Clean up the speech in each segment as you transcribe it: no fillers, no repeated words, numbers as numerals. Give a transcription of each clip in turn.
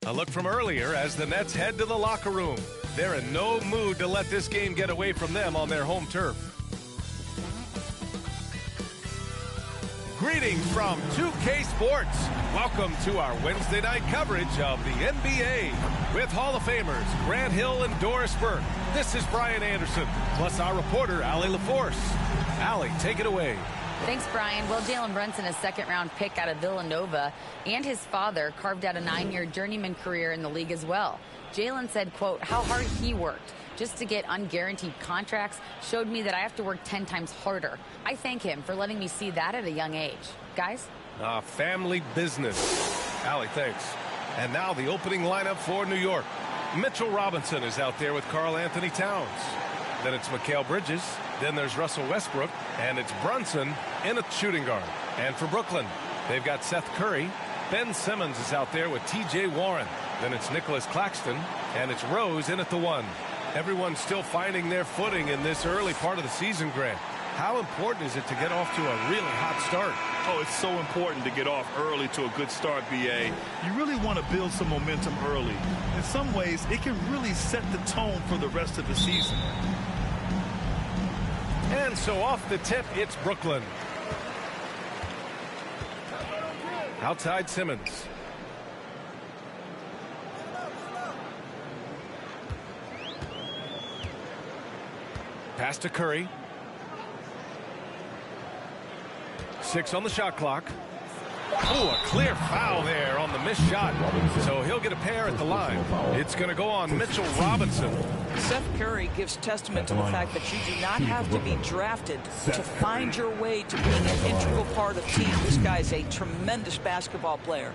A look from earlier as the Nets head to the locker room. They're in no mood to let this game get away from them on their home turf. Greetings from 2K Sports. Welcome to our Wednesday night coverage of the NBA with Hall of Famers Grant Hill and Doris Burke. This is Brian Anderson, plus our reporter, Allie LaForce. Allie, take it away. Thanks, Brian. Well, Jalen Brunson, a second-round pick out of Villanova, and his father carved out a 9-year journeyman career in the league as well. Jalen said, quote, how hard he worked just to get unguaranteed contracts showed me that I have to work 10 times harder. I thank him for letting me see that at a young age. Guys? Family business. Allie, thanks. And now the opening lineup for New York. Mitchell Robinson is out there with Karl Anthony Towns. Then it's Mikal Bridges. Then there's Russell Westbrook. And it's Brunson in a shooting guard. And for Brooklyn, they've got Seth Curry. Ben Simmons is out there with T.J. Warren. Then it's Nicholas Claxton. And it's Rose in at the 1. Everyone's still finding their footing in this early part of the season, Grant. How important is it to get off to a really hot start? Oh, it's so important to get off early to a good start, B.A. You really want to build some momentum early. In some ways, it can really set the tone for the rest of the season. And so off the tip, it's Brooklyn. Outside Simmons. Pass to Curry. 6 on the shot clock. Oh, a clear foul there on the missed shot. So he'll get a pair at the line. It's going to go on Mitchell Robinson. Seth Curry gives testament to the fact that you do not have to be drafted to find your way to being an integral part of team. This guy's a tremendous basketball player.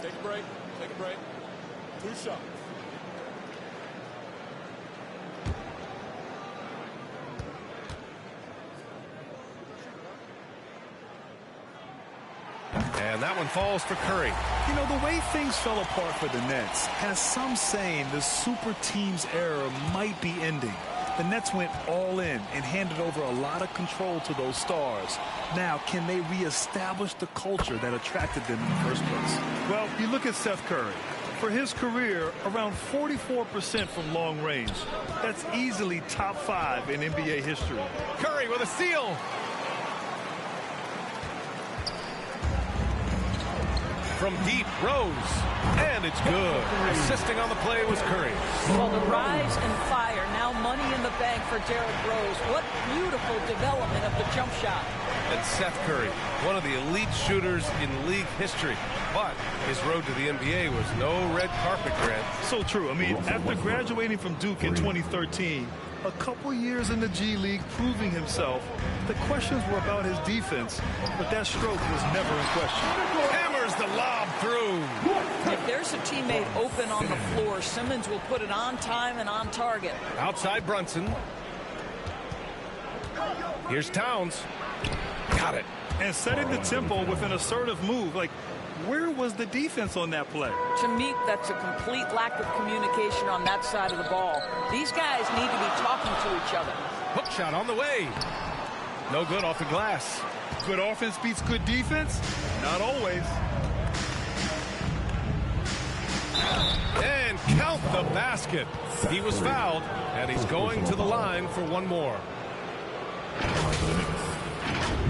Take a break. Take a break. 2 shots. And that one falls for Curry. You know, the way things fell apart for the Nets has some saying the super team's era might be ending. The Nets went all in and handed over a lot of control to those stars. Now, can they reestablish the culture that attracted them in the first place? Well, you look at Seth Curry. For his career, around 44% from long range. That's easily top 5 in NBA history. Curry with a steal. From deep, Rose. And it's good. Assisting on the play was Curry. Well, the rise and fire, now money in the bank for Derrick Rose. What beautiful development of the jump shot. And Seth Curry, one of the elite shooters in league history. But his road to the NBA was no red carpet, Grant. So true. I mean, after graduating from Duke in 2013, a couple years in the G League proving himself, the questions were about his defense, but that stroke was never in question. Hammers the lob through. If there's a teammate open on the floor, Simmons will put it on time and on target. Outside Brunson. Here's Towns. Got it. And setting the tempo with an assertive move. Like, where was the defense on that play? To me, that's a complete lack of communication on that side of the ball. These guys need to be talking to each other. Hook shot on the way. No good off the glass. Good offense beats good defense? Not always. And count the basket. He was fouled, and he's going to the line for one more.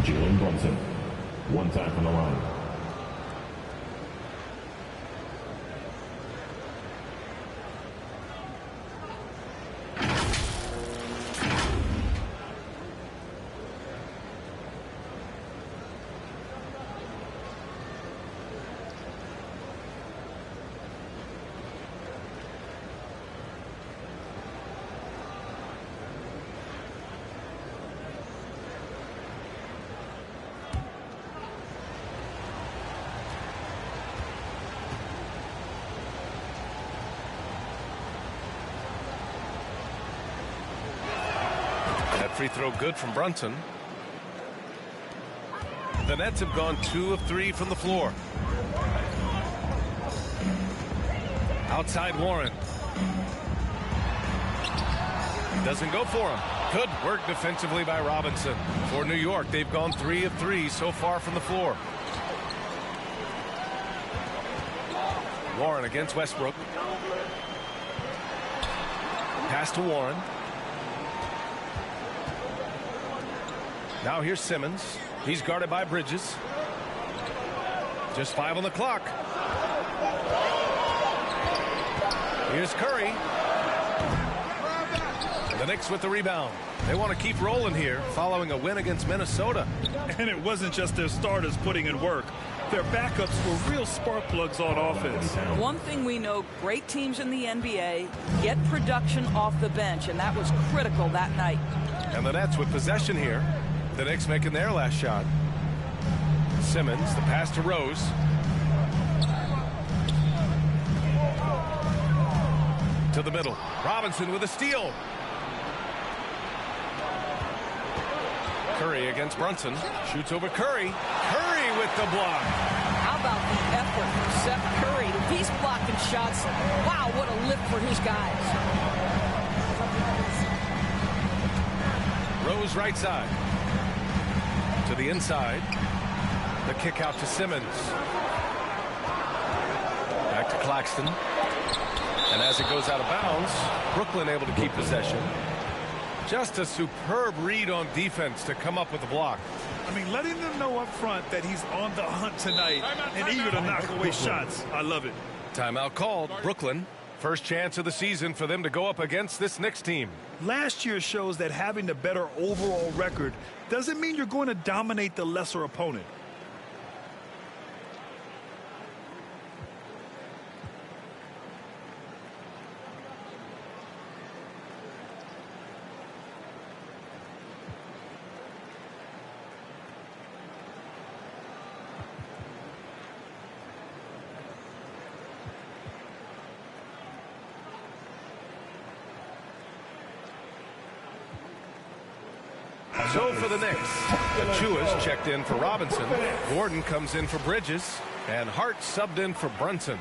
Jalen Brunson, 1 time from the line. Free throw good from Brunson. The Nets have gone 2 of 3 from the floor. Outside Warren. Doesn't go for him. Good work defensively by Robinson. For New York, they've gone 3 of 3 so far from the floor. Warren against Westbrook. Pass to Warren. Now here's Simmons. He's guarded by Bridges. Just 5 on the clock. Here's Curry. The Knicks with the rebound. They want to keep rolling here following a win against Minnesota. And it wasn't just their starters putting in work. Their backups were real spark plugs on offense. One thing we know, great teams in the NBA get production off the bench, and that was critical that night. And the Nets with possession here. The Knicks making their last shot. Simmons, the pass to Rose. To the middle. Robinson with a steal. Curry against Brunson. Shoots over Curry. Curry with the block. How about the effort from Seth Curry? If he's blocking shots, wow, what a lift for his guys. Rose right side. To the inside. The kick out to Simmons. Back to Claxton. And as it goes out of bounds, Brooklyn able to keep possession. Just a superb read on defense to come up with the block. I mean, letting them know up front that he's on the hunt tonight and eager to knock away shots. I love it. Timeout called. Brooklyn. First chance of the season for them to go up against this Knicks team. Last year shows that having the better overall record doesn't mean you're going to dominate the lesser opponent. So for the Knicks, Achua's checked in for Robinson. Gordon comes in for Bridges. And Hart subbed in for Brunson.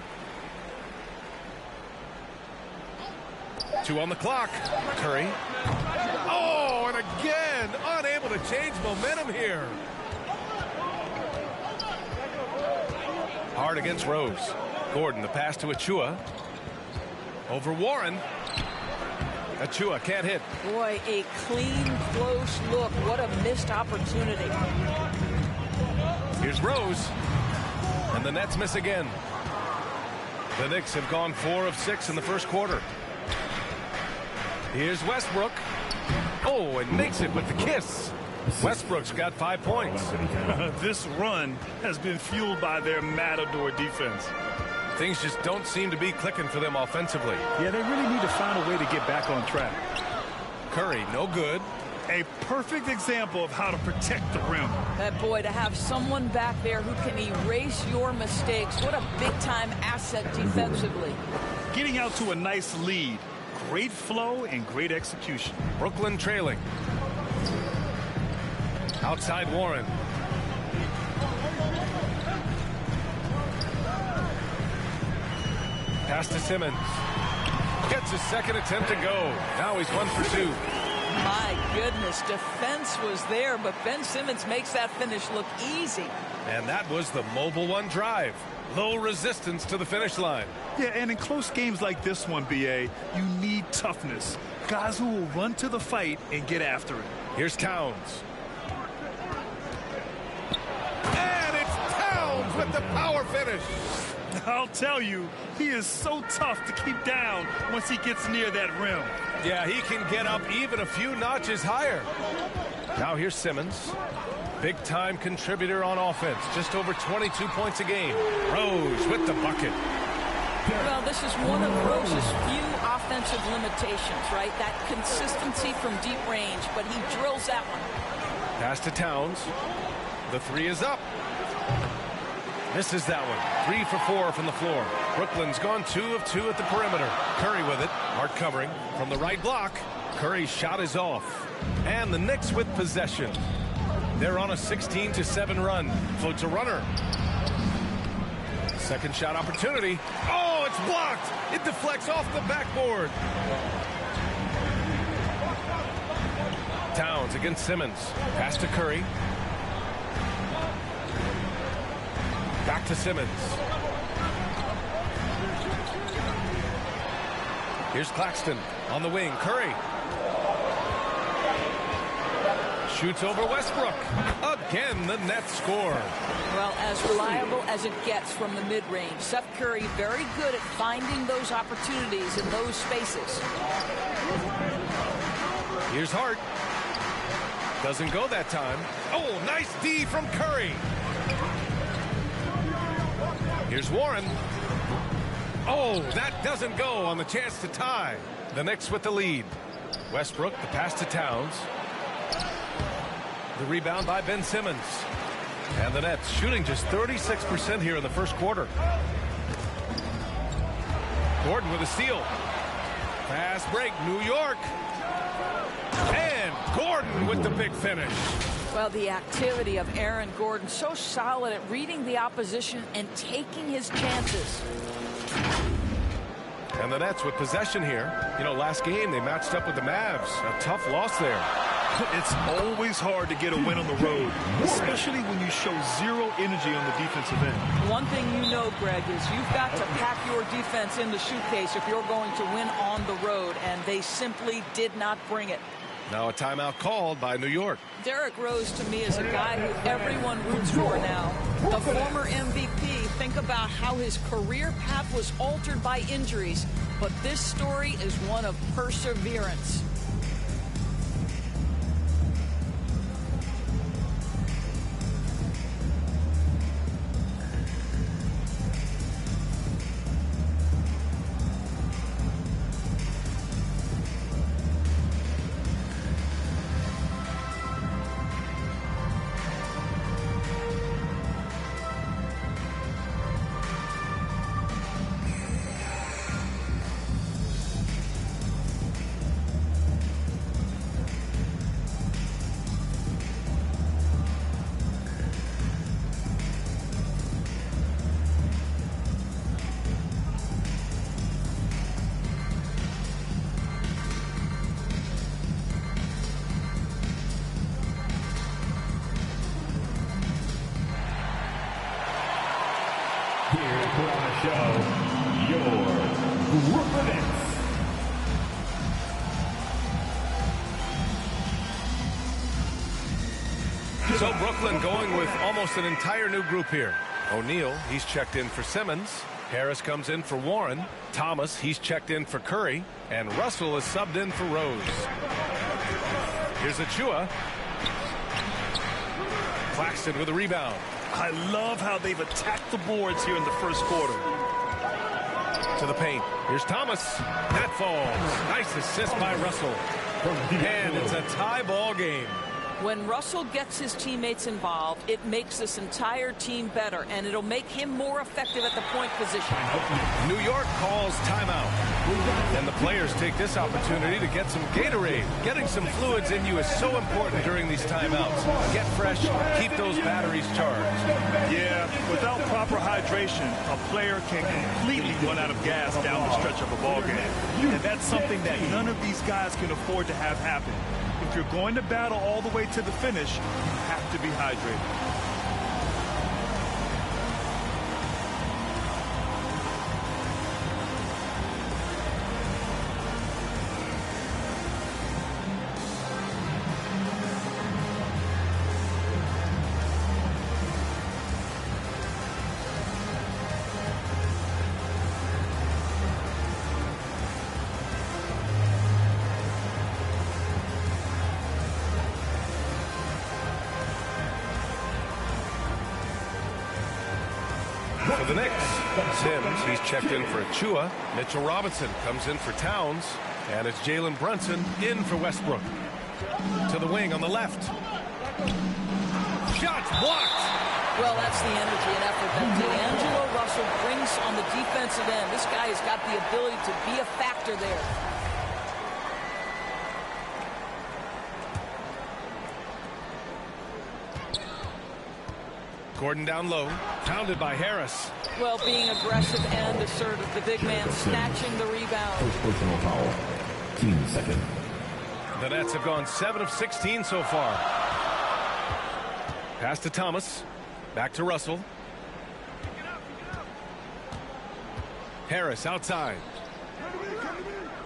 2 on the clock. Curry. Oh, and again, unable to change momentum here. Hart against Rose. Gordon, the pass to Achua. Over Warren. Achua can't hit. Boy, a clean, close look. What a missed opportunity. Here's Rose. And the Nets miss again. The Knicks have gone 4 of 6 in the first quarter. Here's Westbrook. Oh, and makes it with the kiss. Westbrook's got 5 points. This run has been fueled by their matador defense. Things just don't seem to be clicking for them offensively. Yeah, they really need to find a way to get back on track. Curry, no good. A perfect example of how to protect the rim. That boy, to have someone back there who can erase your mistakes. What a big-time asset defensively. Getting out to a nice lead. Great flow and great execution. Brooklyn trailing. Outside Warren. Pass to Simmons. Gets his second attempt to go. Now he's 1 for 2. My goodness, defense was there, but Ben Simmons makes that finish look easy. And that was the mobile one drive. Low resistance to the finish line. Yeah, and in close games like this one, BA, you need toughness. Guys who will run to the fight and get after it. Here's Towns. And it's Towns with the power finish. I'll tell you, he is so tough to keep down once he gets near that rim. Yeah, he can get up even a few notches higher. Now here's Simmons. Big-time contributor on offense. Just over 22 points a game. Rose with the bucket. Well, this is one of Rose's few offensive limitations, right? That consistency from deep range, but he drills that one. Pass to Towns. The 3 is up. Misses that one. 3 for 4 from the floor. Brooklyn's gone 2 of 2 at the perimeter. Curry with it. Hart covering from the right block. Curry's shot is off. And the Knicks with possession. They're on a 16-7 run. Floats a runner. Second shot opportunity. Oh, it's blocked. It deflects off the backboard. Towns against Simmons. Pass to Curry. Back to Simmons. Here's Claxton on the wing. Curry. Shoots over Westbrook. Again, the Nets score. Well, as reliable as it gets from the mid-range. Seth Curry very good at finding those opportunities in those spaces. Here's Hart. Doesn't go that time. Oh, nice D from Curry. Here's Warren. Oh, that doesn't go on the chance to tie. The Knicks with the lead. Westbrook, the pass to Towns. The rebound by Ben Simmons. And the Nets shooting just 36% here in the first quarter. Gordon with a steal. Fast break, New York. And Gordon with the big finish. Well, the activity of Aaron Gordon, so solid at reading the opposition and taking his chances. And the Nets with possession here. You know, last game they matched up with the Mavs. A tough loss there. It's always hard to get a win on the road, especially when you show zero energy on the defensive end. One thing you know, Greg, is you've got to pack your defense in the suitcase if you're going to win on the road, and they simply did not bring it. Now a timeout called by New York. Derrick Rose, to me, is a guy who everyone roots for now. The former MVP, think about how his career path was altered by injuries, but this story is one of perseverance. So Brooklyn going with almost an entire new group here. O'Neal, he's checked in for Simmons. Harris comes in for Warren. Thomas, he's checked in for Curry. And Russell is subbed in for Rose. Here's Achua. Claxton with a rebound. I love how they've attacked the boards here in the first quarter. To the paint. Here's Thomas. That falls. Nice assist by Russell. And it's a tie ball game. When Russell gets his teammates involved, it makes this entire team better, and it'll make him more effective at the point position. New York calls timeout. And the players take this opportunity to get some Gatorade. Getting some fluids in you is so important during these timeouts. Get fresh, keep those batteries charged. Yeah, without proper hydration, a player can completely run out of gas down the stretch of a ball game. And that's something that none of these guys can afford to have happen. If you're going to battle all the way to the finish, you have to be hydrated. For the Knicks, Sims, he's checked in for Achua. Mitchell Robinson comes in for Towns. And it's Jalen Brunson in for Westbrook. To the wing on the left. Shot blocked. Well, that's the energy and effort that D'Angelo Russell brings on the defensive end. This guy has got the ability to be a factor there. Gordon down low, pounded by Harris. Well, being aggressive and assertive, the big man snatching the rebound. First personal foul. Team second. The Nets have gone 7 of 16 so far. Pass to Thomas. Back to Russell. Harris outside.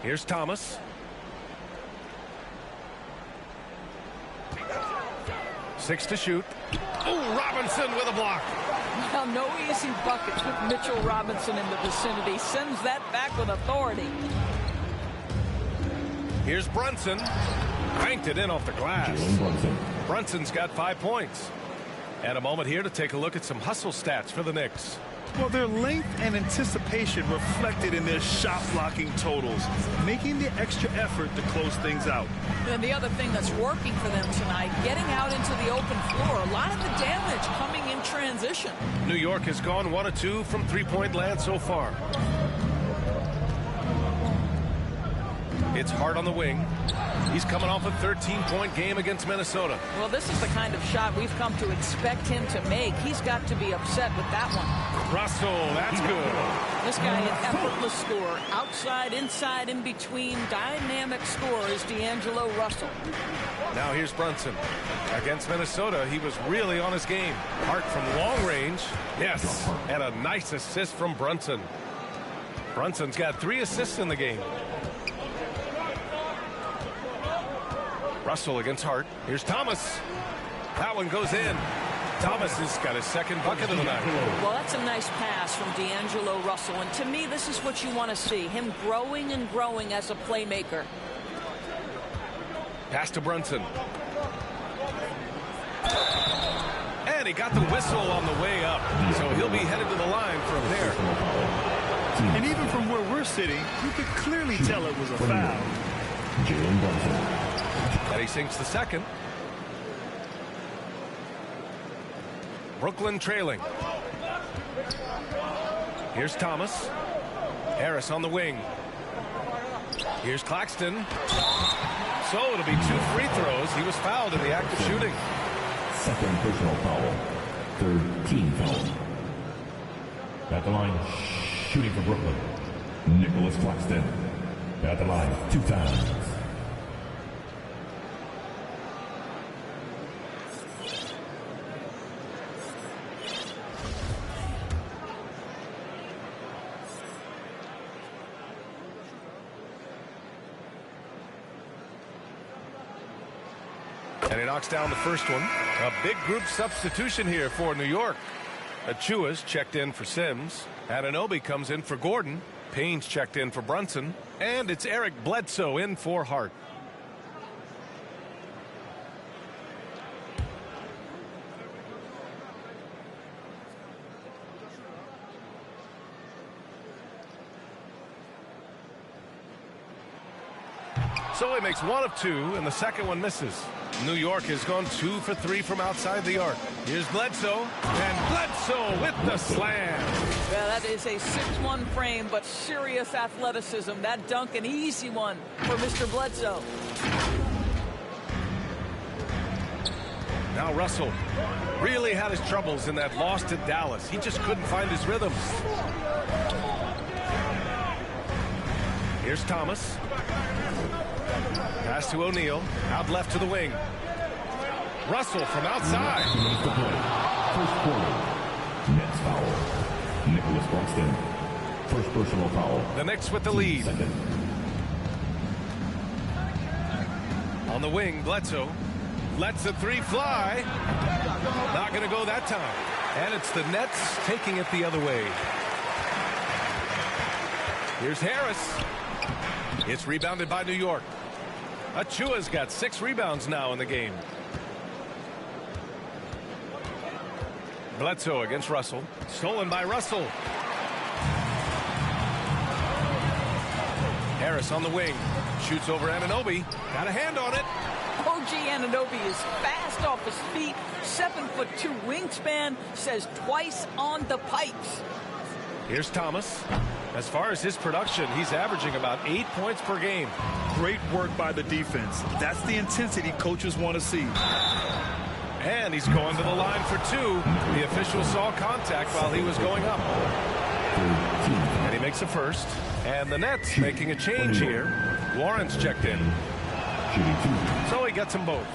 Here's Thomas. Six to shoot. Oh, Robinson with a block. Well, no easy buckets with Mitchell Robinson in the vicinity. Sends that back with authority. Here's Brunson. Banked it in off the glass. Brunson's got 5 points. And a moment here to take a look at some hustle stats for the Knicks. Well, their length and anticipation reflected in their shot blocking totals, making the extra effort to close things out. And the other thing that's working for them tonight, getting out into the open floor. A lot of the damage coming in transition. New York has gone 1 of 2 from three-point land so far. It's Hart on the wing. He's coming off a 13-point game against Minnesota. Well, this is the kind of shot we've come to expect him to make. He's got to be upset with that one. Russell, that's good. This guy, an effortless scorer. Outside, inside, in between. Dynamic scorer is D'Angelo Russell. Now here's Brunson. Against Minnesota, he was really on his game. Hart from long range. Yes, and a nice assist from Brunson. Brunson's got 3 assists in the game. Russell against Hart. Here's Thomas. That one goes in. Thomas has got his second bucket of the night. Well, that's a nice pass from D'Angelo Russell. And to me, this is what you want to see. Him growing and growing as a playmaker. Pass to Brunson. And he got the whistle on the way up. So he'll be headed to the line from there. And even from where we're sitting, you could clearly tell it was a foul. And he sinks the second. Brooklyn trailing. Here's Thomas. Harris on the wing. Here's Claxton. So it'll be 2 free throws. He was fouled in the act of shooting. Second personal foul. Third team foul. At the line, shooting for Brooklyn. Nicholas Claxton. At the line, 2 times. And he knocks down the first one. A big group substitution here for New York. Achua's checked in for Sims. Anunoby comes in for Gordon. Payne's checked in for Brunson. And it's Eric Bledsoe in for Hart. So he makes 1 of 2, and the second one misses. New York has gone 2 for 3 from outside the arc. Here's Bledsoe, and Bledsoe with the slam. Yeah, that is a 6'1" frame, but serious athleticism. That dunk, an easy one for Mr. Bledsoe. Now Russell really had his troubles in that loss to Dallas. He just couldn't find his rhythm. Here's Thomas. Pass to O'Neal. Out left to the wing. Russell from outside. First quarter. Nets foul. Nicholas Claxton. First personal foul. The Knicks with the lead. Second. On the wing, Bledsoe. Lets the 3 fly. Not going to go that time. And it's the Nets taking it the other way. Here's Harris. It's rebounded by New York. Achua's got 6 rebounds now in the game. Bledsoe against Russell. Stolen by Russell. Harris on the wing. Shoots over Anunoby. Got a hand on it. OG Anunoby is fast off his feet. 7'2" wingspan. Says twice on the pipes. Here's Thomas. As far as his production, he's averaging about 8 points per game. Great work by the defense. That's the intensity coaches want to see. And he's going to the line for 2. The official saw contact while he was going up. And he makes a first. And the Nets making a change here. Lawrence checked in. shooting 2. So he gets them both.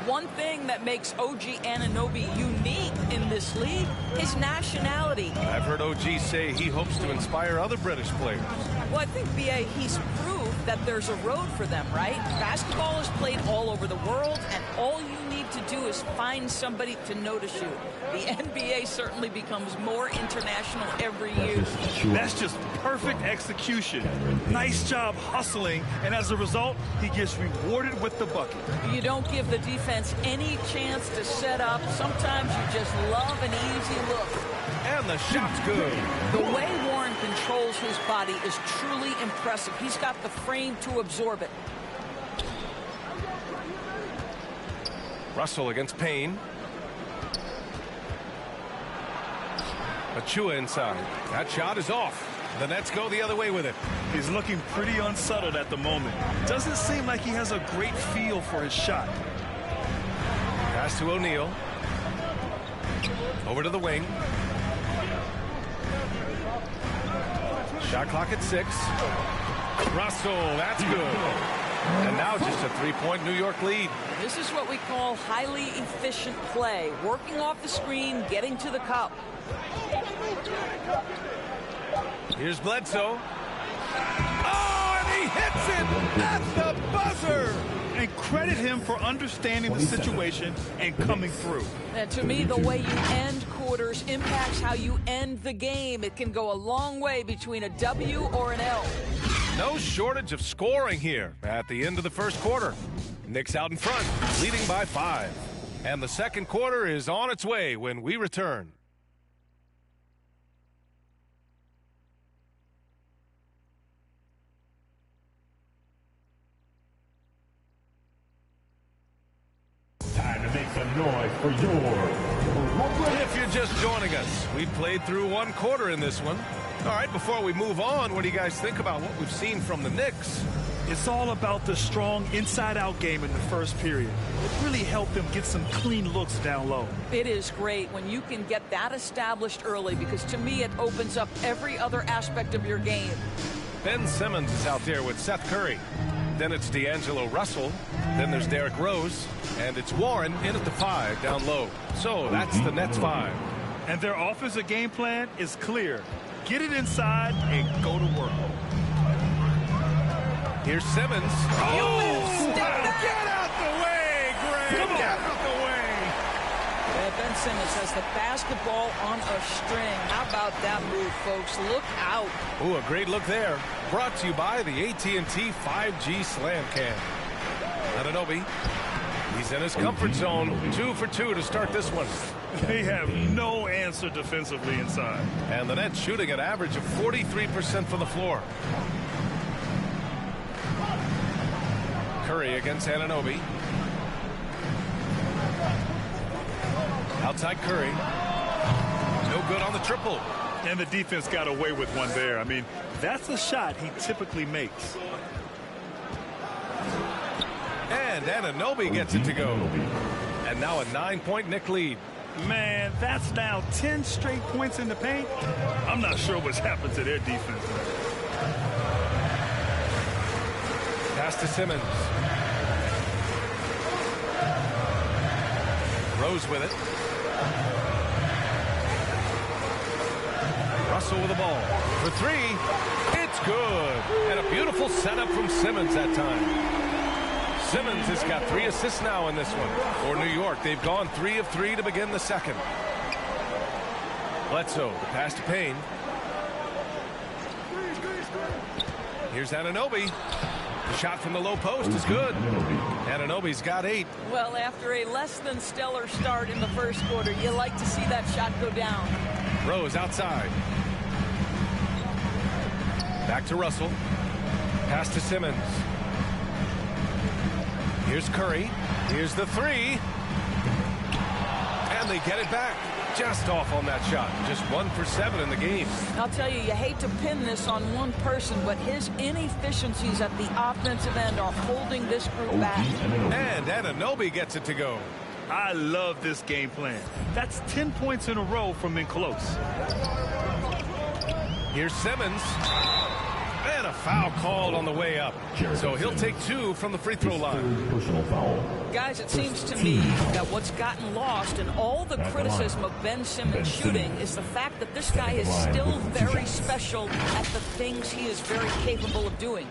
One thing that makes OG Anunoby unique in this league is nationality. I've heard OG say he hopes to inspire other British players. Well, I think, B.A., he's proved that there's a road for them, right? Basketball is played all over the world, and all you need to do is find somebody to notice you. The NBA certainly becomes more international every year. That's just perfect execution. Nice job hustling, and as a result, he gets rewarded with the bucket. You don't give the defense any chance to set up. Sometimes you just love an easy look. And the shot's good. The way Warren controls his body is truly impressive. He's got the frame to absorb it. Russell against Payne. Achua inside. That shot is off. The Nets go the other way with it. He's looking pretty unsettled at the moment. Doesn't seem like he has a great feel for his shot. Pass to O'Neal. Over to the wing. Shot clock at 6. Russell, that's good. And now just a 3-point New York lead. This is what we call highly efficient play. Working off the screen, getting to the cup. Here's Bledsoe. Oh, and he hits it at the buzzer. And credit him for understanding the situation and coming through. And to me, the way you end quarters impacts how you end the game. It can go a long way between a W or an L. No shortage of scoring here at the end of the first quarter. Knicks out in front, leading by 5. And the second quarter is on its way when we return. Time to make some noise for your... If you're just joining us, we've played through one quarter in this one. All right, before we move on, what do you guys think about what we've seen from the Knicks? It's all about the strong inside-out game in the first period. It really helped them get some clean looks down low. It is great when you can get that established early because to me it opens up every other aspect of your game. Ben Simmons is out there with Seth Curry. Then it's D'Angelo Russell. Then there's Derrick Rose. And it's Warren in at the 5 down low. So that's the Nets 5. And their offensive game plan is clear. Get it inside and go to work. Here's Simmons. Oh! Get out the way, Greg! Get out the way! Yeah, Ben Simmons has the basketball on a string. How about that move, folks? Look out. Ooh, a great look there. Brought to you by the AT&T 5G Slam Cam. Anunoby. He's in his comfort zone. 2 for 2 to start this one. They have no answer defensively inside. And the Nets shooting an average of 43% from the floor. Curry against Anunoby. Outside Curry. No good on the triple. And the defense got away with one there. I mean, that's a shot he typically makes. And Anunoby gets it to go. And now a 9-point Knick lead. Man, that's now 10 straight points in the paint. I'm not sure what's happened to their defense. Pass to Simmons. Rose with it. Russell with the ball. For 3. It's good. And a beautiful setup from Simmons that time. Simmons has got 3 assists now in this one. For New York, they've gone 3 of 3 to begin the second. Bledsoe, the pass to Payne. Here's Anunoby. The shot from the low post is good. Anunoby's got 8. Well, after a less than stellar start in the first quarter, you like to see that shot go down. Rose outside. Back to Russell. Pass to Simmons. Here's Curry. Here's the 3. And they get it back. Just off on that shot. Just 1 for 7 in the game. I'll tell you, you hate to pin this on one person, but his inefficiencies at the offensive end are holding this group back. And Anunoby gets it to go. I love this game plan. That's 10 points in a row from in close. Here's Simmons. And a foul called on the way up. So he'll take 2 from the free throw line. Personal foul. Guys, it seems to me that what's gotten lost in all the criticism of Ben Simmons' shooting is the fact that this guy is still very special at the things he is very capable of doing.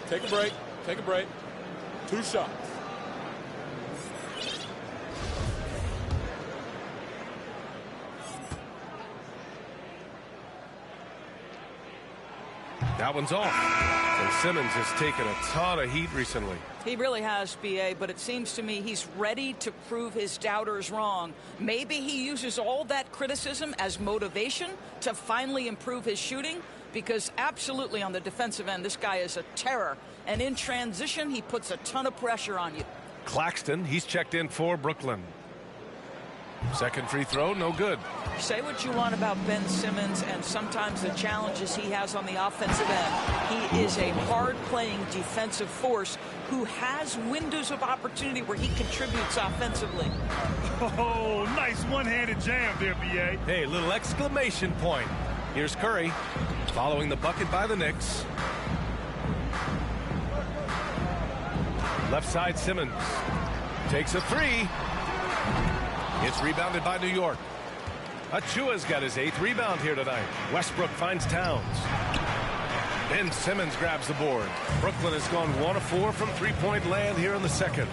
Take a break. Take a break. 2 shots. That one's off. And Simmons has taken a ton of heat recently. He really has, B.A., but it seems to me he's ready to prove his doubters wrong. Maybe he uses all that criticism as motivation to finally improve his shooting, because absolutely on the defensive end, this guy is a terror. And in transition, he puts a ton of pressure on you. Claxton, he's checked in for Brooklyn. Second free throw, no good. Say what you want about Ben Simmons and sometimes the challenges he has on the offensive end. He is a hard-playing defensive force who has windows of opportunity where he contributes offensively. Oh, nice one-handed jam there, B.A. Hey, little exclamation point. Here's Curry, following the bucket by the Knicks. Left side, Simmons takes a 3. It's rebounded by New York. Achua's got his 8th rebound here tonight. Westbrook finds Towns. Ben Simmons grabs the board. Brooklyn has gone 1 of 4 from three-point land here in the second.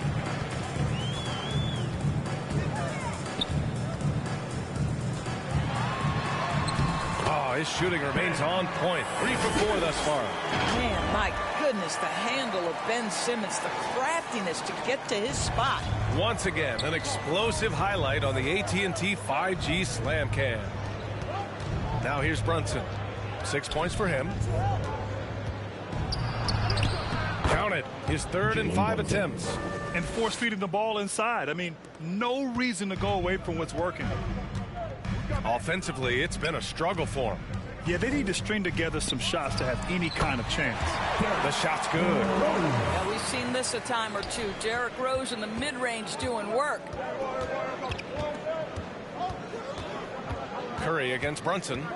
Oh, his shooting remains on point. 3 for 4 thus far. Man, my goodness, the handle of Ben Simmons, the craftiness to get to his spot. Once again, an explosive highlight on the AT&T 5G Slam Cam. Now here's Brunson. 6 points for him. Count it. His 3rd and 5 attempts. And force-feeding the ball inside. I mean, no reason to go away from what's working. Offensively, it's been a struggle for him. Yeah, they need to string together some shots to have any kind of chance. The shot's good. Yeah, we've seen this a time or two. Derrick Rose in the mid-range doing work. Curry against Brunson.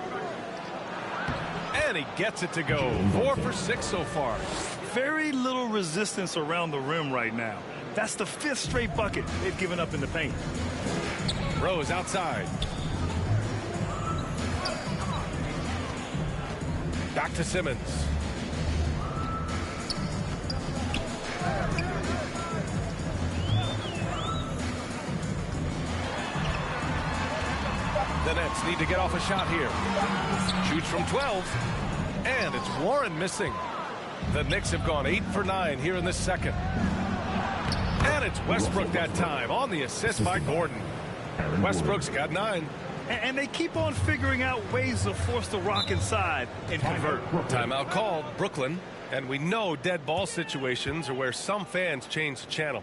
And he gets it to go. 4 for 6 so far. Very little resistance around the rim right now. That's the 5th straight bucket they've given up in the paint. Rose outside. Back to Simmons. The Nets need to get off a shot here. Shoots from 12. And it's Warren missing. The Knicks have gone 8 for 9 here in this second. And it's Westbrook that time on the assist by Gordon. Westbrook's got 9. And they keep on figuring out ways to force the rock inside and convert. Timeout called, Brooklyn. And we know dead ball situations are where some fans change the channel.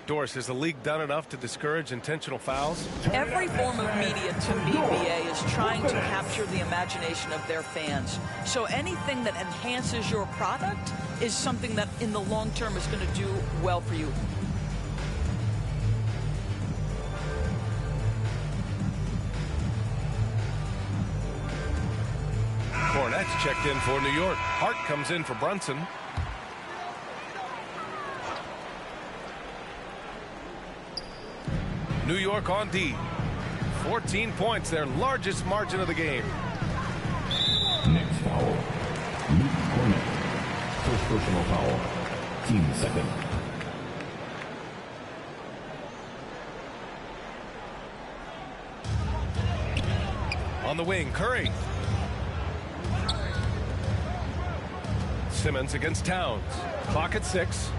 Doris, has the league done enough to discourage intentional fouls? Every form of media to me, BA, is trying to capture the imagination of their fans. So anything that enhances your product is something that in the long term is going to do well for you. Cornette's checked in for New York. Hart comes in for Brunson. New York on D. 14 points, their largest margin of the game. Next foul. Luke Cornette. First personal foul. Team second. On the wing, Curry. Simmons against Towns. Clock at 6.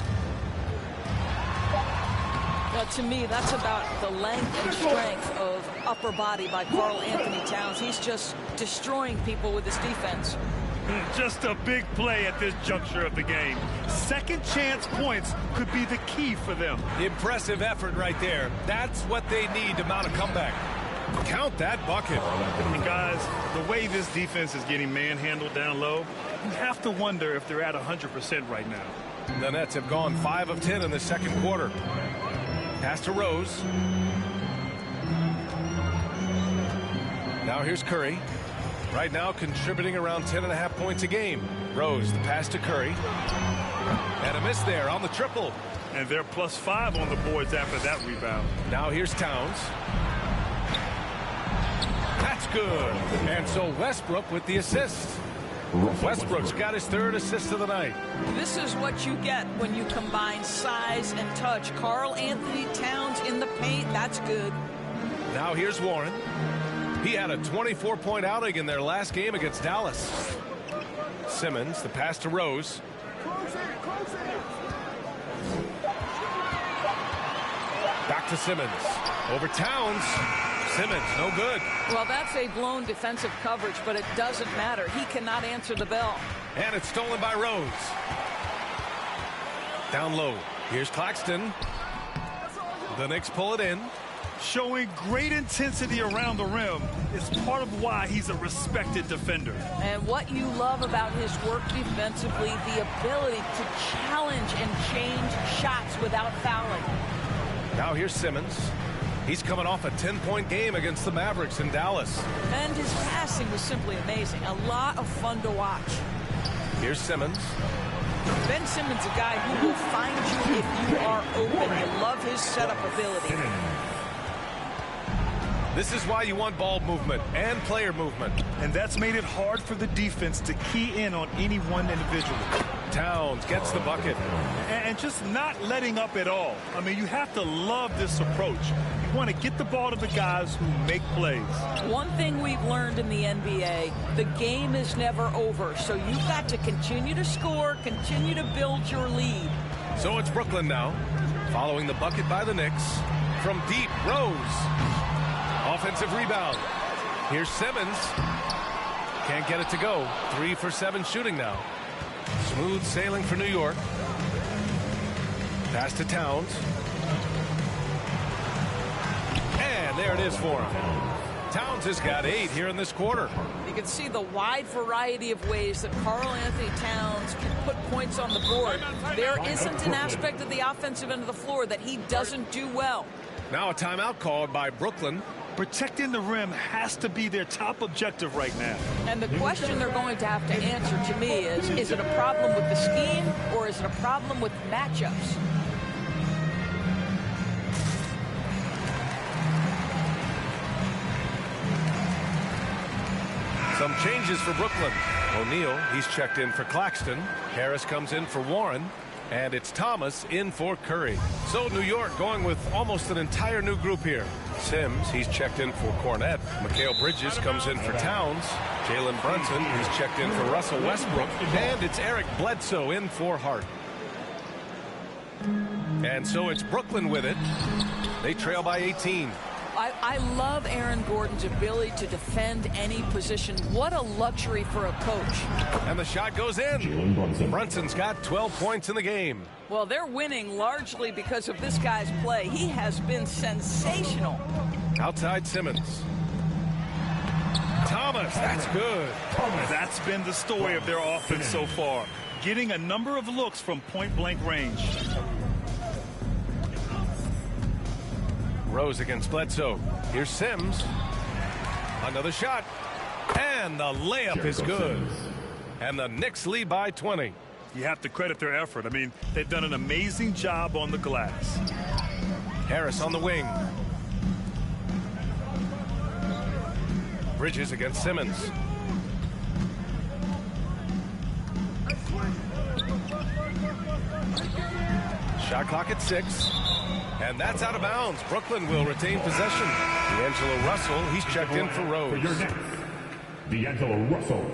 Well, to me, that's about the length and strength of upper body by Karl Anthony Towns. He's just destroying people with his defense. Just a big play at this juncture of the game. Second chance points could be the key for them. Impressive effort right there. That's what they need to mount a comeback. Count that bucket. And guys, the way this defense is getting manhandled down low, you have to wonder if they're at 100% right now. The Nets have gone 5 of 10 in the second quarter. Pass to Rose. Now here's Curry. Right now contributing around 10.5 points a game. Rose, the pass to Curry. And a miss there on the triple. And they're +5 on the boards after that rebound. Now here's Towns. That's good. And so Westbrook with the assist. Westbrook's got his 3rd assist of the night. This is what you get when you combine size and touch. Karl Anthony Towns in the paint. That's good. Now here's Warren. He had a 24-point outing in their last game against Dallas. Simmons, the pass to Rose. Back to Simmons. Over Towns. Simmons, no good. Well, that's a blown defensive coverage, but it doesn't matter. He cannot answer the bell. And it's stolen by Rose. Down low. Here's Claxton. The Knicks pull it in. Showing great intensity around the rim is part of why he's a respected defender. And what you love about his work defensively, the ability to challenge and change shots without fouling. Now here's Simmons. He's coming off a 10-point game against the Mavericks in Dallas. And his passing was simply amazing. A lot of fun to watch. Here's Simmons. Ben Simmons, a guy who will find you if you are open. You love his setup ability. This is why you want ball movement and player movement. And that's made it hard for the defense to key in on any one individual. Towns gets the bucket. And just not letting up at all. I mean, you have to love this approach. You want to get the ball to the guys who make plays. One thing we've learned in the NBA, the game is never over. So you've got to continue to score, continue to build your lead. So it's Brooklyn now, following the bucket by the Knicks. From deep, Rose. Offensive rebound. Here's Simmons. Can't get it to go. 3 for 7 shooting now. Smooth sailing for New York. Pass to Towns. And there it is for him. Towns has got 8 here in this quarter. You can see the wide variety of ways that Karl Anthony Towns can put points on the board. There isn't an aspect of the offensive end of the floor that he doesn't do well. Now a timeout called by Brooklyn. Protecting the rim has to be their top objective right now. And the question they're going to have to answer to me is it a problem with the scheme or is it a problem with matchups? Some changes for Brooklyn. O'Neal, he's checked in for Claxton. Harris comes in for Warren. And it's Thomas in for Curry. So New York going with almost an entire new group here. Sims, he's checked in for Cornette. Mikal Bridges comes in for Towns. Jalen Brunson, he's checked in for Russell Westbrook. And it's Eric Bledsoe in for Hart. And so it's Brooklyn with it. They trail by 18. I love Aaron Gordon's ability to defend any position. What a luxury for a coach. And the shot goes in. Brunson's got 12 points in the game. Well, they're winning largely because of this guy's play. He has been sensational. Outside Simmons. Thomas, that's good. That's been the story of their offense so far. Getting a number of looks from point-blank range. Rose against Bledsoe. Here's Sims. Another shot. And the layup is good. And the Knicks lead by 20. You have to credit their effort. I mean, they've done an amazing job on the glass. Harris on the wing. Bridges against Simmons. Shot clock at 6. And that's out of bounds. Brooklyn will retain possession. D'Angelo Russell, he's checked in for Rose. D'Angelo Russell.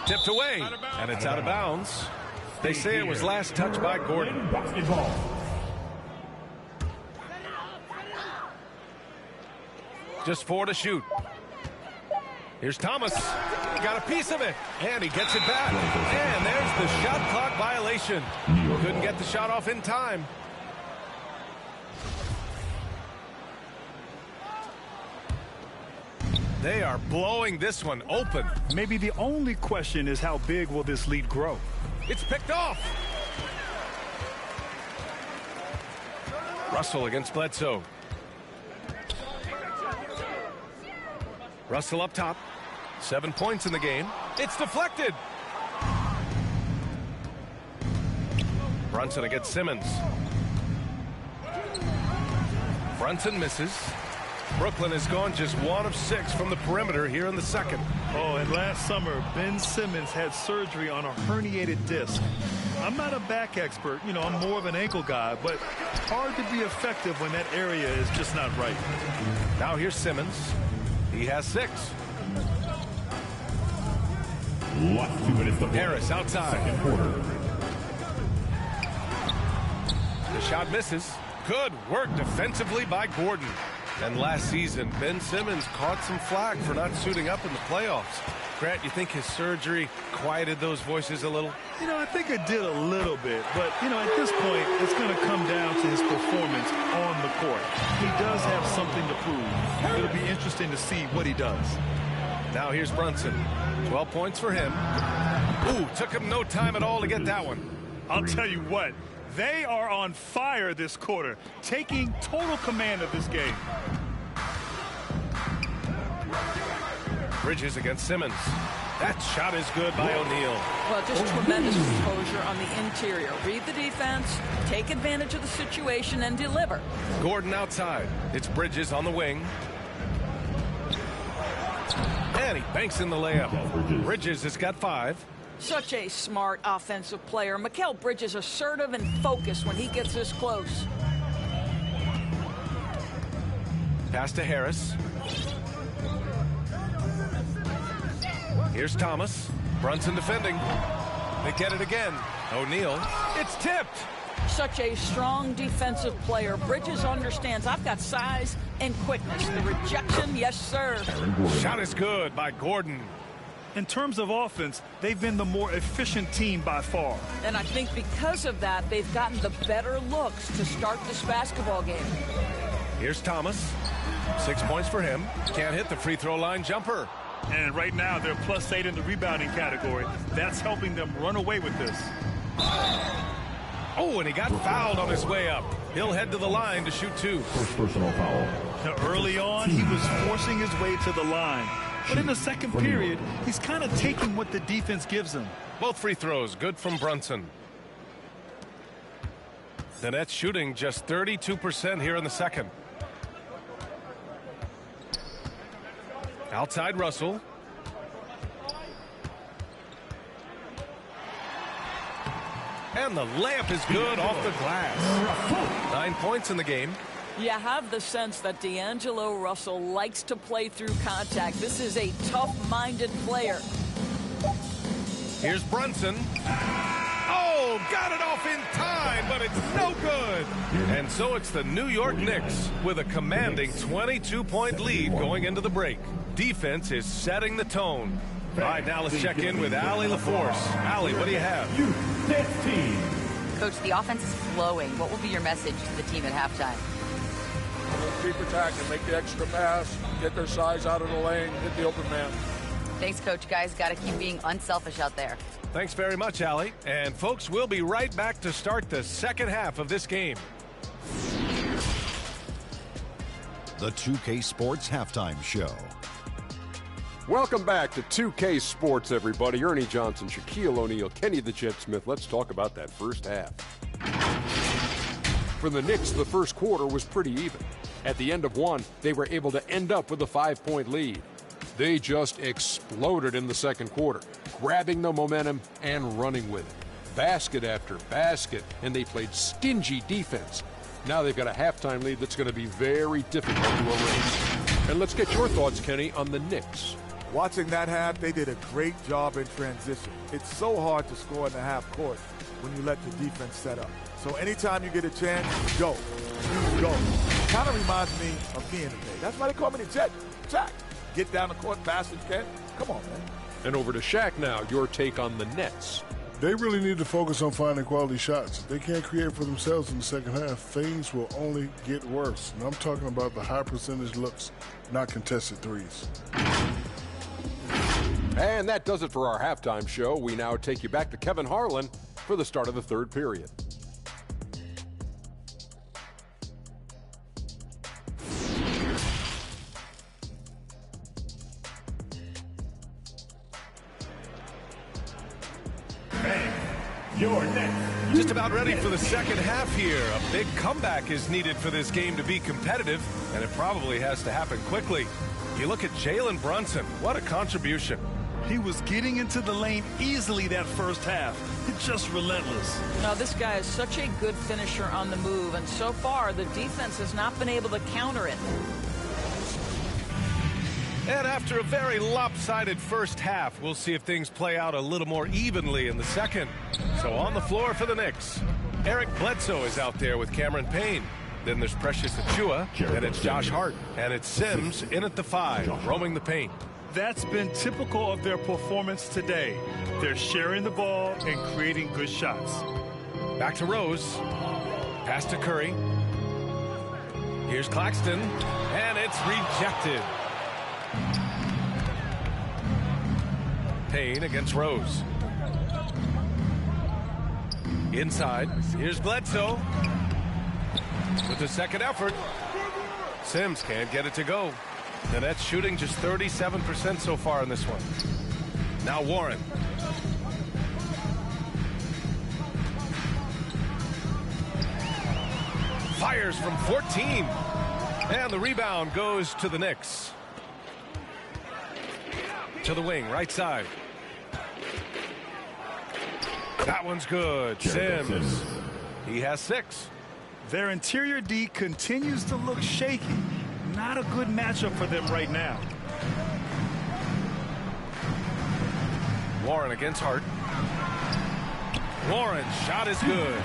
Tipped away, and it's out of bounds. They say it was last touched by Gordon. Basketball. Just 4 to shoot. Here's Thomas. Got a piece of it, and he gets it back. And there's the shot clock violation. Couldn't get the shot off in time. They are blowing this one open. Maybe the only question is how big will this lead grow? It's picked off. Russell against Bledsoe. Russell up top. 7 points in the game. It's deflected. Brunson against Simmons. Brunson misses. Brooklyn has gone just 1 of 6 from the perimeter here in the second. Oh, and last summer, Ben Simmons had surgery on a herniated disc. I'm not a back expert, you know, I'm more of an ankle guy, but hard to be effective when that area is just not right. Now here's Simmons. He has 6. Last 2 minutes to play. Harris outside. Second quarter. The shot misses. Good work defensively by Gordon. And last season, Ben Simmons caught some flack for not suiting up in the playoffs. Grant, you think his surgery quieted those voices a little? You know, I think it did a little bit, but, you know, at this point, it's going to come down to his performance on the court. He does have something to prove. It'll be interesting to see what he does. Now here's Brunson. 12 points for him. Ooh, took him no time at all to get that one. I'll tell you what, they are on fire this quarter, taking total command of this game. Bridges against Simmons. That shot is good by O'Neal. Well, just tremendous exposure on the interior. Read the defense, take advantage of the situation, and deliver. Gordon outside. It's Bridges on the wing. And he banks in the layup. Bridges has got 5. Such a smart offensive player. Mikal Bridges assertive and focused when he gets this close. Pass to Harris. Here's Thomas. Brunson defending. They get it again. O'Neal. It's tipped. Such a strong defensive player. Bridges understands I've got size and quickness. The rejection, yes, sir. Shot is good by Gordon. In terms of offense, they've been the more efficient team by far. And I think because of that, they've gotten the better looks to start this basketball game. Here's Thomas. 6 points for him. Can't hit the free throw line jumper. And right now, they're +8 in the rebounding category. That's helping them run away with this. Oh, and he got fouled on his way up. He'll head to the line to shoot 2. First personal foul. Now, early on, he was forcing his way to the line. But in the second period, he's kind of taking what the defense gives him. Both free throws good from Brunson. The Nets shooting just 32% here in the second. Outside Russell. And the layup is good off the glass. 9 points in the game. You have the sense that D'Angelo Russell likes to play through contact. This is a tough-minded player. Here's Brunson. Oh, got it off in time, but it's no good. And so it's the New York Knicks with a commanding 22-point lead going into the break. Defense is setting the tone. All right, now let's check in with Allie LaForce. Allie, what do you have? Coach, the offense is flowing. What will be your message to the team at halftime? Keep attacking, make the extra pass, get their size out of the lane, hit the open man. Thanks, Coach. Guys, got to keep being unselfish out there. Thanks very much, Allie. And folks, we'll be right back to start the second half of this game. The 2K Sports Halftime Show. Welcome back to 2K Sports, everybody. Ernie Johnson, Shaquille O'Neal, Kenny the Jet Smith. Let's talk about that first half. For the Knicks, the first quarter was pretty even. At the end of one, they were able to end up with a 5-point lead. They just exploded in the second quarter, grabbing the momentum and running with it. Basket after basket, and they played stingy defense. Now they've got a halftime lead that's going to be very difficult to erase. And let's get your thoughts, Kenny, on the Knicks. Watching that half, they did a great job in transition. It's so hard to score in the half court when you let the defense set up. So anytime you get a chance, go. You go. Kind of reminds me of me in the day. That's why they call me the Jet. Jack, get down the court fast as you can. Come on, man. And over to Shaq now, your take on the Nets. They really need to focus on finding quality shots. If they can't create for themselves in the second half, things will only get worse. And I'm talking about the high percentage looks, not contested threes. And that does it for our halftime show. We now take you back to Kevin Harlan for the start of the third period. You're next. Just about ready for the second half here. A big comeback is needed for this game to be competitive, and it probably has to happen quickly. You look at Jalen Brunson. What a contribution. He was getting into the lane easily that first half. It's just relentless. Now, this guy is such a good finisher on the move, and so far the defense has not been able to counter it. And after a very lopsided first half, we'll see if things play out a little more evenly in the second. So on the floor for the Knicks, Eric Bledsoe is out there with Cameron Payne. Then there's Precious Achiuwa, and it's Josh Hart. And it's Sims in at the 5, roaming the paint. That's been typical of their performance today. They're sharing the ball and creating good shots. Back to Rose. Pass to Curry. Here's Claxton, and it's rejected. Payne against Rose. Inside, here's Bledsoe. With the second effort, Sims can't get it to go. The Nets shooting just 37% so far in this one. Now Warren. Fires from 14. And the rebound goes to the Knicks. To the wing, right side. That one's good. Sims. He has 6. Their interior D continues to look shaky. Not a good matchup for them right now. Warren against Hart. Warren's shot is good.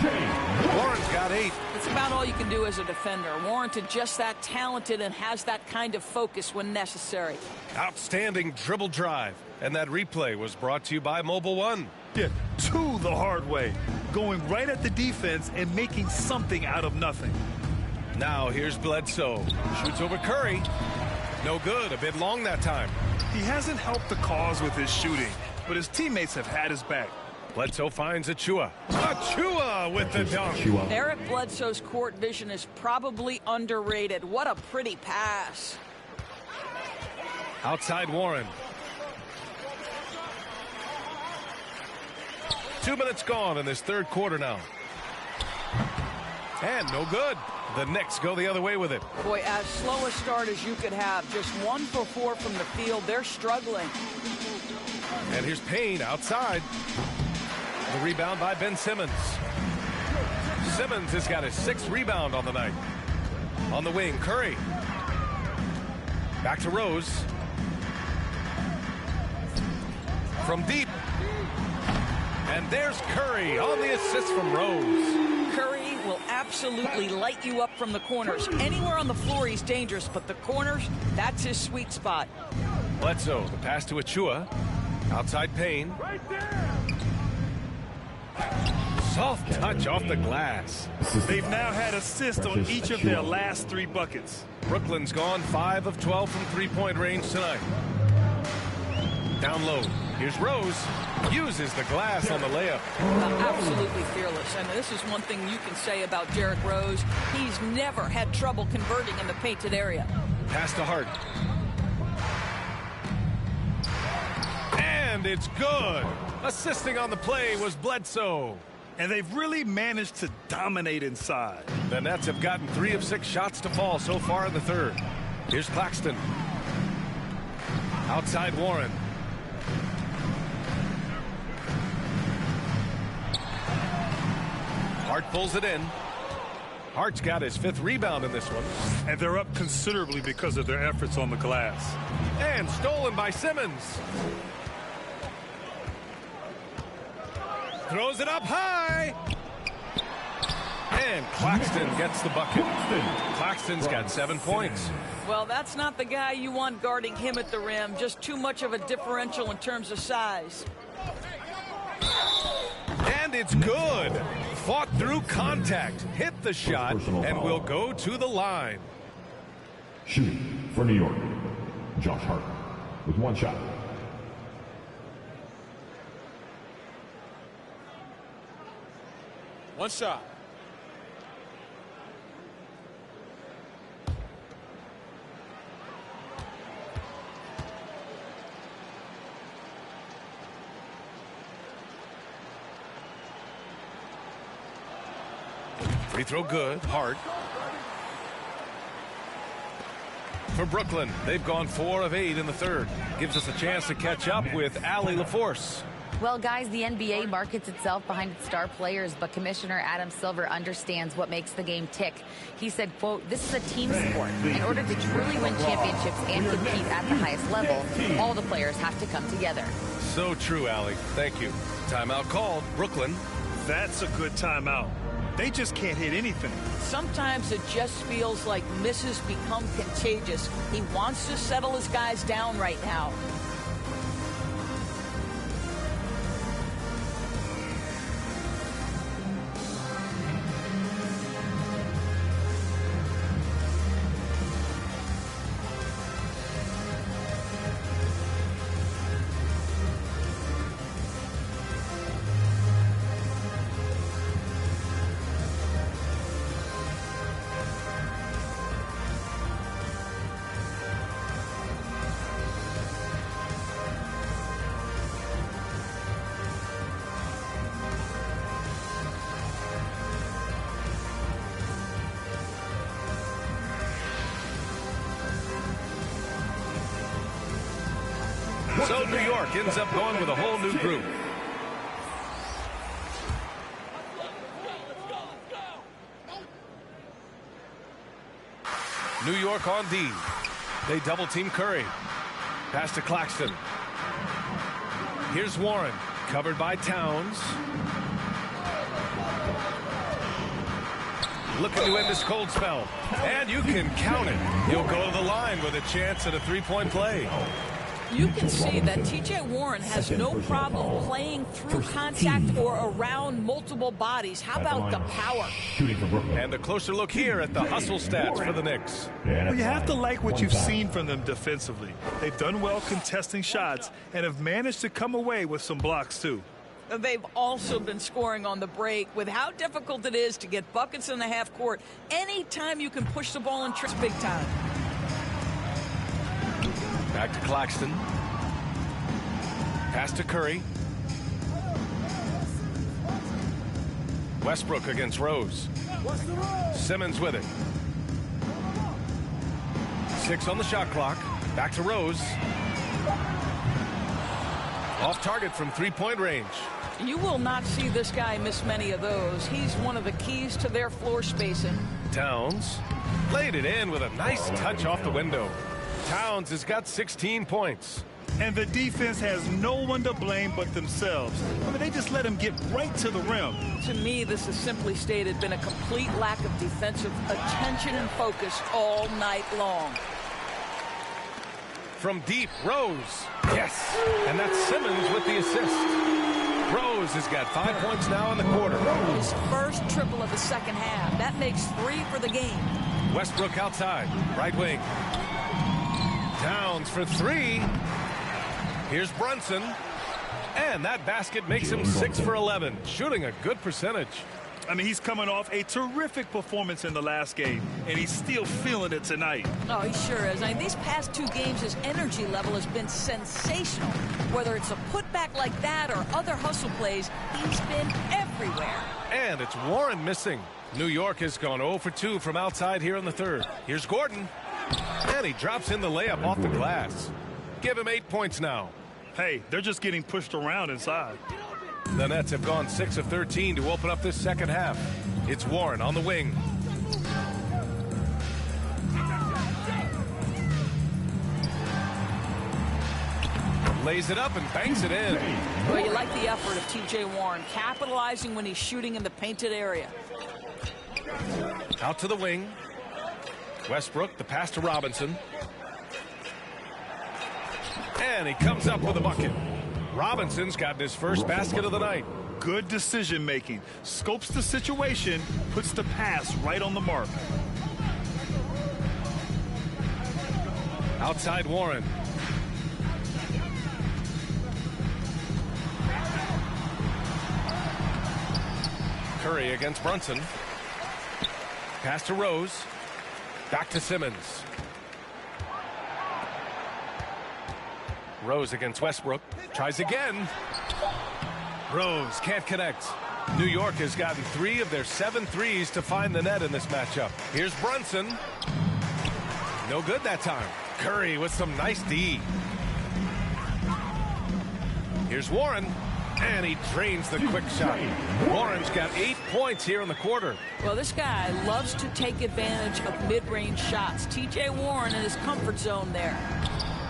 Warren's got 8. It's about all you can do as a defender. Warranted just that talented and has that kind of focus when necessary. Outstanding dribble drive. And that replay was brought to you by Mobile One. Yeah, 2 the hard way. Going right at the defense and making something out of nothing. Now here's Bledsoe. Shoots over Curry. No good. A bit long that time. He hasn't helped the cause with his shooting, but his teammates have had his back. Bledsoe finds Achiuwa. Achiuwa with the dunk. Eric Bledsoe's court vision is probably underrated. What a pretty pass. Outside Warren. 2 minutes gone in this third quarter now. And no good. The Knicks go the other way with it. Boy, as slow a start as you could have. Just 1 for 4 from the field. They're struggling. And here's Payne outside. The rebound by Ben Simmons. Simmons has got his 6th rebound on the night. On the wing, Curry. Back to Rose. From deep. And there's Curry on the assist from Rose. Curry will absolutely light you up from the corners. Anywhere on the floor, he's dangerous, but the corners, that's his sweet spot. Bledsoe, the pass to Achiuwa. Outside Payne. Right there. Soft touch off the glass. They've now had assists on each of their last 3 buckets. Brooklyn's gone 5 of 12 from three-point range tonight. Down low. Here's Rose. Uses the glass on the layup. Absolutely fearless. And this is one thing you can say about Derrick Rose. He's never had trouble converting in the painted area. Pass to Hart. And it's good. Assisting on the play was Bledsoe. And they've really managed to dominate inside. The Nets have gotten 3 of 6 shots to fall so far in the third. Here's Claxton. Outside Warren. Hart pulls it in. Hart's got his 5th rebound in this one. And they're up considerably because of their efforts on the glass. And stolen by Simmons. Throws it up high. And Claxton gets the bucket. Claxton's got 7 points. Well, that's not the guy you want guarding him at the rim. Just too much of a differential in terms of size. And it's good. Fought through contact. Hit the shot and will go to the line. Shooting for New York, Josh Hart with 1 shot. One shot. Free throw good. Hart. For Brooklyn, they've gone 4 of 8 in the third. Gives us a chance to catch up with Allie LaForce. Well, guys, the NBA markets itself behind its star players, but Commissioner Adam Silver understands what makes the game tick. He said, quote, "This is a team sport. In order to truly win championships and compete at the highest level, all the players have to come together." So true, Allie. Thank you. Timeout called. Brooklyn. That's a good timeout. They just can't hit anything. Sometimes it just feels like misses become contagious. He wants to settle his guys down right now. So New York ends up going with a whole new group. New York on D. They double team Curry. Pass to Claxton. Here's Warren, covered by Towns. Looking to end this cold spell. And you can count it. He'll go to the line with a chance at a three-point play. You can see that T.J. Warren has no problem playing through contact or around multiple bodies. How about the power? And a closer look here at the hustle stats for the Knicks. Well, you have to like what you've seen from them defensively. They've done well contesting shots and have managed to come away with some blocks, too. They've also been scoring on the break. With how difficult it is to get buckets in the half court, anytime you can push the ball in tricks, big time. Back to Claxton. Pass to Curry. Westbrook against Rose. Simmons with it. 6 on the shot clock. Back to Rose. Off target from three-point range. You will not see this guy miss many of those. He's one of the keys to their floor spacing. Towns laid it in with a nice touch off the window. Towns has got 16 points. And the defense has no one to blame but themselves. I mean, they just let him get right to the rim. To me, this has simply stated been a complete lack of defensive attention and focus all night long. From deep, Rose. Yes. And that's Simmons with the assist. Rose has got 5 points now in the quarter. His first triple of the second half. That makes 3 for the game. Westbrook outside. Right wing. Towns for 3. Here's Brunson. And that basket makes him 6 for 11. Shooting a good percentage. I mean, he's coming off a terrific performance in the last game, and he's still feeling it tonight. Oh, he sure is. I mean, these past 2 games, his energy level has been sensational. Whether it's a putback like that or other hustle plays, he's been everywhere. And it's Warren missing. New York has gone 0 for 2 from outside here in the third. Here's Gordon. And he drops in the layup off the glass. Give him 8 points now. Hey, they're just getting pushed around inside. The Nets have gone 6 of 13 to open up this second half. It's Warren on the wing. Lays it up and banks it in. Well, you like the effort of T.J. Warren, capitalizing when he's shooting in the painted area. Out to the wing. Westbrook, the pass to Robinson. And he comes up with a bucket. Robinson's gotten his first basket of the night. Good decision making. Scopes the situation, puts the pass right on the mark. Outside Warren. Curry against Brunson. Pass to Rose. Back to Simmons. Rose against Westbrook. Tries again. Rose can't connect. New York has gotten 3 of their 7 threes to find the net in this matchup. Here's Brunson. No good that time. Curry with some nice D. Here's Warren. And he drains the quick shot. Warren's got 8 points here in the quarter. Well, this guy loves to take advantage of mid-range shots. T.J. Warren in his comfort zone there.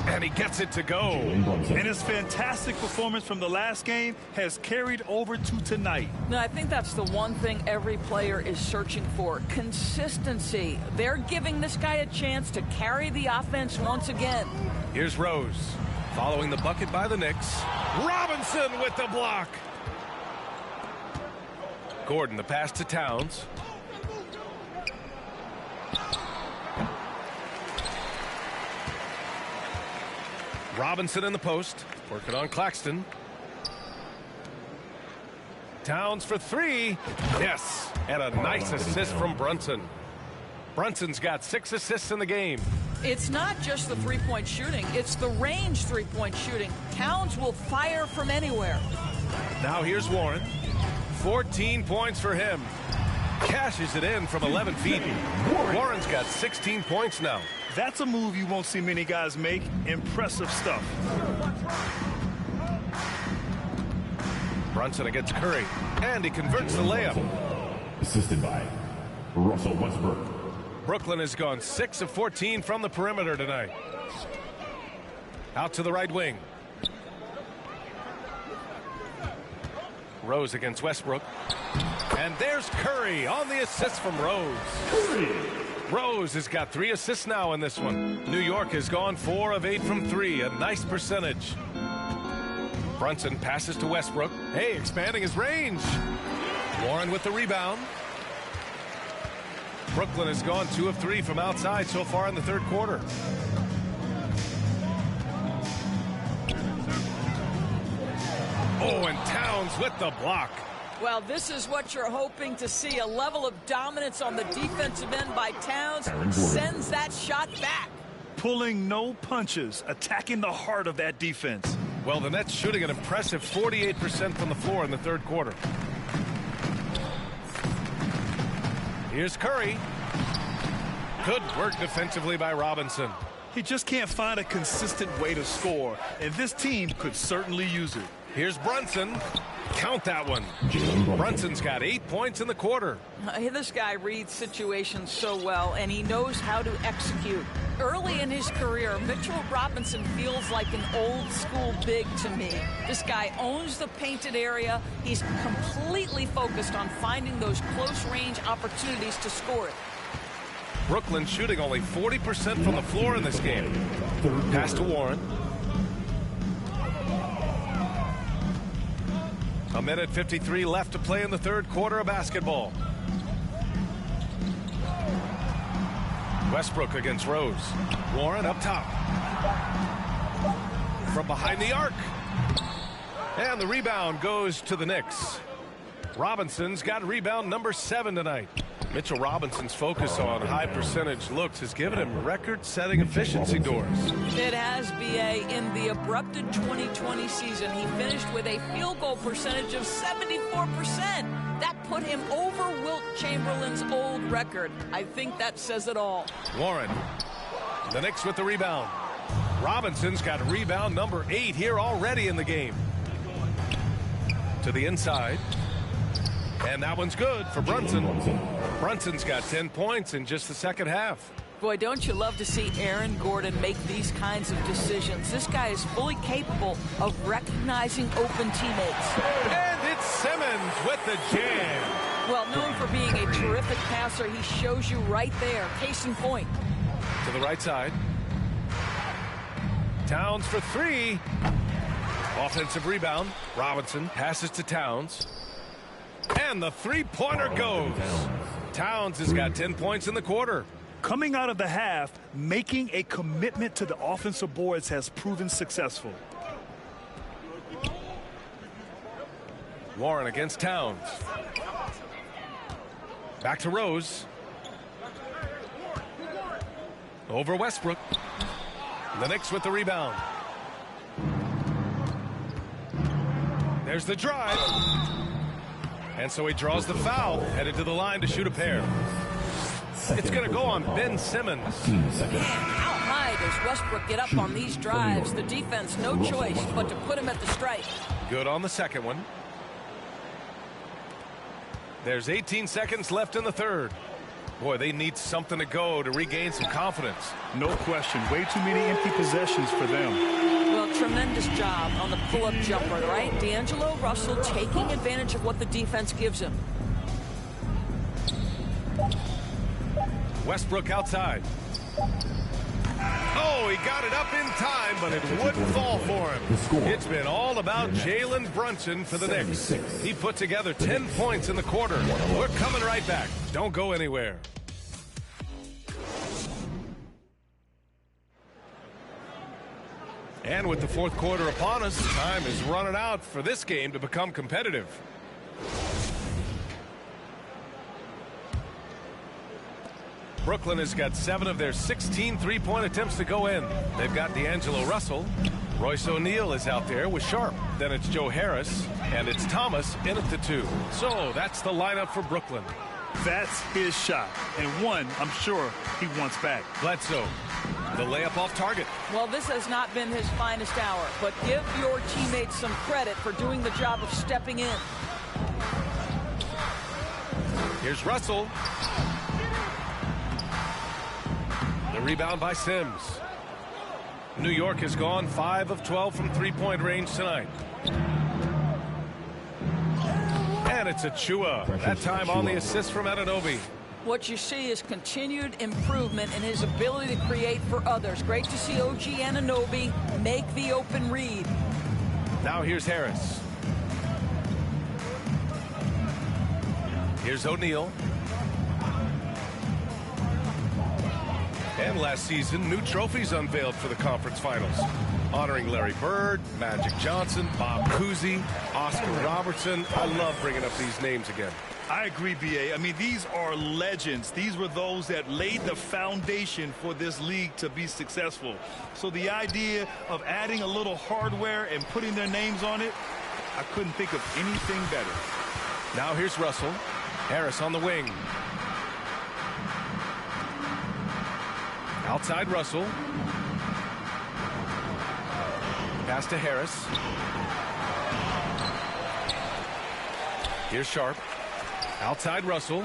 And he gets it to go. And his fantastic performance from the last game has carried over to tonight. Now, I think that's the one thing every player is searching for. Consistency. They're giving this guy a chance to carry the offense once again. Here's Rose. Following the bucket by the Knicks. Robinson with the block. Gordon, the pass to Towns. Robinson in the post. Working on Claxton. Towns for 3. Yes. And a nice assist from Brunson. Brunson's got 6 assists in the game. It's not just the three-point shooting. It's the range three-point shooting. Towns will fire from anywhere. Now here's Warren. 14 points for him. Cashes it in from 11 feet. Warren's got 16 points now. That's a move you won't see many guys make. Impressive stuff. Brunson against Curry. And he converts the layup. Assisted by Russell Westbrook. Brooklyn has gone 6 of 14 from the perimeter tonight. Out to the right wing. Rose against Westbrook. And there's Curry on the assist from Rose. Rose has got 3 assists now in this one. New York has gone 4 of 8 from 3. A nice percentage. Brunson passes to Westbrook. Hey, expanding his range. Warren with the rebound. Brooklyn has gone 2 of 3 from outside so far in the third quarter. Oh, and Towns with the block. Well, this is what you're hoping to see. A level of dominance on the defensive end by Towns sends that shot back. Pulling no punches, attacking the heart of that defense. Well, the Nets shooting an impressive 48% from the floor in the third quarter. Here's Curry. Good work defensively by Robinson. He just can't find a consistent way to score, and this team could certainly use it. Here's Brunson. Count that one. Brunson's got 8 points in the quarter. This guy reads situations so well, and he knows how to execute. Early in his career, Mitchell Robinson feels like an old-school big to me. This guy owns the painted area. He's completely focused on finding those close-range opportunities to score it. Brooklyn shooting only 40% from the floor in this game. Pass to Warren. A minute 53 left to play in the third quarter of basketball. Westbrook against Rose. Warren up top. From behind the arc. And the rebound goes to the Knicks. Robinson's got rebound number 7 tonight. Mitchell Robinson's focus on high percentage looks has given him record-setting efficiency doors. It has, B.A. In the abrupted 2020 season, he finished with a field goal percentage of 74%. That put him over Wilt Chamberlain's old record. I think that says it all. Warren, the Knicks with the rebound. Robinson's got rebound number 8 here already in the game. To the inside. And that one's good for Brunson. Brunson's got 10 points in just the second half. Boy, don't you love to see Aaron Gordon make these kinds of decisions. This guy is fully capable of recognizing open teammates. And it's Simmons with the jam. Well, known for being a terrific passer, he shows you right there. Case in point. To the right side. Towns for 3. Offensive rebound. Robinson passes to Towns. And the three-pointer goes. Towns has got 10 points in the quarter. Coming out of the half, making a commitment to the offensive boards has proven successful. Warren against Towns. Back to Rose. Over Westbrook. The Knicks with the rebound. There's the drive. And so he draws the foul, headed to the line to shoot a pair. It's going to go on Ben Simmons. Man, how high does Westbrook get up on these drives? The defense, no choice but to put him at the stripe. Good on the second one. There's 18 seconds left in the third. Boy, they need something to go to regain some confidence. No question. Way too many empty possessions for them. Well, tremendous job on the pull-up jumper, right? D'Angelo Russell taking advantage of what the defense gives him. Westbrook outside. Oh, he got it up in time, but it wouldn't fall for him. It's been all about Jalen Brunson for the Knicks. He put together 10 points in the quarter. We're coming right back. Don't go anywhere. And with the fourth quarter upon us, time is running out for this game to become competitive. Brooklyn has got 7 of their 16 three-point attempts to go in. They've got D'Angelo Russell. Royce O'Neal is out there with Sharp. Then it's Joe Harris, and it's Thomas in at the 2. So that's the lineup for Brooklyn. That's his shot, and one I'm sure he wants back. Bledsoe, the layup off target. Well, this has not been his finest hour, but give your teammates some credit for doing the job of stepping in. Here's Russell. The rebound by Sims. New York has gone 5 of 12 from three-point range tonight. And it's Achua. That time on the assist from Anunoby. What you see is continued improvement in his ability to create for others. Great to see OG Anunoby make the open read. Now here's Harris. Here's O'Neal. And last season, new trophies unveiled for the conference finals, honoring Larry Bird, Magic Johnson, Bob Cousy, Oscar Robertson. I love bringing up these names again. I agree, B.A. I mean, these are legends. These were those that laid the foundation for this league to be successful. So the idea of adding a little hardware and putting their names on it, I couldn't think of anything better. Now here's Russell. Harris on the wing. Outside Russell. Pass to Harris. Here's Sharp. Outside Russell.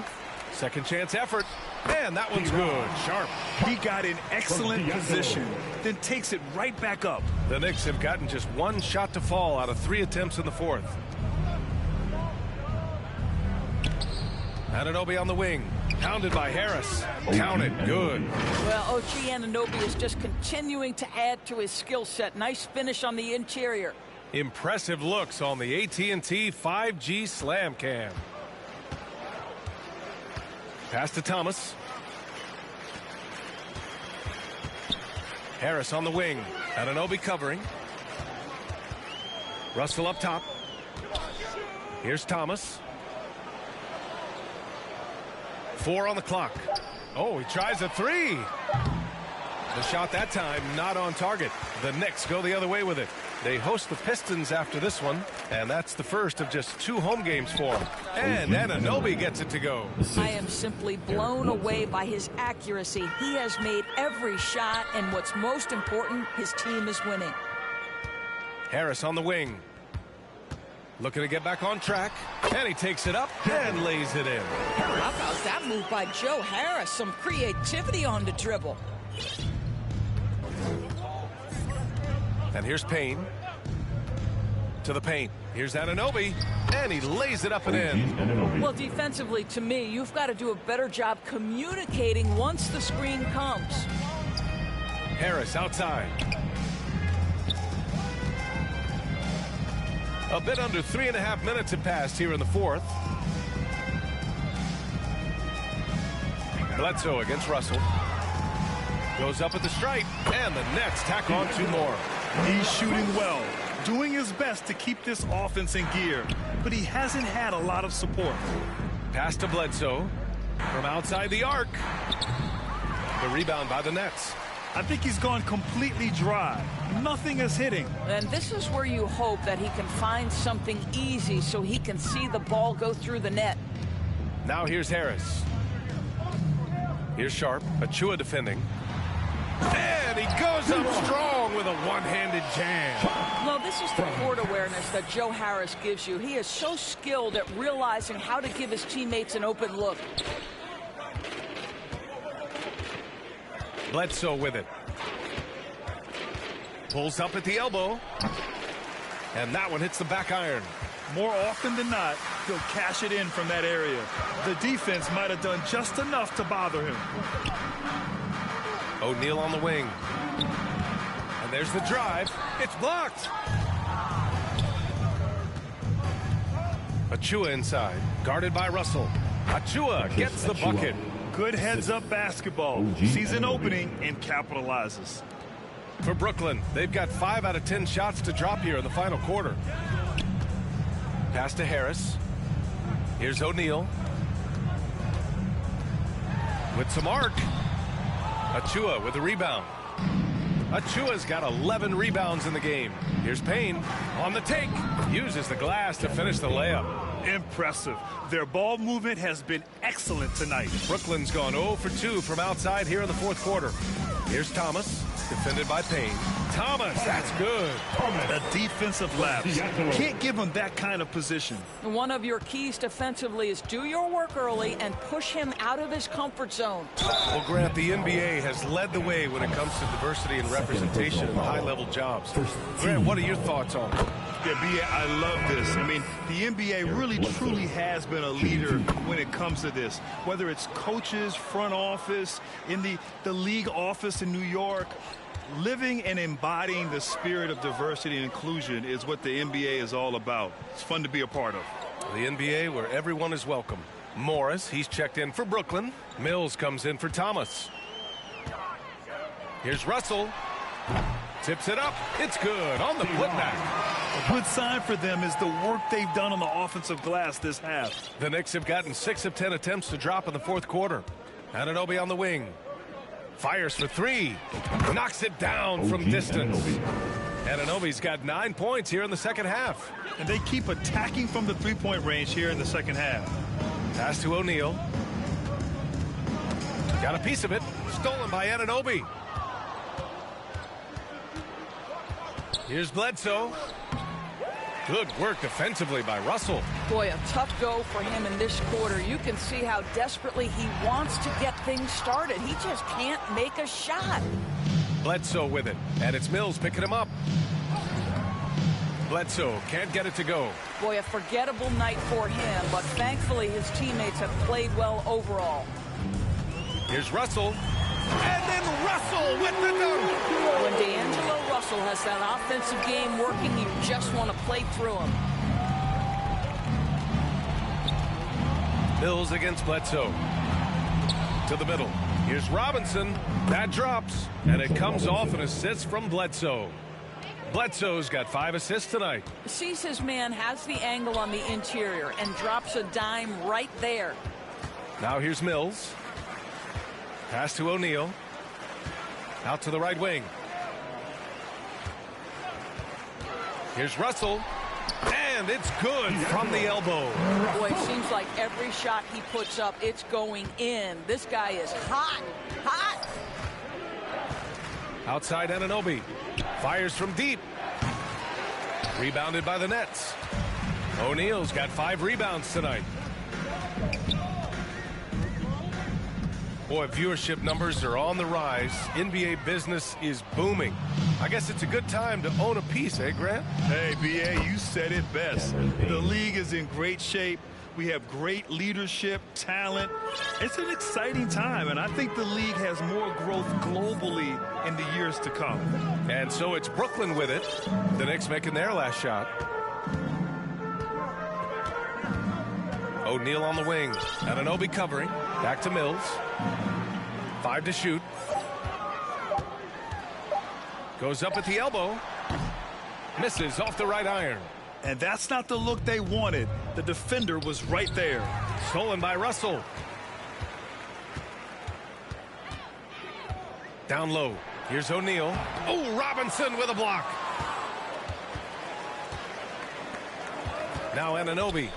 Second chance effort. Man, that one's good. Sharp. He got in excellent position, then takes it right back up. The Knicks have gotten just 1 shot to fall out of 3 attempts in the fourth. Anunoby on the wing. Pounded by Harris. Counted. Good. Well, OG Anunoby is just continuing to add to his skill set. Nice finish on the interior. Impressive looks on the AT&T 5G Slam Cam. Pass to Thomas. Harris on the wing. Anunoby covering. Russell up top. Here's Thomas. 4 on the clock. Oh, he tries a 3. The shot that time not on target. The Knicks go the other way with it. They host the Pistons after this one, and that's the first of just 2 home games for them. And Anunoby gets it to go. I am simply blown away by his accuracy. He has made every shot, and what's most important, his team is winning. Harris on the wing. Looking to get back on track, and he takes it up and lays it in. How about that move by Joe Harris? Some creativity on the dribble. And here's Payne. To the paint. Here's Anunoby, and he lays it up and in. Well, defensively, to me, you've got to do a better job communicating once the screen comes. Harris outside. A bit under 3.5 minutes have passed here in the fourth. Bledsoe against Russell. Goes up at the stripe, and the Nets tack on 2 more. He's shooting well, doing his best to keep this offense in gear, but he hasn't had a lot of support. Pass to Bledsoe from outside the arc. The rebound by the Nets. I think he's gone completely dry. Nothing is hitting. And this is where you hope that he can find something easy so he can see the ball go through the net. Now here's Harris. Here's Sharp. Achua defending. And he goes up strong with a one-handed jam. No, this is the court awareness that Joe Harris gives you. He is so skilled at realizing how to give his teammates an open look. Bledsoe with it. Pulls up at the elbow. And that one hits the back iron. More often than not, he'll cash it in from that area. The defense might have done just enough to bother him. O'Neal on the wing. And there's the drive. It's blocked. Achua inside. Guarded by Russell. Achua gets the bucket. Good heads-up basketball. Sees an opening and capitalizes. For Brooklyn, they've got 5 out of 10 shots to drop here in the final quarter. Pass to Harris. Here's O'Neal. With some arc. Achua with the rebound. Achua's got 11 rebounds in the game. Here's Payne on the take. Uses the glass to finish the layup. Impressive. Their ball movement has been excellent tonight. Brooklyn's gone 0 for 2 from outside here in the fourth quarter. Here's Thomas, defended by Payne. Thomas, that's good. A defensive lapse. Can't give him that kind of position. One of your keys defensively is do your work early and push him out of his comfort zone. Well, Grant, the NBA has led the way when it comes to diversity and representation in high-level jobs. Grant, what are your thoughts on it? Yeah, B.A., I love this. I mean, the NBA really, truly has been a leader when it comes to this. Whether it's coaches, front office, in the league office in New York, living and embodying the spirit of diversity and inclusion is what the NBA is all about. It's fun to be a part of. The NBA where everyone is welcome. Morris, he's checked in for Brooklyn. Mills comes in for Thomas. Here's Russell. Tips it up. It's good on the putback. A good sign for them is the work they've done on the offensive glass this half. The Knicks have gotten 6 of 10 attempts to drop in the fourth quarter. Anunoby on the wing. Fires for 3. Knocks it down from distance. Anunoby's got 9 points here in the second half. And they keep attacking from the three-point range here in the second half. Pass to O'Neal. Got a piece of it. Stolen by Anunoby. Here's Bledsoe. Good work defensively by Russell. Boy, a tough go for him in this quarter. You can see how desperately he wants to get things started. He just can't make a shot. Bledsoe with it, and it's Mills picking him up. Bledsoe can't get it to go. Boy, a forgettable night for him, but thankfully his teammates have played well overall. Here's Russell. And then Russell with the dunk. When D'Angelo Russell has that offensive game working, you just want to play through him. Mills against Bledsoe. To the middle. Here's Robinson. That drops. And it comes off an assist from Bledsoe. Bledsoe's got 5 assists tonight. Sees his man, has the angle on the interior, and drops a dime right there. Now here's Mills. Pass to O'Neal. Out to the right wing. Here's Russell. And it's good from the elbow. Boy, it seems like every shot he puts up, it's going in. This guy is hot, hot. Outside Anunoby. Fires from deep. Rebounded by the Nets. O'Neal's got 5 rebounds tonight. Boy, viewership numbers are on the rise. NBA business is booming. I guess it's a good time to own a piece, eh, Grant? Hey, B.A., you said it best. The league is in great shape. We have great leadership, talent. It's an exciting time, and I think the league has more growth globally in the years to come. And so it's Brooklyn with it. The Knicks making their last shot. O'Neal on the wing. Anunoby covering. Back to Mills. 5 to shoot. Goes up at the elbow. Misses off the right iron. And that's not the look they wanted. The defender was right there. Stolen by Russell. Down low. Here's O'Neal. Oh, Robinson with a block. Now Anunoby.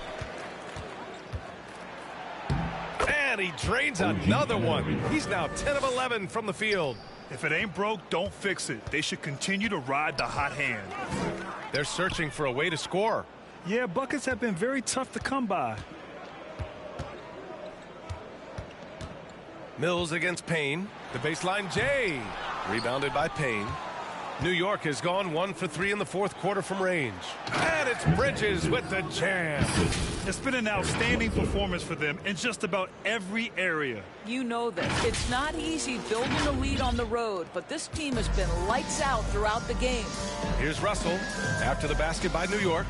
And he drains another one. He's now 10 of 11 from the field. If it ain't broke, don't fix it. They should continue to ride the hot hand. They're searching for a way to score. Yeah, buckets have been very tough to come by. Mills against Payne. The baseline J. Rebounded by Payne. New York has gone 1 for 3 in the fourth quarter from range. And it's Bridges with the jam. It's been an outstanding performance for them in just about every area. You know this. It's not easy building a lead on the road, but this team has been lights out throughout the game. Here's Russell after the basket by New York.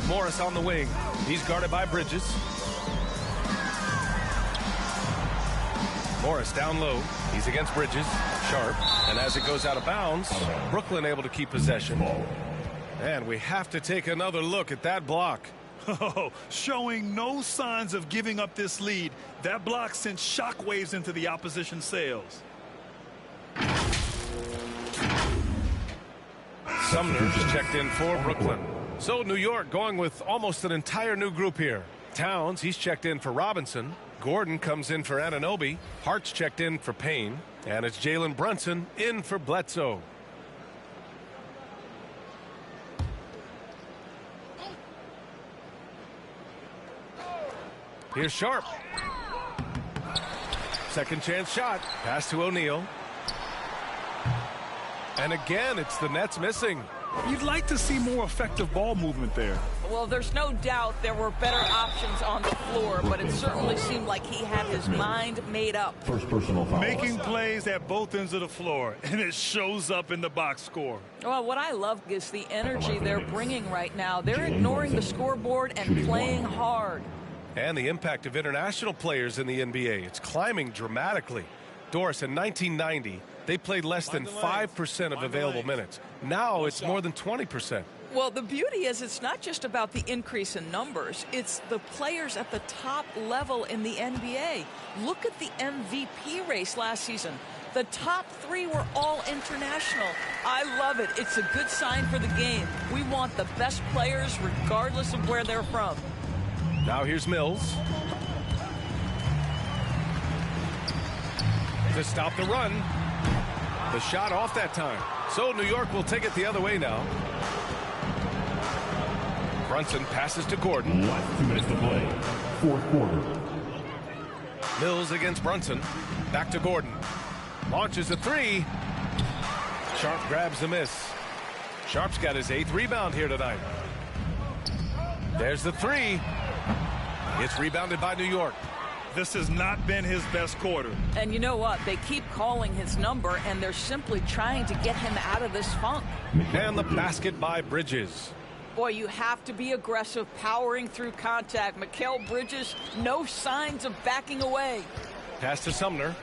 Morris on the wing. He's guarded by Bridges. Morris down low. He's against Bridges. Sharp. And as it goes out of bounds, Brooklyn able to keep possession. And we have to take another look at that block. Oh, showing no signs of giving up this lead. That block sent shockwaves into the opposition sails. Sumner's checked in for Brooklyn. So New York going with almost an entire new group here. Towns, he's checked in for Robinson. Gordon comes in for Anunoby. Hart's checked in for Payne. And it's Jalen Brunson in for Bledsoe. Here's Sharp. Second chance shot. Pass to O'Neal. And again, it's the Nets missing. You'd like to see more effective ball movement there. Well, there's no doubt there were better options on the floor, but it certainly seemed like he had his mind made up. First personal foul. Making plays at both ends of the floor, and it shows up in the box score. Well, what I love is the energy they're bringing right now. They're ignoring the scoreboard and playing hard. And the impact of international players in the NBA. It's climbing dramatically. Doris, in 1990, they played less than 5% of available minutes. Now it's more than 20%. Well, the beauty is it's not just about the increase in numbers. It's the players at the top level in the NBA. Look at the MVP race last season. The top 3 were all international. I love it. It's a good sign for the game. We want the best players regardless of where they're from. Now here's Mills. To stop the run. The shot off that time. So New York will take it the other way now. Brunson passes to Gordon. Last 2 minutes to play. Fourth quarter. Mills against Brunson. Back to Gordon. Launches a 3. Sharp grabs the miss. Sharp's got his 8th rebound here tonight. There's the 3. It's rebounded by New York. This has not been his best quarter. And you know what? They keep calling his number, and they're simply trying to get him out of this funk. And the basket by Bridges. Boy, you have to be aggressive, powering through contact. Mikal Bridges, no signs of backing away. Pass to Sumner.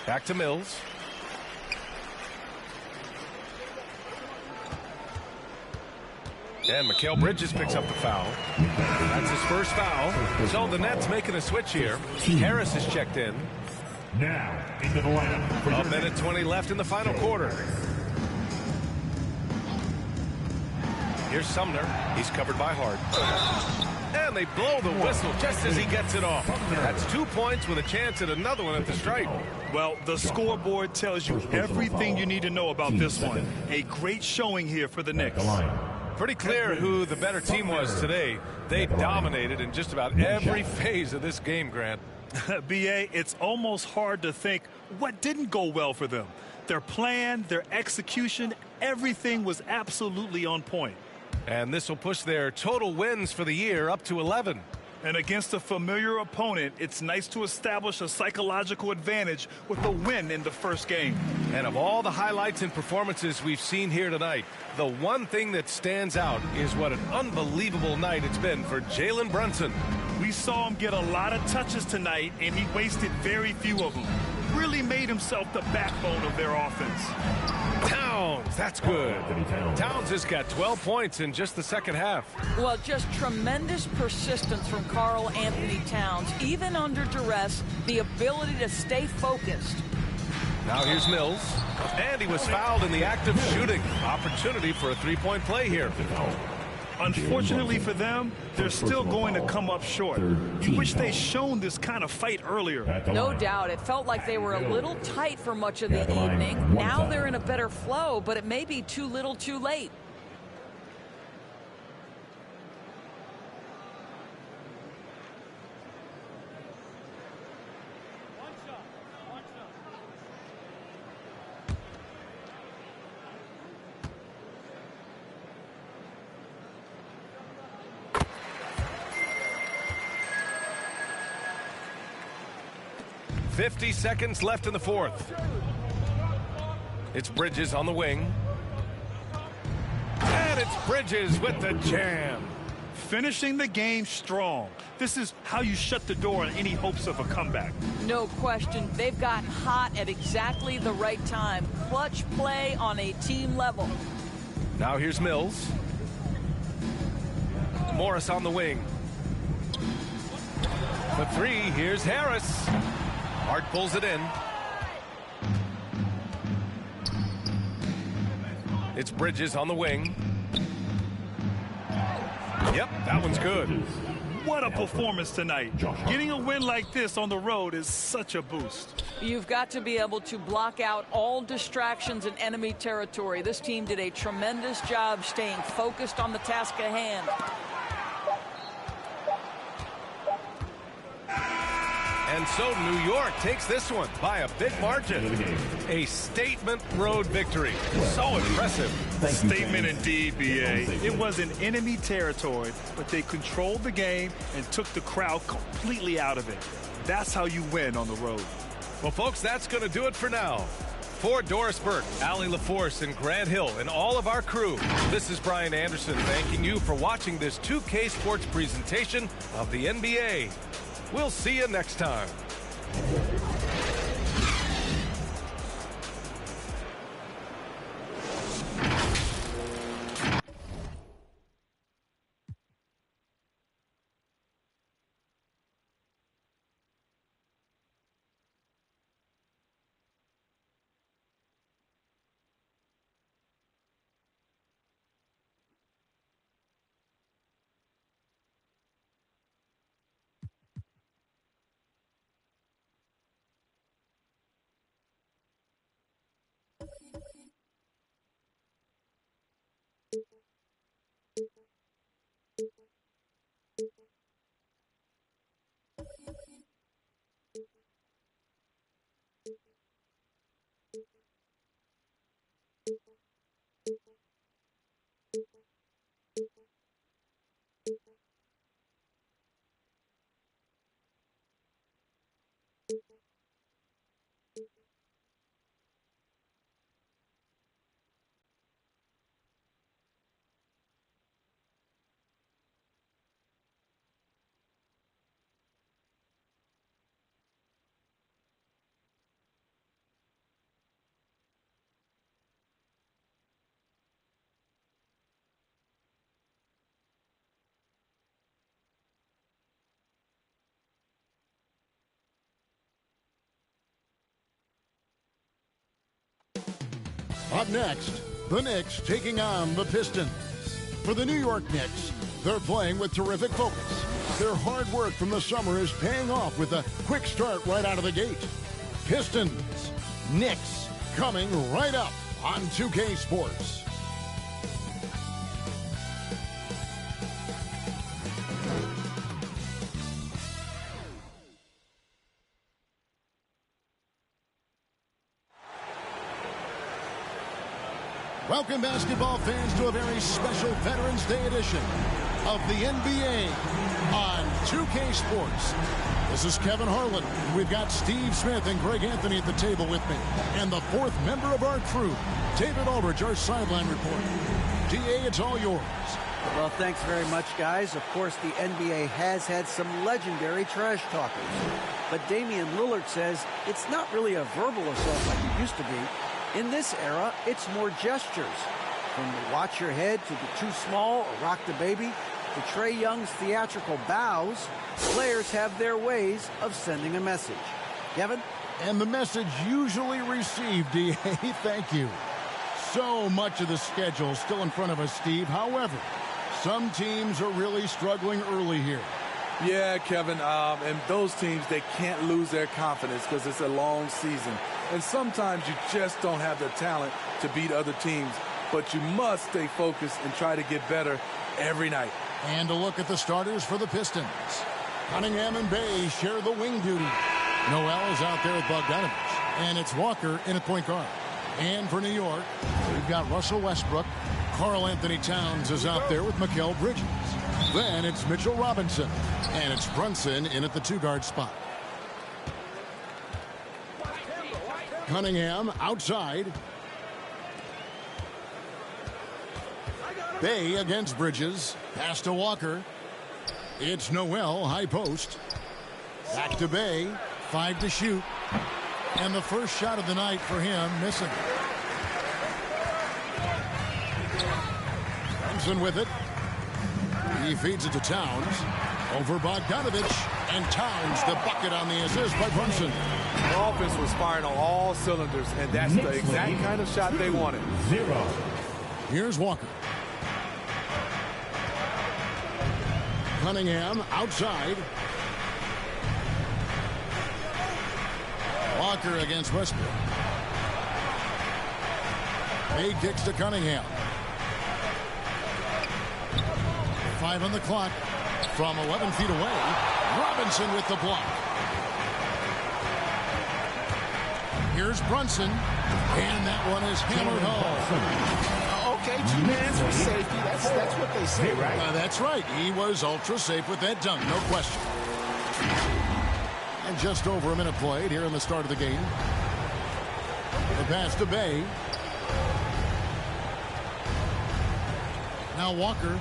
Back to Mills. And Mikal Bridges picks up the foul. That's his first foul. So the Nets making a switch here. Harris is checked in. Now into the lineup. A minute 20 left in the final quarter. Here's Sumner. He's covered by Hart. And they blow the whistle just as he gets it off. That's 2 points with a chance at another one at the stripe. Well, the scoreboard tells you everything you need to know about this one. A great showing here for the Knicks. Pretty clear who the better team was today. They dominated in just about every phase of this game, Grant. B.A., it's almost hard to think what didn't go well for them. Their plan, their execution, everything was absolutely on point. And this will push their total wins for the year up to 11. And against a familiar opponent, it's nice to establish a psychological advantage with a win in the first game. And of all the highlights and performances we've seen here tonight, the one thing that stands out is what an unbelievable night it's been for Jalen Brunson. We saw him get a lot of touches tonight, and he wasted very few of them. Really made himself the backbone of their offense. Towns, that's good. Towns has got 12 points in just the second half. Well, just tremendous persistence from Karl Anthony Towns. Even under duress, the ability to stay focused. Now here's Mills, and he was fouled in the act of shooting. Opportunity for a three-point play here. Unfortunately for them, they're still going to come up short. You wish they'd shown this kind of fight earlier. No doubt. It felt like they were a little tight for much of the evening. Now they're in a better flow, but it may be too little too late. .50 seconds left in the fourth. It's Bridges on the wing. And it's Bridges with the jam. Finishing the game strong. This is how you shut the door on any hopes of a comeback. No question. They've gotten hot at exactly the right time. Clutch play on a team level. Now here's Mills. Morris on the wing. For three, here's Harris. Hart pulls it in. It's Bridges on the wing. Yep, that one's good. What a performance tonight. Getting a win like this on the road is such a boost. You've got to be able to block out all distractions in enemy territory. This team did a tremendous job staying focused on the task at hand. And so New York takes this one by a big margin. A statement road victory. So impressive. Statement indeed, B.A. It was in enemy territory, but they controlled the game and took the crowd completely out of it. That's how you win on the road. Well, folks, that's going to do it for now. For Doris Burke, Allie LaForce, and Grant Hill, and all of our crew, this is Brian Anderson thanking you for watching this 2K Sports presentation of the NBA. We'll see you next time. Up next, the Knicks taking on the Pistons. For the New York Knicks, they're playing with terrific focus. Their hard work from the summer is paying off with a quick start right out of the gate. Pistons, Knicks, coming right up on 2K Sports. Welcome, basketball fans, to a very special Veterans Day edition of the NBA on 2K Sports. This is Kevin Harlan. We've got Steve Smith and Greg Anthony at the table with me. And the fourth member of our crew, David Aldridge, our sideline reporter. DA, it's all yours. Well, thanks very much, guys. Of course, the NBA has had some legendary trash talkers. But Damian Lillard says it's not really a verbal assault like it used to be. In this era, it's more gestures. From the watch your head to the too small or rock the baby to Trae Young's theatrical bows, players have their ways of sending a message. Kevin? And the message usually received, D.A. Thank you. So much of the schedule still in front of us, Steve. However, some teams are really struggling early here. Yeah, Kevin, and those teams, they can't lose their confidence because it's a long season. And sometimes you just don't have the talent to beat other teams. But you must stay focused and try to get better every night. And a look at the starters for the Pistons. Cunningham and Bay share the wing duty. Noel is out there with Bogdanovich. And it's Walker in at point guard. And for New York, we've got Russell Westbrook. Karl Anthony Towns is out there with Mikal Bridges. Then it's Mitchell Robinson. And it's Brunson in at the two-guard spot. Cunningham outside. Bay against Bridges. Pass to Walker. It's Noel, high post. Back to Bay. 5 to shoot. And the first shot of the night for him, missing. Brunson with it. He feeds it to Towns. Over Bogdanovich. And Towns, the bucket on the assist by Brunson. The offense was firing on all cylinders, and that's the exact kind of shot they wanted. 0. Here's Walker. Cunningham outside. Walker against Westbrook. Bay kicks to Cunningham. 5 on the clock. From 11 feet away, Robinson with the block. Here's Brunson, and that one is hammered home. Okay, 2 hands for safety. That's what they say, right? That's right. He was ultra safe with that dunk, no question. And just over a minute played here in the start of the game. The pass to Bay. Now Walker.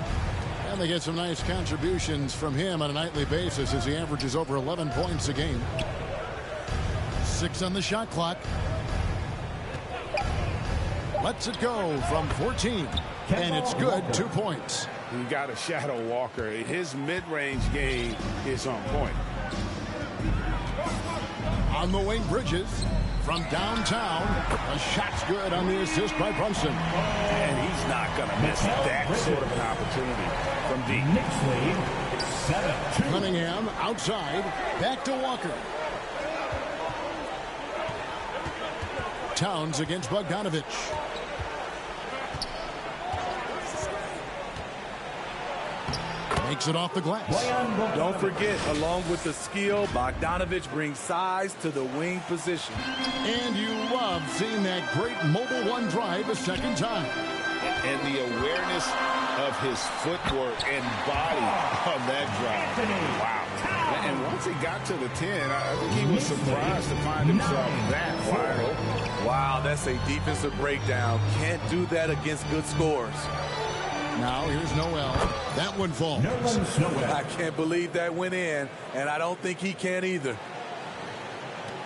And they get some nice contributions from him on a nightly basis as he averages over 11 points a game. 6 on the shot clock. Lets it go from 14. And it's good, 2 points. You got to shadow Walker. His mid-range game is on point. On the wing, Bridges. From downtown, a shot's good on the assist by Brunson. And he's not going to miss that sort of an opportunity from deep. Knicks lead 7-2. Cunningham outside, back to Walker. Towns against Bogdanovich. Makes it off the glass. Don't forget, along with the skill, Bogdanovich brings size to the wing position. And you love seeing that great mobile one drive a second time. And the awareness of his footwork and body on that drive. Wow. And once he got to the 10, I think he was surprised to find himself that wide open. Wow, that's a defensive breakdown. Can't do that against good scores. Now here's Noel. That one falls. I can't believe that went in, and I don't think he can either.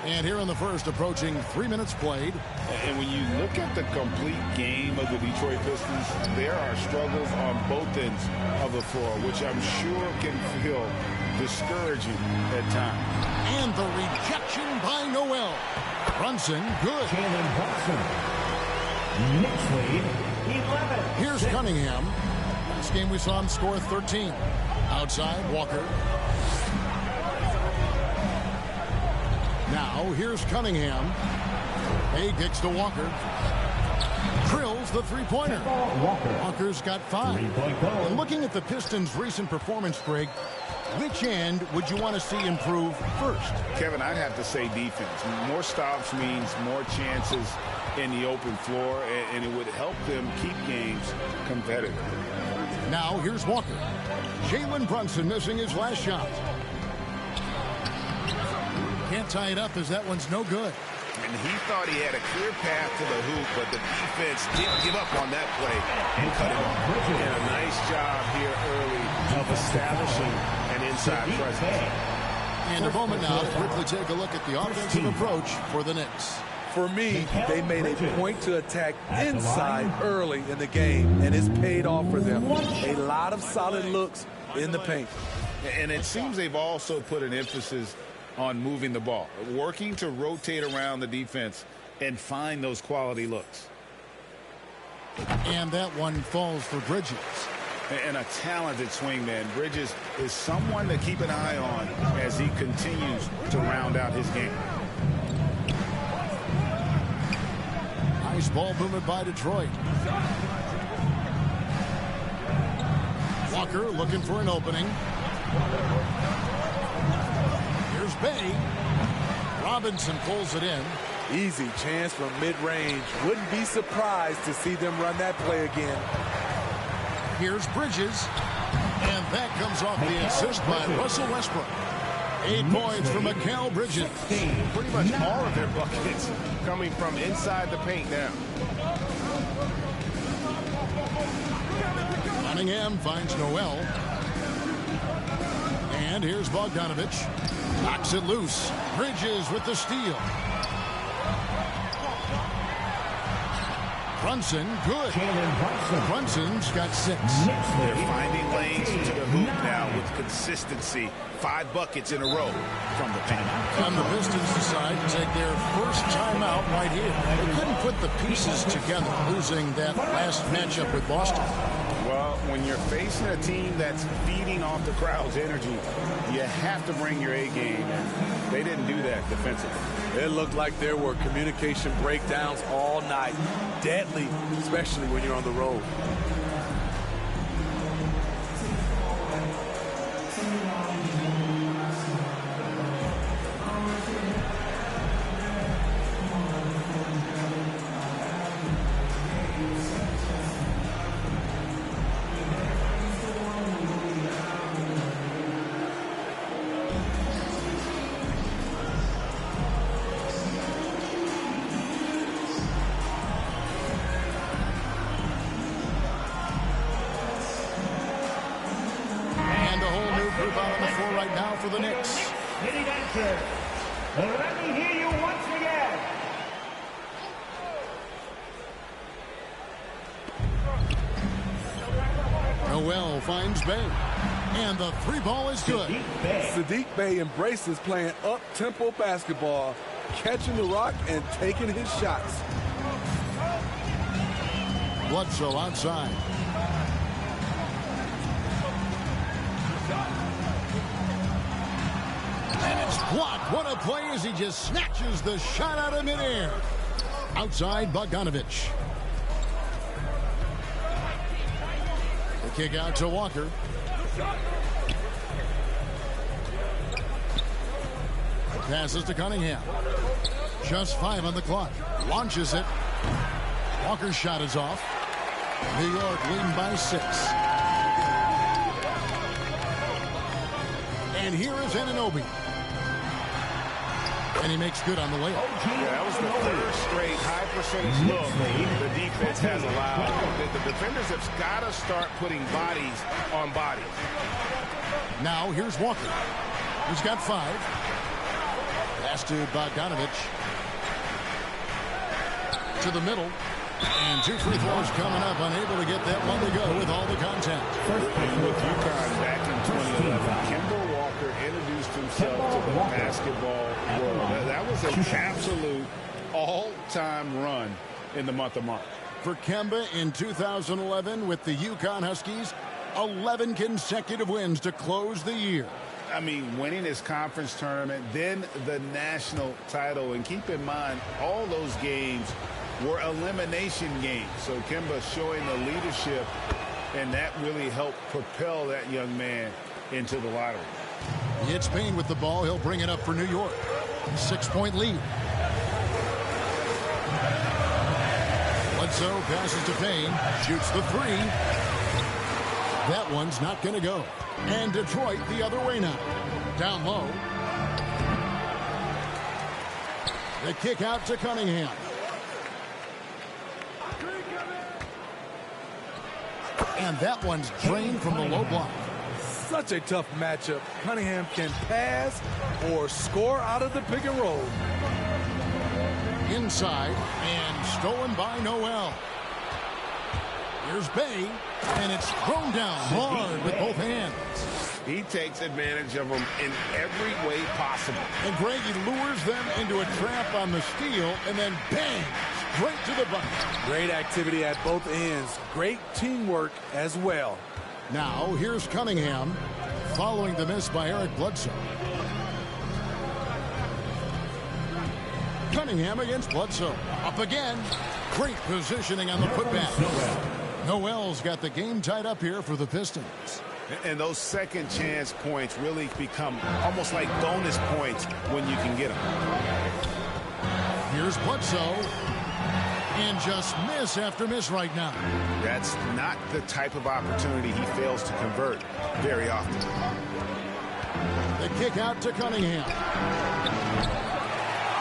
And here in the first, approaching 3 minutes played. And when you look at the complete game of the Detroit Pistons, there are struggles on both ends of the floor, which I'm sure can feel discouraging at times. And the rejection by Noel. Brunson, good. Jalen Brunson. Knicks lead 11. Here's Cunningham. Last game we saw him score 13. Outside, Walker. Now, here's Cunningham. He kicks to Walker. Drills the three-pointer. Walker's got 5. And looking at the Pistons' recent performance, Greg, which end would you want to see improve first? Kevin, I'd have to say defense. More stops means more chances in the open floor, and it would help them keep games competitive. Now, here's Walker. Jalen Brunson missing his last shot. Can't tie it up as that one's no good. And he thought he had a clear path to the hoop, but the defense didn't give up on that play and cut him off. And a nice job here early of establishing an inside presence. And a moment now to quickly take a look at the offensive approach for the Knicks. For me, they made a point to attack inside early in the game, and it's paid off for them. A lot of solid looks in the paint. And it seems they've also put an emphasis on moving the ball, working to rotate around the defense and find those quality looks. And that one falls for Bridges. And a talented swingman. Bridges is someone to keep an eye on as he continues to round out his game. Nice ball movement by Detroit. Walker looking for an opening. Here's Bay. Robinson pulls it in. Easy chance from mid-range. Wouldn't be surprised to see them run that play again. Here's Bridges. And that comes off the assist by Russell Westbrook. 8 points from Mikal Bridges. Pretty much all of their buckets coming from inside the paint now. Cunningham finds Noel. And here's Bogdanovich. Knocks it loose. Bridges with the steal. Brunson, good. Brunson's got 6. They're finding lanes to the hoop now with consistency. 5 buckets in a row from the paint. And the Pistons decide to take their first timeout right here. They couldn't put the pieces together, losing that last matchup with Boston. Well, when you're facing a team that's feeding off the crowd's energy, you have to bring your A game, and they didn't do that defensively. It looked like there were communication breakdowns all night. Deadly, especially when you're on the road. For the Knicks. City dancers, let me hear you once again. Noel finds Bay. And the 3 ball is good. Sadiq Bey embraces playing up-tempo basketball, catching the rock and taking his shots. Bledsoe outside. And it's blocked. What a play as he just snatches the shot out of midair. Outside Bogdanovich. The kick out to Walker. Passes to Cunningham. Just 5 on the clock. Launches it. Walker's shot is off. New York leading by 6. And here is Anunoby. And he makes good on the layup. Yeah, that was the 3rd straight high percentage look the defense has allowed. The defenders have got to start putting bodies on bodies. Now here's Walker. He's got 5. Pass to Bogdanovich. To the middle. And 2 free throws coming up. Unable to get that one to go with all the contact. With UConn back in 2011, Kemba Walker introduced himself to the basketball world. That was an absolute all-time run in the month of March. For Kemba in 2011 with the UConn Huskies, 11 consecutive wins to close the year. I mean, winning his conference tournament, then the national title. And keep in mind, all those games were elimination games. So Kemba showing the leadership, and that really helped propel that young man into the lottery. It's Payne with the ball. He'll bring it up for New York. 6-point lead. Bledsoe passes to Payne. Shoots the 3. That one's not going to go. And Detroit the other way now. Down low. The kick out to Cunningham. And that one's drained from the low block. Such a tough matchup. Cunningham can pass or score out of the pick and roll. Inside and stolen by Noel. Here's Bay, and it's thrown down hard with both hands. He takes advantage of them in every way possible. And Greg, he lures them into a trap on the steal, and then bang, straight to the bucket. Great activity at both ends. Great teamwork as well. Now, here's Cunningham, following the miss by Eric Bledsoe. Cunningham against Bledsoe. Up again. Great positioning on the putback. Noel's got the game tied up here for the Pistons. And those second chance points really become almost like bonus points when you can get them. Here's Bledsoe. And just miss after miss right now. That's not the type of opportunity he fails to convert very often. The kick out to Cunningham.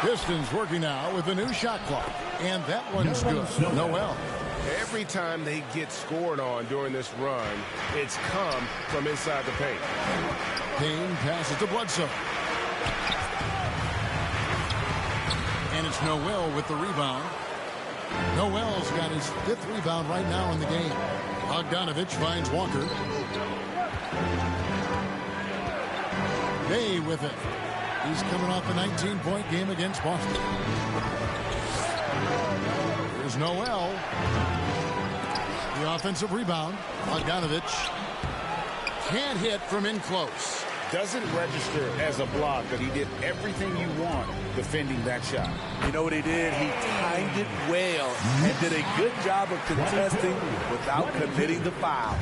Pistons working now with a new shot clock. And that one's good. Noel. Every time they get scored on during this run, it's come from inside the paint. Payne passes to Bledsoe. And it's Noel with the rebound. Noel's got his 5th rebound right now in the game. Bogdanovich finds Walker. Bay with it. He's coming off a 19-point game against Boston. Here's Noel. The offensive rebound. Bogdanovich can't hit from in close. Doesn't register as a block, but he did everything you want defending that shot. You know what he did? He timed it well and did a good job of contesting without committing the foul.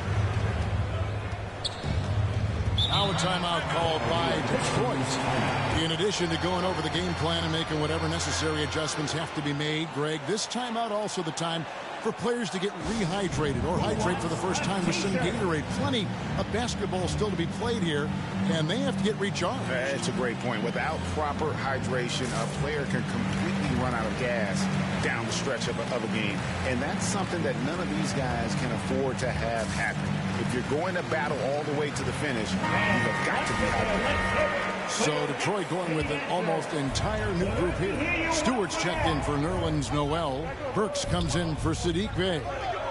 Now a timeout called by Detroit. In addition to going over the game plan and making whatever necessary adjustments have to be made, Greg, this timeout also the time for players to get rehydrated or hydrate for the first time with some Gatorade. Plenty of basketball still to be played here, and they have to get recharged. That's a great point. Without proper hydration, a player can completely run out of gas down the stretch of a game. And that's something that none of these guys can afford to have happen. If you're going to battle all the way to the finish, you have got to be hydrated. So Detroit going with an almost entire new group here. Stewart's checked in for Nerlens Noel. Burks comes in for Sadiq Bey.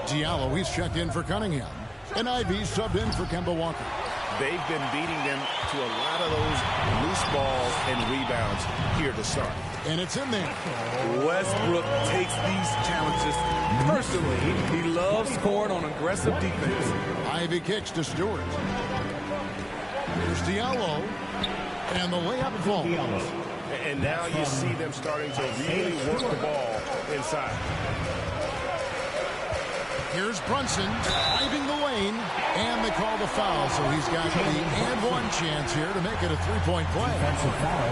Diallo, he's checked in for Cunningham. And Ivy's subbed in for Kemba Walker. They've been beating them to a lot of those loose balls and rebounds here to start. And it's in there. Westbrook takes these challenges personally. He loves scoring on aggressive defense. Ivy kicks to Stewart. Here's Diallo. And the layup falls. And now you see them starting to really work the ball inside. Here's Brunson driving the lane, and they call the foul. So he's got the and one chance here to make it a three-point play. Defensive foul.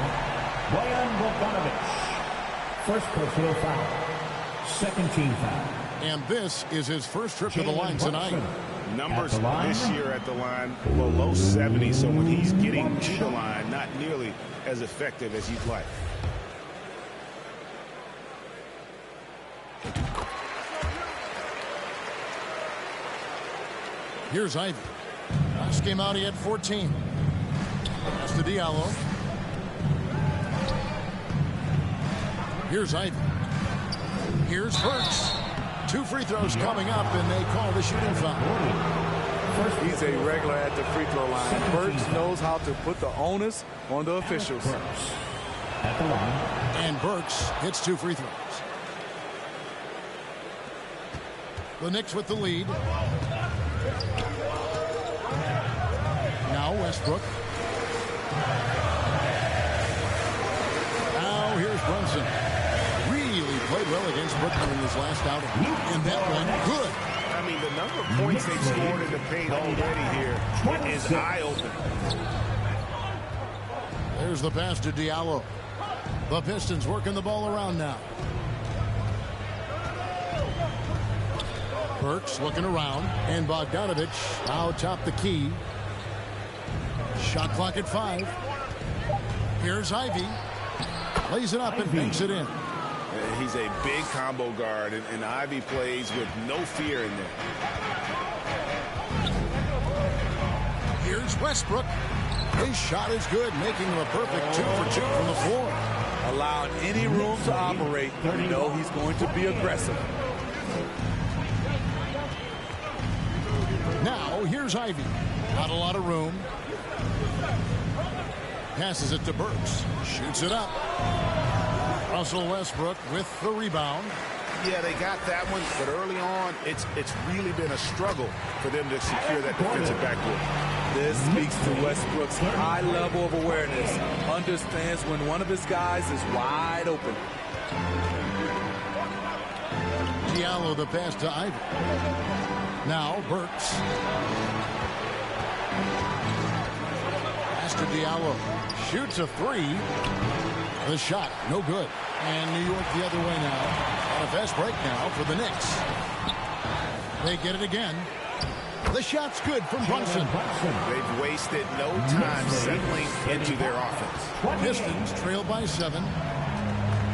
Bojan Bogdanovich. First personal foul. Second team foul. And this is his first trip to the line tonight. Numbers this year at the line below 70, so when he's getting to the line, not nearly as effective as you'd like. Here's Ivy. Last game out, he had 14. That's to Diallo. Here's Ivy. Here's Burks. 2 free throws coming up, and they call the shooting foul. He's a regular at the free throw line. Burks knows how to put the onus on the officials. At the line. And Burks hits 2 free throws. The Knicks with the lead. Now Westbrook. Now here's Brunson. Really played well against Brooklyn in his last outing. And that one good. I mean, the number of points they've scored in the paint already here is eye-opening. There's the pass to Diallo. The Pistons working the ball around now. Burks looking around, and Bogdanovich now atop the key. Shot clock at 5. Here's Ivy. Lays it up and banks it in. He's a big combo guard, and Ivy plays with no fear in there. Here's Westbrook. His shot is good, making him a perfect 2 for 2 from the floor. Allowed any room to operate. You know he's going to be aggressive. Now, here's Ivy. Not a lot of room. Passes it to Burks. Shoots it up. Russell Westbrook with the rebound. Yeah, they got that one, but early on, it's really been a struggle for them to secure that defensive backcourt. This speaks to Westbrook's high level of awareness. Understands when one of his guys is wide open. Diallo the pass to Ivy. Now Burks. Pass to Diallo. Shoots a 3. The shot, no good. And New York the other way now. On a fast break now for the Knicks. They get it again. The shot's good from Brunson. They've wasted no time settling into their offense. Pistons trail by 7.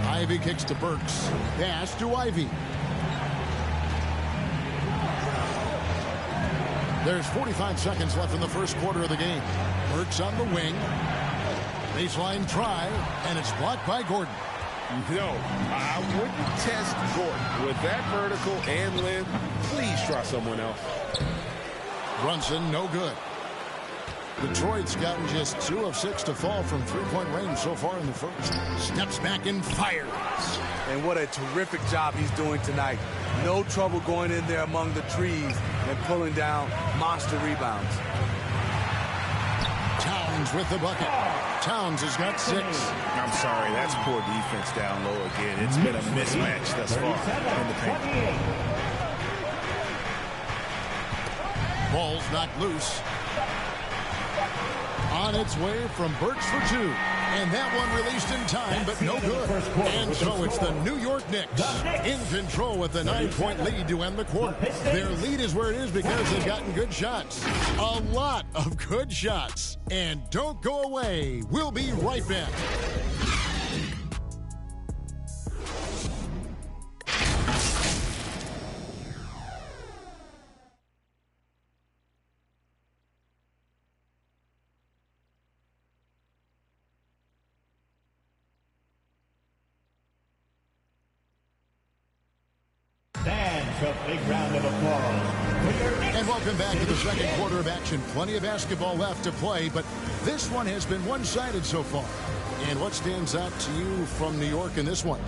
Ivy kicks to Burks. Pass to Ivy. There's 45 seconds left in the first quarter of the game. Burks on the wing. Baseline try, and it's blocked by Gordon. No, I wouldn't test Gordon. With that vertical and length, please try someone else. Brunson, no good. Detroit's gotten just 2 of 6 to fall from three-point range so far in the first. Steps back and fires. And what a terrific job he's doing tonight. No trouble going in there among the trees and pulling down monster rebounds. Towns with the bucket. Towns has got 6. I'm sorry, that's poor defense down low again. It's been a mismatch thus far in the paint. Ball's knocked loose. On its way from Burks for 2. And that one released in time, but no good. And so it's the New York Knicks in control with a 9-point lead to end the quarter. Their lead is where it is because they've gotten good shots. A lot of good shots. And don't go away. We'll be right back. A big round of applause. And welcome back to the second quarter of action. Plenty of basketball left to play, but this one has been one-sided so far. And what stands out to you from New York in this one?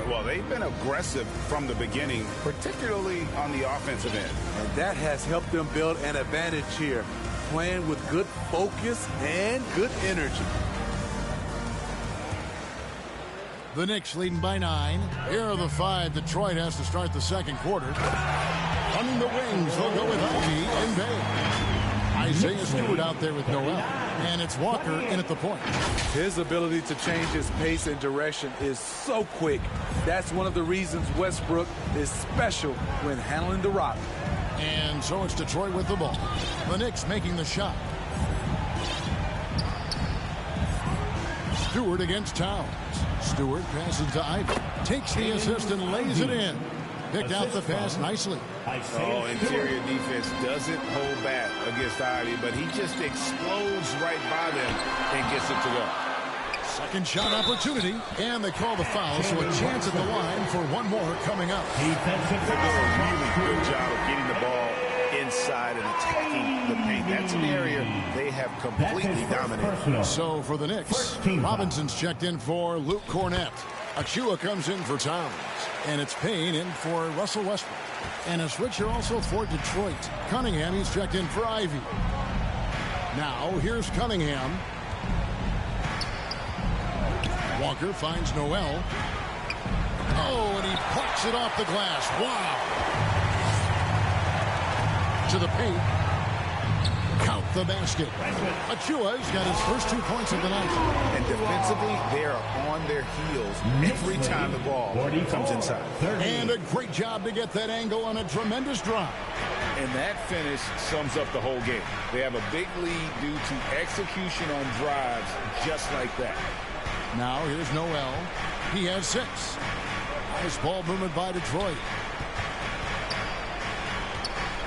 Well, they've been aggressive from the beginning, particularly on the offensive end. And that has helped them build an advantage here, playing with good focus and good energy. The Knicks leading by 9. Here are the 5. Detroit has to start the second quarter. Running the wings, they'll go with Ivy and Bay. Isaiah Stewart out there with Noel. And it's Walker in at the point. His ability to change his pace and direction is so quick. That's one of the reasons Westbrook is special when handling the rock. And so it's Detroit with the ball. The Knicks making the shot. Stewart against Towns. Stewart passes to Ivy. Takes the assist and lays it in. Picked out the pass nicely. Oh, interior defense doesn't hold back against Ivy, but he just explodes right by them and gets it to go. Second shot opportunity, and they call the foul, so a chance at the line for one more coming up. They do a really good job of getting the ball inside and attacking the paint. That's an area they have completely dominated. So for the Knicks, Robinson's checked in for Luke Cornett. Achua comes in for Towns. And it's Payne in for Russell Westbrook. And a switcher also for Detroit. Cunningham, he's checked in for Ivy. Now, here's Cunningham. Walker finds Noel. Oh, and he plucks it off the glass. Wow. To the paint. Count the basket. Achua's got his first 2 points of the night. And defensively, they are on their heels every time the ball comes inside. And a great job to get that angle on a tremendous drive. And that finish sums up the whole game. They have a big lead due to execution on drives just like that. Now here's Noel. He has 6. Nice ball movement by Detroit.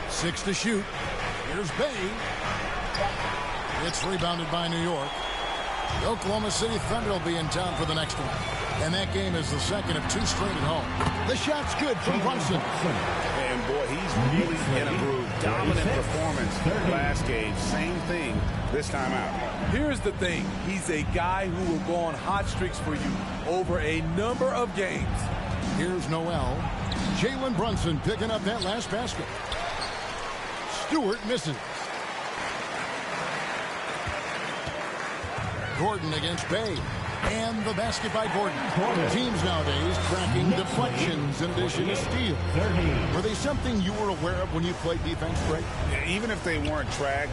6 to shoot. Here's Bay. It's rebounded by New York. The Oklahoma City Thunder will be in town for the next one. And that game is the second of 2 straight at home. The shot's good from Brunson. And boy, he's really in a groove. Dominant performance last game. Same thing this time out. Here's the thing. He's a guy who will go on hot streaks for you over a number of games. Here's Noel. Jalen Brunson picking up that last basket. Stewart misses. Gordon against Bay. And the basket by Gordon. Teams nowadays tracking deflections in addition to steals. Were they something you were aware of when you played defense, Greg? Even if they weren't tracked,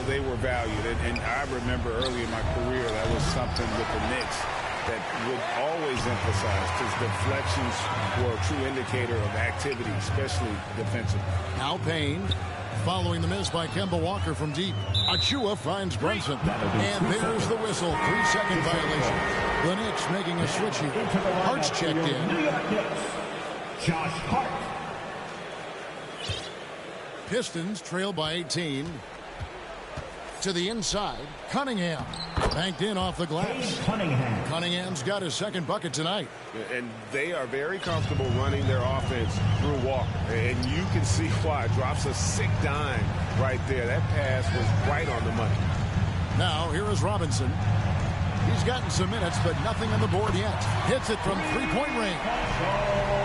they were valued. And I remember early in my career, that was something with the Knicks that would always emphasize, because deflections were a true indicator of activity, especially defensively. Now Payne. Following the miss by Kemba Walker from deep. Achua finds Brunson. And there's the whistle. 3-second violation. The Knicks making a switch here. Hart's checked in. Josh Hart. Pistons trail by 18. To the inside. Cunningham. Banked in off the glass. Cunningham's got his second bucket tonight. And they are very comfortable running their offense through Walker. And you can see why. Drops a sick dime right there. That pass was right on the money. Now, here is Robinson. He's gotten some minutes, but nothing on the board yet. Hits it from three-point range.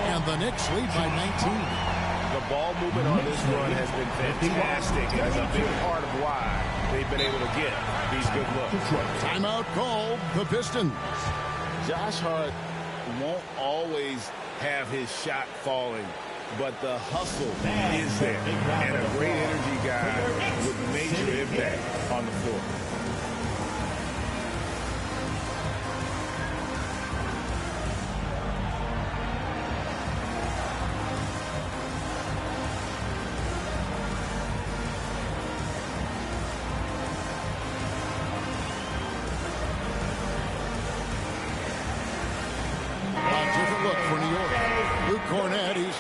And the Knicks lead by 19. The ball movement on this run has been fantastic, and it's a big part of why they've been able to get these good looks. Timeout called the Pistons. Josh Hart won't always have his shot falling, but the hustle is there, and a great energy guy with major impact on the floor.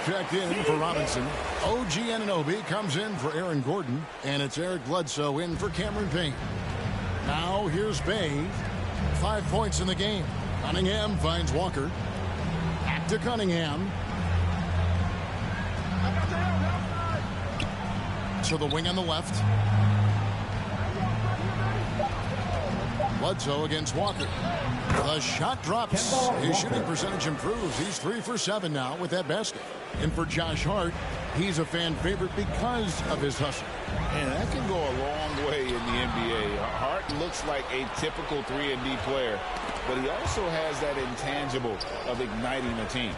Checked in for Robinson. OG Anunoby comes in for Aaron Gordon. And it's Eric Bledsoe in for Cameron Payne. Now here's Bay. 5 points in the game. Cunningham finds Walker. Back to Cunningham. To the wing on the left. Bledsoe against Walker. The shot drops. His shooting percentage improves. He's 3 for 7 now with that basket. And for Josh Hart, he's a fan favorite because of his hustle. And that can go a long way in the NBA. Hart looks like a typical 3-and-D player, but he also has that intangible of igniting a team.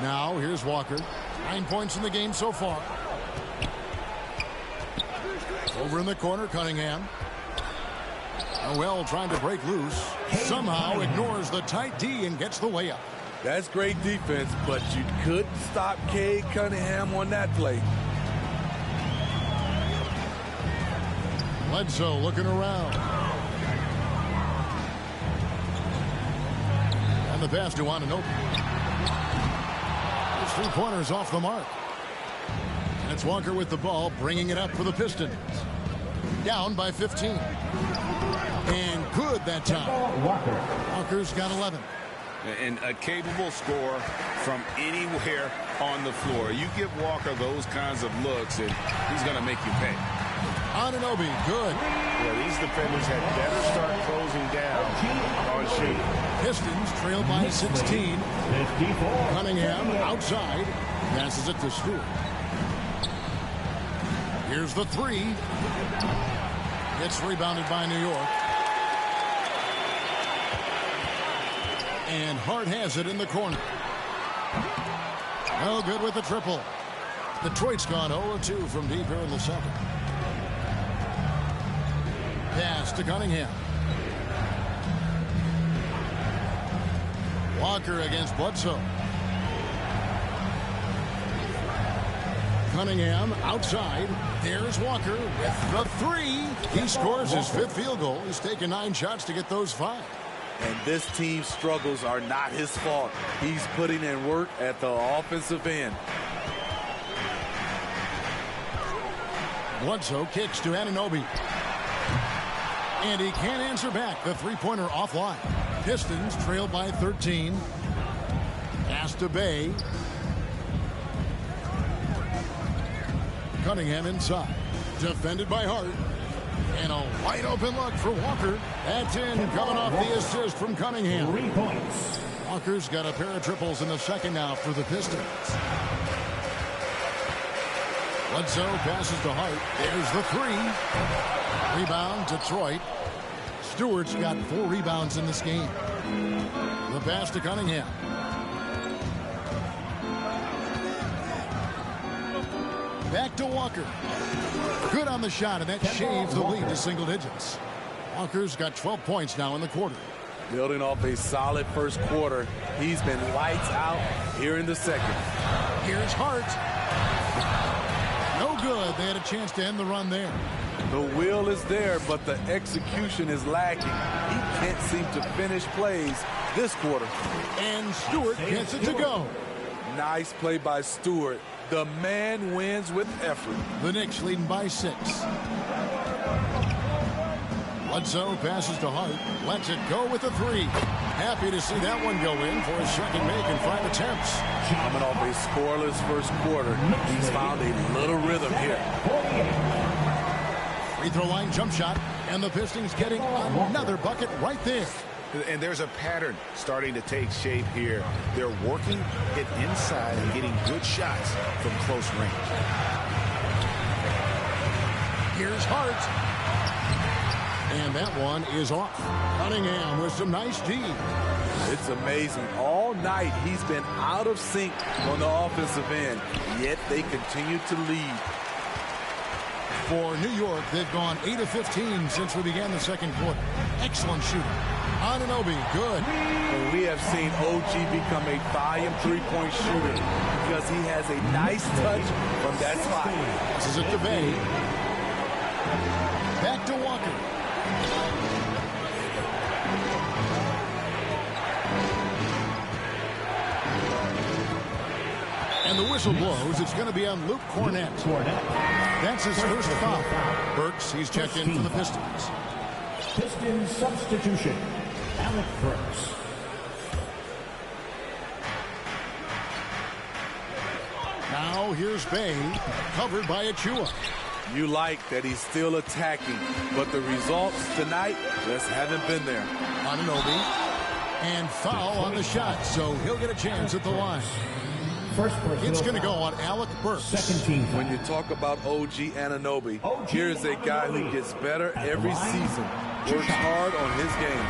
Now here's Walker. 9 points in the game so far. Over in the corner, Cunningham. Noel trying to break loose. Somehow ignores the tight D and gets the layup. That's great defense, but you couldn't stop Cade Cunningham on that play. Bledsoe looking around. And the pass to Anunoby. His three-pointers off the mark. And it's Walker with the ball, bringing it up for the Pistons. Down by 15. And good that time. Walker's got 11. And a capable scorer from anywhere on the floor. You give Walker those kinds of looks, and he's going to make you pay. Anunoby, good. Yeah, these defenders had better start closing down on shooting. Pistons trail by 16. Cunningham outside. Passes it to Stewart. Here's the three. It's rebounded by New York. And Hart has it in the corner. No good with the triple. Detroit's gone 0-2 from deep here in the second. Pass to Cunningham. Walker against Bledsoe. Cunningham outside. There's Walker with the three. He scores his fifth field goal. He's taken 9 shots to get those 5. And this team's struggles are not his fault. He's putting in work at the offensive end. Bledsoe kicks to Anunoby. And he can't answer back. The three-pointer offline. Pistons trail by 13. Pass to Bay. Cunningham inside. Defended by Hart. And a wide open look for Walker. That's in, coming off the assist from Cunningham. 3 points. Walker's got a pair of triples in the second now for the Pistons. Bledsoe passes to Hart. There's the three. Rebound, Detroit. Stewart's got 4 rebounds in this game. The pass to Cunningham. Back to Walker. Good on the shot, and that shaves the lead to single digits. Walker's got 12 points now in the quarter. Building off a solid first quarter, he's been lights out here in the second. Here's Hart. No good. They had a chance to end the run there. The will is there, but the execution is lacking. He can't seem to finish plays this quarter. And Stewart gets it to go. Nice play by Stewart. The man wins with effort. The Knicks leading by 6. Bledsoe passes to Hart. Lets it go with the three. Happy to see that one go in for his second make in 5 attempts. Coming off a scoreless first quarter, he's found a little rhythm here. Free throw line jump shot, and the Pistons getting another bucket right there. And there's a pattern starting to take shape here. They're working it inside and getting good shots from close range. Here's Hart. And that one is off. Cunningham with some nice D. It's amazing. All night he's been out of sync on the offensive end, yet they continue to lead. For New York, they've gone 8 of 15 since we began the second quarter. Excellent shooting. Anunoby, good. And we have seen OG become a volume three-point shooter because he has a nice touch from that spot. This is it to Bay. Back to Walker. And the whistle blows. It's going to be on Luke Cornett. That's his first foul. Burks, he's checked in for the Pistons. Pistons substitution. Alec Burks. Now here's Bay, covered by Achua. You like that he's still attacking, but the results tonight just haven't been there. Anunoby, and foul on the shot, so he'll get a chance at the line. It's going to go on Alec Burks. Second team. When you talk about OG Anunoby, here's a guy who gets better every season, works hard on his game.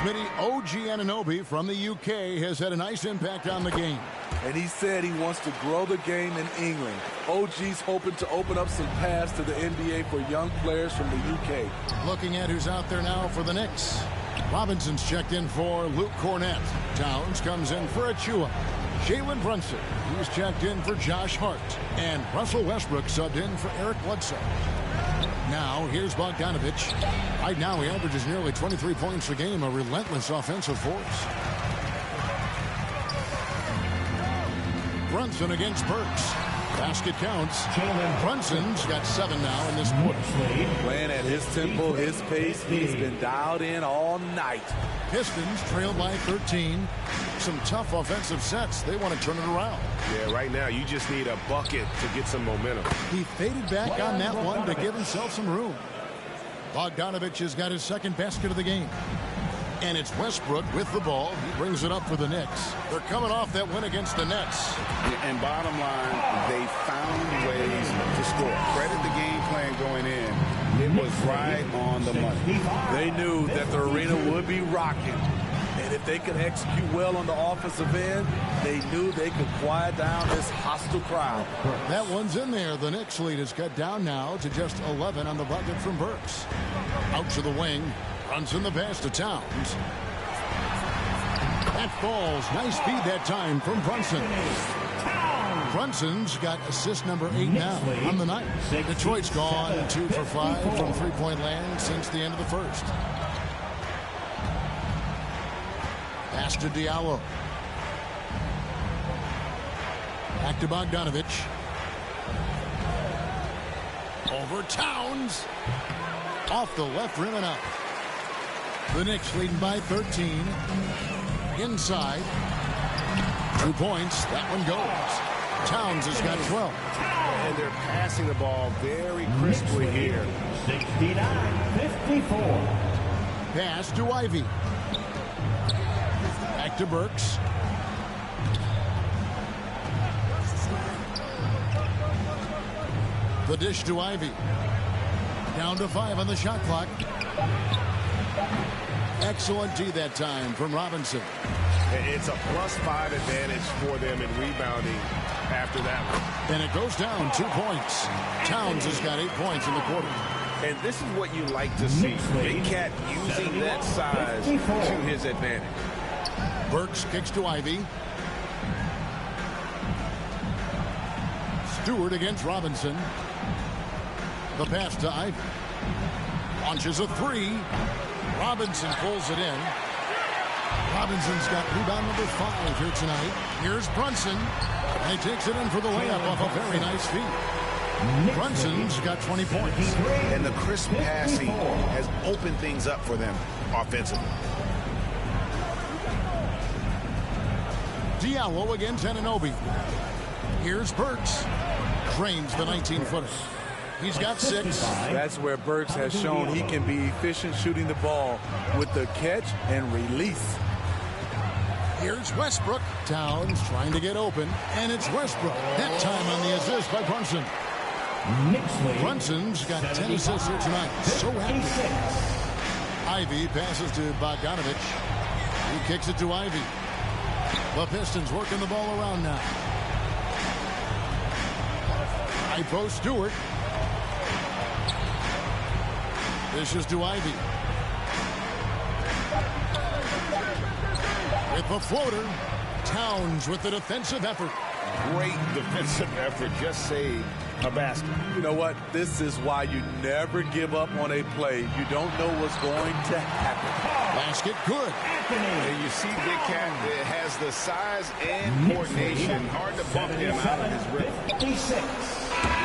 Smitty, OG Anunoby from the UK has had a nice impact on the game. And he said he wants to grow the game in England. OG's hoping to open up some paths to the NBA for young players from the UK. Looking at who's out there now for the Knicks. Robinson's checked in for Luke Cornett. Towns comes in for Achua. Jalen Brunson, who's checked in for Josh Hart. And Russell Westbrook subbed in for Eric Bledsoe. Now, here's Bogdanovich. Right now, he averages nearly 23 points a game, a relentless offensive force. Brunson against Burks. Basket counts. Brunson's got 7 now in this quarter. Playing at his tempo, his pace. He's been dialed in all night. Pistons trail by 13. Some tough offensive sets. They want to turn it around. Yeah, right now you just need a bucket to get some momentum. He faded back on that one to give himself some room. Bogdanovich has got his second basket of the game. And it's Westbrook with the ball. He brings it up for the Knicks. They're coming off that win against the Nets. And bottom line, they found ways to score. Credit the game plan going in. It was right on the money. They knew that the arena would be rocking. And if they could execute well on the offensive end, they knew they could quiet down this hostile crowd. That one's in there. The Knicks lead is cut down now to just 11 on the bucket from Burks. Out to the wing. Runs in the pass to Towns. That falls. Nice feed that time from Brunson. Brunson's got assist number 8 now on the night. Detroit's gone 2 for 5 from three-point land since the end of the first. Pass to Diallo. Back to Bogdanovich. Over Towns. Off the left rim and out. The Knicks leading by 13. Inside. 2 points. That one goes. Towns has got 12. And they're passing the ball very crisply here. 69-54. Pass to Ivy. Back to Burks. The dish to Ivy. Down to 5 on the shot clock. Excellent D that time from Robinson. It's a +5 advantage for them in rebounding after that one. And it goes down 2 points. Towns has got 8 points in the quarter. And this is what you like to see. Big Cat using that size to his advantage. Burks kicks to Ivy. Stewart against Robinson. The pass to Ivy. Launches a 3. Robinson pulls it in. Robinson's got rebound number 5 here tonight. Here's Brunson. And he takes it in for the layup off a very nice feed. Brunson's got 20 points. And the crisp passing has opened things up for them offensively. Diallo against Anunoby. Here's Burks. Cranes the 19-footer. He's got 6. That's where Burks has shown he can be efficient shooting the ball with the catch and release. Here's Westbrook. Towns trying to get open, and it's Westbrook. That time on the assist by Brunson. Brunson's got 10 assists here tonight. So happy. Ivy passes to Bogdanovich. He kicks it to Ivy. The Pistons working the ball around now. High post Stewart. This is to Ivy. With the floater. Towns with the defensive effort. Great defensive effort. Just saved a basket. You know what? This is why you never give up on a play. You don't know what's going to happen. Basket good. And you see Big Cat has the size and coordination. Hard to bump him out of his rhythm.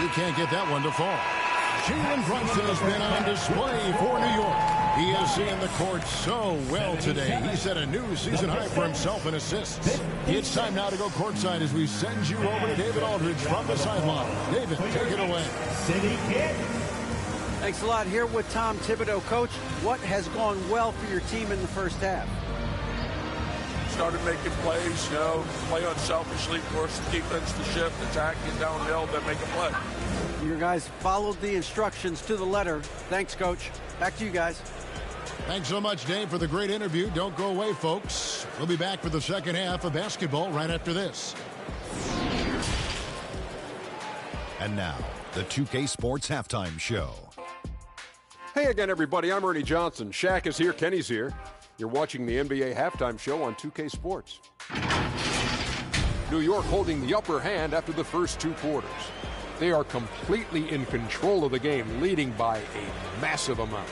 You can't get that one to fall. Jalen Brunson has been on display for New York. He is seeing the court so well today. He set a new season high for himself in assists. It's time now to go courtside as we send you over to David Aldridge from the sideline. David, take it away. Thanks a lot. Here with Tom Thibodeau. Coach, what has gone well for your team in the first half? Started making plays, play unselfishly, force the defense to shift, attack, get downhill, then make a play. Your guys followed the instructions to the letter. Thanks, Coach. Back to you guys. Thanks so much, Dave, for the great interview. Don't go away, folks. We'll be back for the second half of basketball right after this. And now, the 2K Sports Halftime Show. Hey again, everybody. I'm Ernie Johnson. Shaq is here. Kenny's here. You're watching the NBA Halftime Show on 2K Sports. New York holding the upper hand after the first 2 quarters. They are completely in control of the game, leading by a massive amount.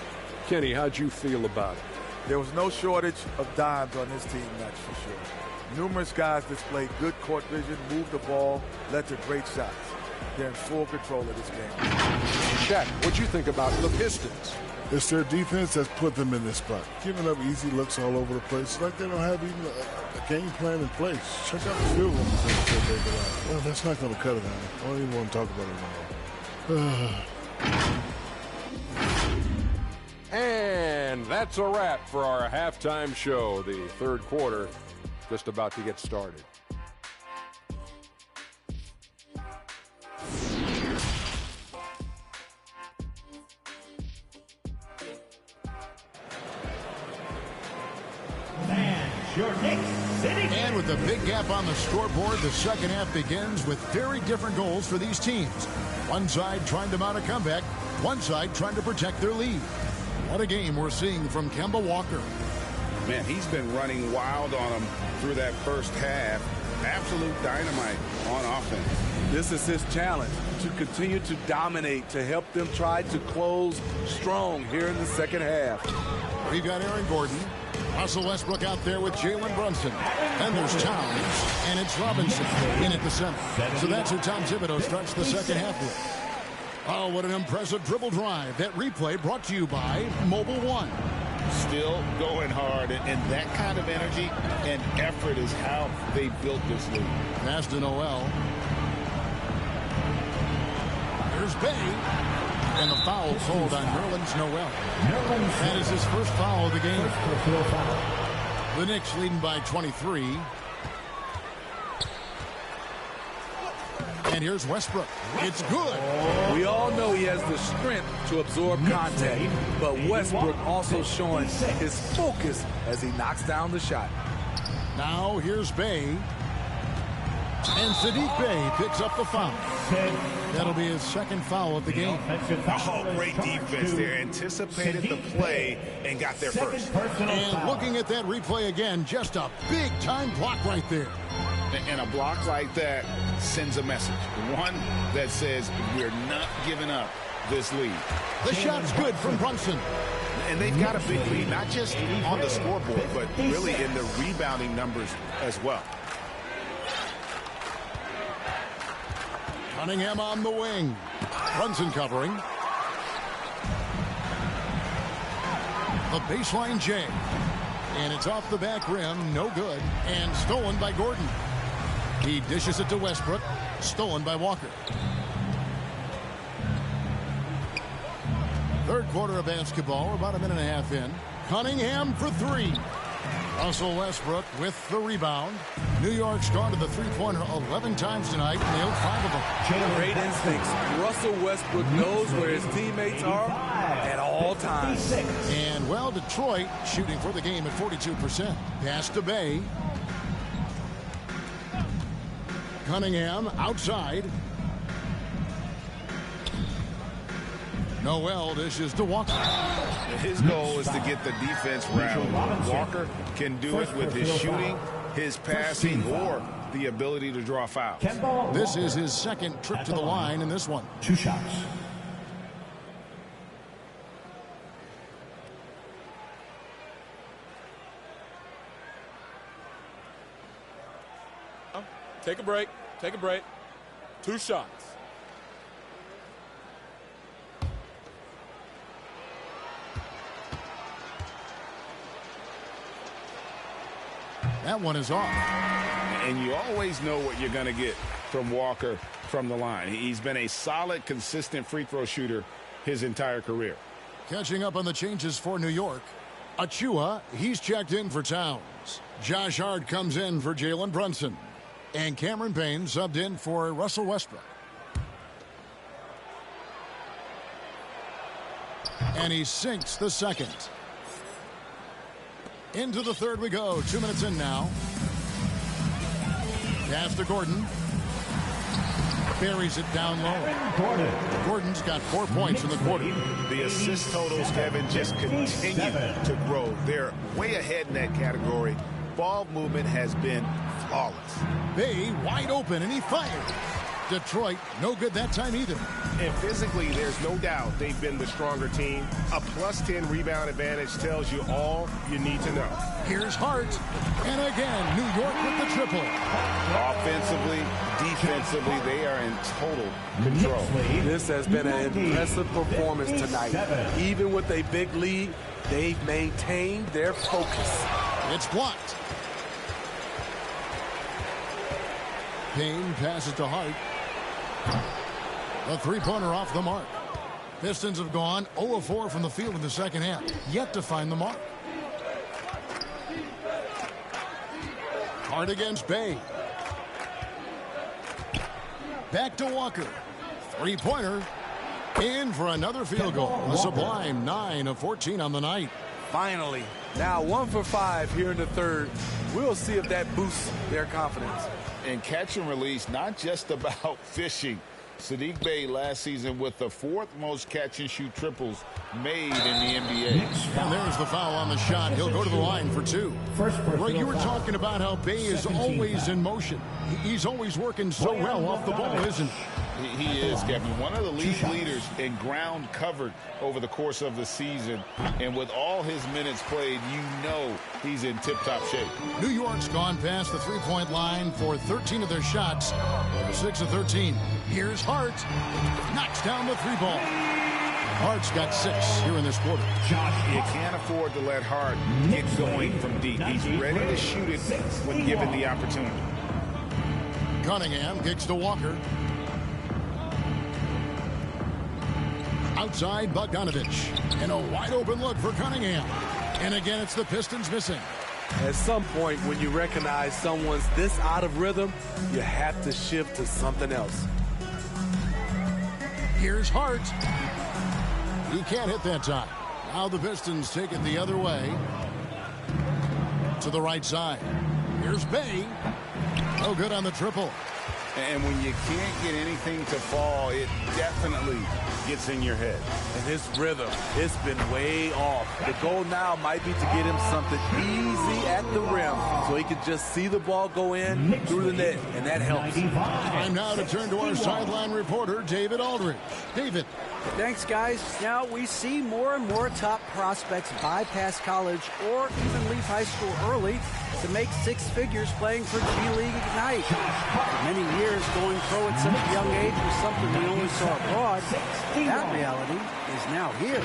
Kenny, how'd you feel about it? There was no shortage of dimes on this team, that's for sure. Numerous guys displayed good court vision, moved the ball, led to great shots. They're in full control of this game. Shaq, what'd you think about the Pistons? It's their defense that's put them in this spot. Giving up easy looks all over the place. It's like they don't have even a game plan in place. Check out the field goals. Well, that's not going to cut it out. I don't even want to talk about it anymore. And that's a wrap for our halftime show. The third quarter just about to get started. And with a big gap on the scoreboard, the second half begins with very different goals for these teams. One side trying to mount a comeback, one side trying to protect their lead. What a game we're seeing from Kemba Walker. Man, he's been running wild on them through that first half. Absolute dynamite on offense. This is his challenge, to continue to dominate, to help them try to close strong here in the second half. We've got Aaron Gordon. Russell Westbrook out there with Jalen Brunson. And there's Towns, and it's Robinson in at the center. So that's who Tom Thibodeau starts the second half with. Oh, what an impressive dribble drive. That replay brought to you by Mobile One. Still going hard, and that kind of energy and effort is how they built this league. Pass to Noel. There's Bay. And the foul called on Nerlens Noel. That is his first foul of the game. The Knicks leading by 23. And here's Westbrook. It's good. We all know he has the strength to absorb contact, but Westbrook also showing his focus as he knocks down the shot. Now here's Bay. And Sadiq Bey picks up the foul. That'll be his second foul of the game. Oh, great defense there. Anticipated the play and got there first. And looking at that replay again, just a big-time block right there. And a block like that sends a message. One that says we're not giving up this lead. The shot's good from Brunson. And they've got a big lead, not just on the scoreboard, but really in the rebounding numbers as well. Cunningham on the wing. Brunson covering. The baseline J. And it's off the back rim. No good. And stolen by Gordon. He dishes it to Westbrook. Stolen by Walker. Third quarter of basketball. About a minute and a half in. Cunningham for three. Russell Westbrook with the rebound. New York's gone to the three-pointer 11 times tonight, nailed 5 of them. Great instincts. Russell Westbrook knows where his teammates are at all times. And, well, Detroit shooting for the game at 42%. Pass to Bay. Cunningham outside. Noel dishes to Walker. His goal is to get the defense round. Walker can do it with his shooting, his passing, or the ability to draw fouls. This is his second trip to the line in this one. 2 shots. Take a break. Take a break. 2 shots. That one is off. And you always know what you're going to get from Walker from the line. He's been a solid, consistent free throw shooter his entire career. Catching up on the changes for New York. Achua, he's checked in for Towns. Josh Hart comes in for Jalen Brunson. And Cameron Payne subbed in for Russell Westbrook. And he sinks the second. Into the third we go. 2 minutes in now. Pass to Gordon. Buries it down low. Gordon's got 4 points in the quarter. The assist totals, Kevin, just continue to grow. They're way ahead in that category. Ball movement has been flawless. Bay wide open, and he fired. Detroit, no good that time either. And physically, there's no doubt they've been the stronger team. A +10 rebound advantage tells you all you need to know. Here's Hart. And again, New York with the triple. Offensively, defensively, they are in total control. This has been an impressive performance tonight. Even with a big lead, they've maintained their focus. It's blocked. Payne passes to Hart. A three-pointer off the mark. Pistons have gone 0 of 4 from the field in the second half. Yet to find the mark. Hart against Bay. Back to Walker. Three-pointer. In for another field goal. A sublime 9 of 14 on the night. Finally. Now 1 for 5 here in the third. We'll see if that boosts their confidence. And catch and release, not just about fishing. Saddiq Bey last season with the 4th most catch-and-shoot triples made in the NBA. And there's the foul on the shot. He'll go to the line for 2. Well, you were talking about how Bey is always in motion. He's always working so well off the ball, isn't he? He is, Kevin. One of the league leaders in ground covered over the course of the season. And with all his minutes played, you know he's in tip-top shape. New York's gone past the three-point line for 13 of their shots. 6 of 13. Here's Hart. Knocks down the 3-ball. Hart's got 6 here in this quarter. You can't afford to let Hart get going from deep. He's ready to shoot it when given the opportunity. Cunningham kicks to Walker. Outside Bogdanovich. And a wide open look for Cunningham. And again, it's the Pistons missing. At some point, when you recognize someone's this out of rhythm, you have to shift to something else. Here's Hart. He can't hit that time. Now the Pistons take it the other way. To the right side. Here's Bey. No good on the triple. And when you can't get anything to fall, it definitely gets in your head. And his rhythm, it's been way off. The goal now might be to get him something easy at the rim so he can just see the ball go in through the net, and that helps. Time now to turn to our sideline reporter, David Aldridge. David. Thanks, guys. Now we see more and more top prospects bypass college or even leave high school early to make 6 figures playing for G-League Ignite. For many years, going pro at such a young age was something we only saw abroad. That reality is now here.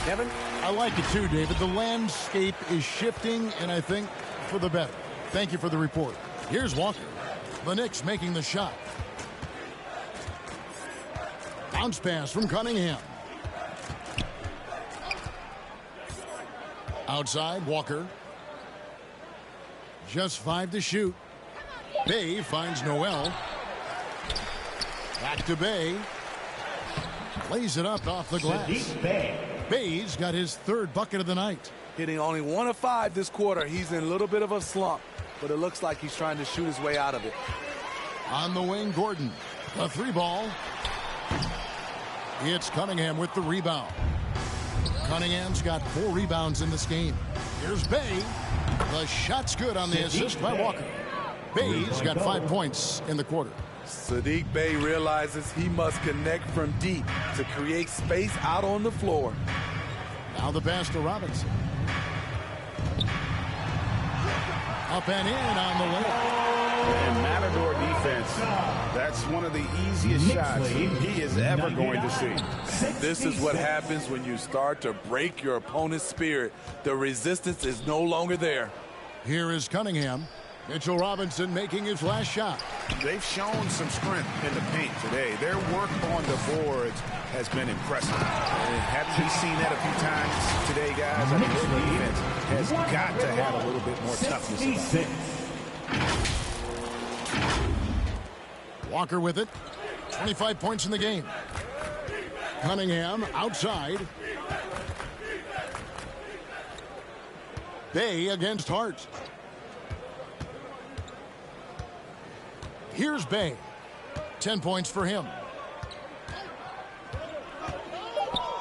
Kevin? I like it too, David. The landscape is shifting, and I think for the better. Thank you for the report. Here's Walker. The Knicks making the shot. Bounce pass from Cunningham. Outside, Walker. Just 5 to shoot. Bey finds Noel. Back to Bey. Lays it up off the glass. Bey's got his 3rd bucket of the night. Hitting only 1 of 5 this quarter. He's in a little bit of a slump, but it looks like he's trying to shoot his way out of it. On the wing, Gordon. The 3-ball. It's Cunningham with the rebound. Cunningham's got 4 rebounds in this game. Here's Bey. The shot's good on the assist by Walker. Bey's got 5 points in the quarter. Saddiq Bey realizes he must connect from deep to create space out on the floor. Now the pass to Robinson. Up and in on the wing. And Matador defense, that's one of the easiest shots he is ever going to see. This is what happens when you start to break your opponent's spirit. The resistance is no longer there. Here is Cunningham. Mitchell Robinson making his last shot. They've shown some strength in the paint today. Their work on the boards has been impressive. And haven't we seen that a few times today, guys? I mean, their defense has got to have a little bit more toughness. Walker with it. 25 points in the game. Cunningham outside. Bey against Hart. Here's Bey. 10 points for him.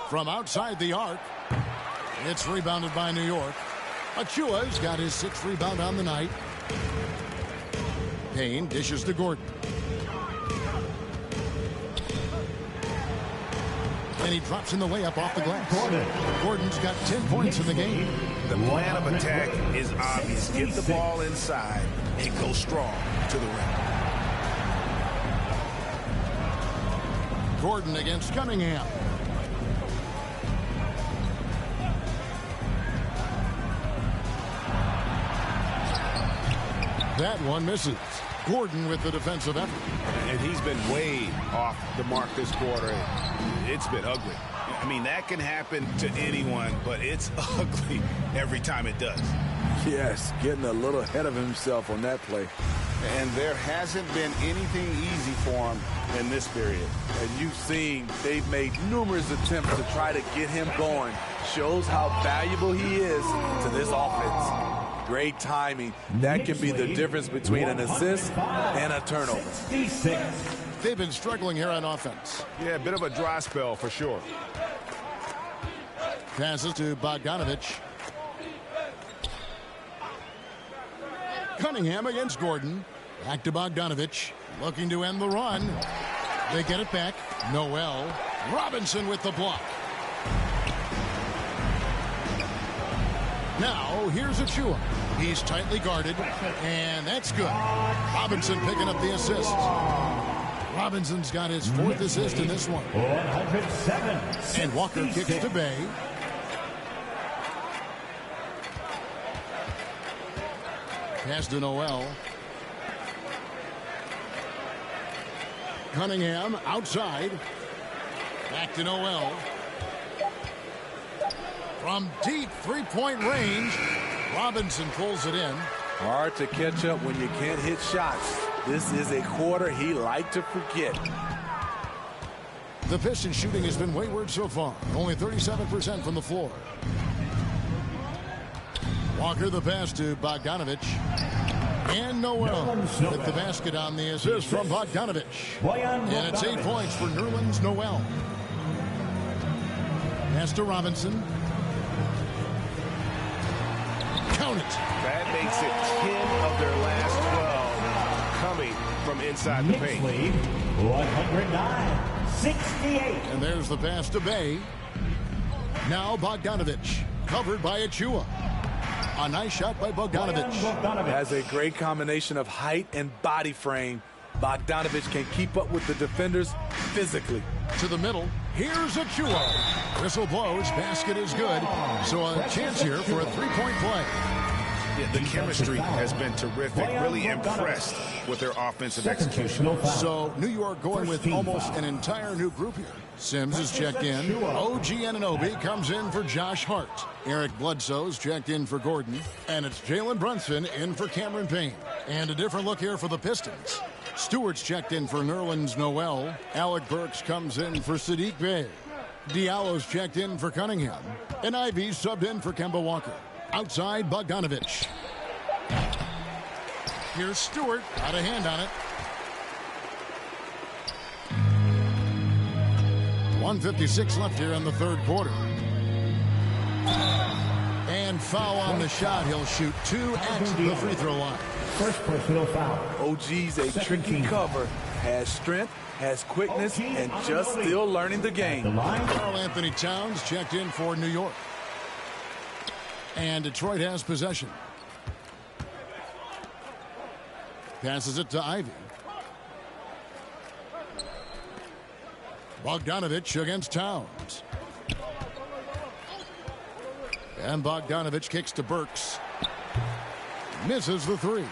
From outside the arc. It's rebounded by New York. Achua's got his 6th rebound on the night. Payne dishes to Gordon. And he drops in the layup off the glass. Gordon's got 10 points in the game. The plan of attack is obvious. Get the ball inside and go strong to the rim. Gordon against Cunningham. That one misses. Gordon with the defensive effort. And he's been way off the mark this quarter. It's been ugly. I mean, that can happen to anyone, but it's ugly every time it does. Yes, getting a little ahead of himself on that play. And there hasn't been anything easy for him in this period. And you've seen they've made numerous attempts to try to get him going. Shows how valuable he is to this offense. Great timing. That can be the difference between an assist and a turnover. they've been struggling here on offense. Yeah, a bit of a dry spell for sure. Passes to Bogdanovich. Cunningham against Gordon. Back to Bogdanovich. Looking to end the run. They get it back. Noel. Robinson with the block. Now, here's Achua. He's tightly guarded, and that's good. Robinson picking up the assist. Robinson's got his 4th assist in this one. 107. And Walker kicks to Bay. Pass to Noel. Cunningham outside. Back to Noel. From deep three-point range, Robinson pulls it in. Hard to catch up when you can't hit shots. This is a quarter he liked to forget. The Pistons shooting has been wayward so far. Only 37% from the floor. Walker the pass to Bogdanovich. And Noel with the basket on the assist from Bogdanovich. And it's 8 points for Nerlens Noel. Pass to Robinson. Count it. That makes it 10 of their last 12 coming from inside the paint. 109-68. And there's the pass to Bay. Now Bogdanovich. Covered by Achua. A nice shot by Bogdanovich. Has a great combination of height and body frame. Bogdanovich can keep up with the defenders physically. To the middle. Here's Achua. Whistle blows. Basket is good. So a chance here for a three-point play. Yeah, the chemistry has been terrific. Really impressed with their offensive execution. So New York going with almost an entire new group here. Sims is checked in. OG Anunoby comes in for Josh Hart. Eric Bledsoe's checked in for Gordon. And it's Jalen Brunson in for Cameron Payne. And a different look here for the Pistons. Stewart's checked in for Nerlens Noel. Alec Burks comes in for Sadiq Bey. Diallo's checked in for Cunningham. And Ivy's subbed in for Kemba Walker. Outside Bogdanovich. Here's Stewart. Got a hand on it. 1:56 left here in the third quarter. And foul on the shot. He'll shoot 2 at the free throw line. First personal foul. OG's a tricky cover. Has strength, has quickness, and just still learning the game. Karl Anthony Towns checked in for New York. And Detroit has possession. Passes it to Ivy. Bogdanovich against Towns. And Bogdanovich kicks to Burks. Misses the three.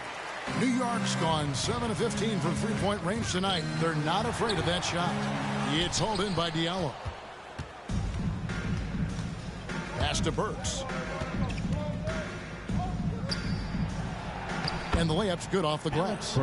New York's gone 7 of 15 from three-point range tonight. They're not afraid of that shot. It's hauled in by Diallo. Pass to Burks. And the layup's good off the glass.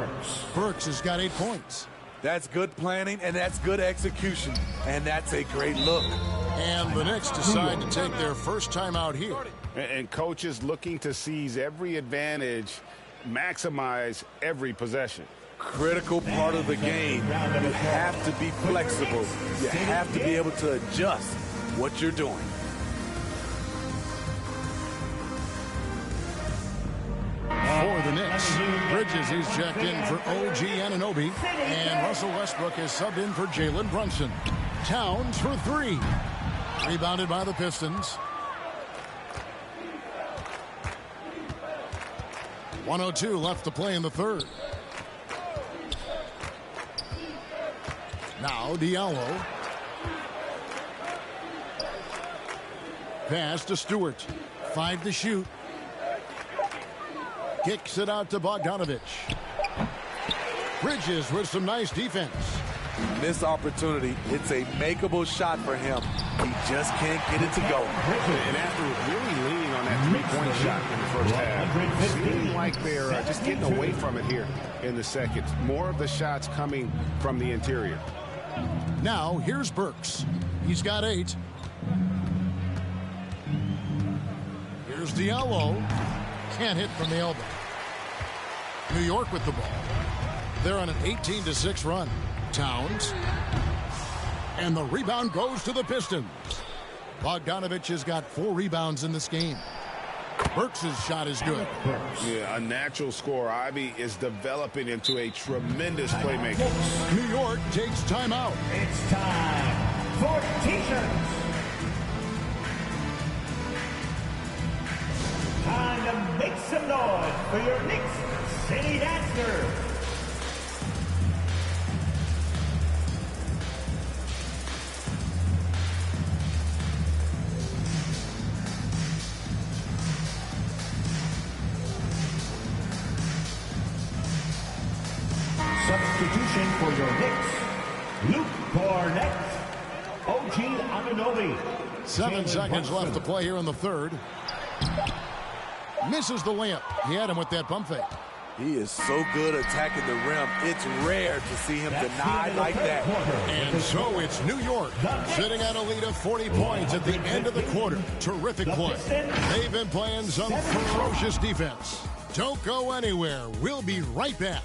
Burks has got 8 points. That's good planning, and that's good execution. And that's a great look. And the Knicks decide to take their first time out here. And coaches looking to seize every advantage, maximize every possession. Critical part of the game. You have to be flexible. You have to be able to adjust what you're doing. For the Knicks, Bridges, he's checked in for OG Anunoby. And Russell Westbrook is subbed in for Jalen Brunson. Towns for 3. Rebounded by the Pistons. 1:02 left to play in the third. Now Diallo. Pass to Stewart. 5 to shoot. Kicks it out to Bogdanovich. Bridges with some nice defense. Missed opportunity. It's a makeable shot for him. He just can't get it to go. And after really leaning on that three-point shot in the first half, seeming like they're just getting away from it here in the second. More of the shots coming from the interior. Now here's Burks. He's got 8. Here's Diallo. Can't hit from the elbow. New York with the ball. They're on an 18-6 run. Towns. And the rebound goes to the Pistons. Bogdanovich has got 4 rebounds in this game. Burks' shot is good. Yeah, a natural scorer. Ivy is developing into a tremendous playmaker. New York takes timeout. It's time for T-shirts. Time to make some noise for your Knicks City Dancers. Substitution for your Knicks, Luke Cornett, OG Anunoby. 7 seconds left to play here in the third. Misses the layup. He had him with that pump fake. He is so good attacking the rim. It's rare to see him denied like that. And so it's New York sitting at a lead of 40 points at the end of the quarter. Terrific play. They've been playing some ferocious defense. Don't go anywhere. We'll be right back.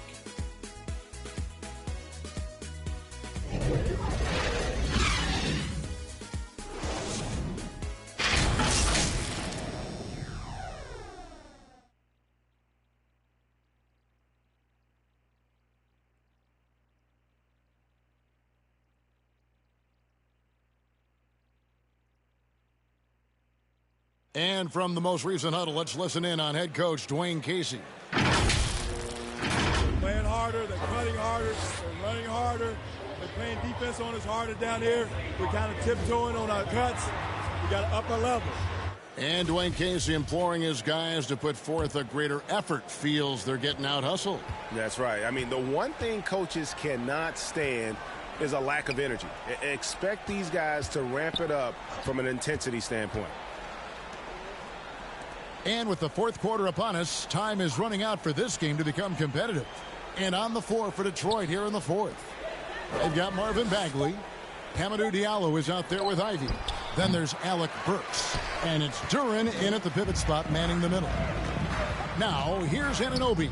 And from the most recent huddle, let's listen in on head coach Dwayne Casey. They're playing harder, they're cutting harder, they're running harder, they're playing defense on us harder down here. We're kind of tiptoeing on our cuts. We got to up our level. And Dwayne Casey imploring his guys to put forth a greater effort, feels they're getting out hustled. That's right. I mean, the one thing coaches cannot stand is a lack of energy. Expect these guys to ramp it up from an intensity standpoint. And with the fourth quarter upon us, time is running out for this game to become competitive. And on the floor for Detroit here in the fourth. They've got Marvin Bagley. Hamidou Diallo is out there with Ivy. Then there's Alec Burks. And it's Duren in at the pivot spot, manning the middle. Now, here's Anunoby.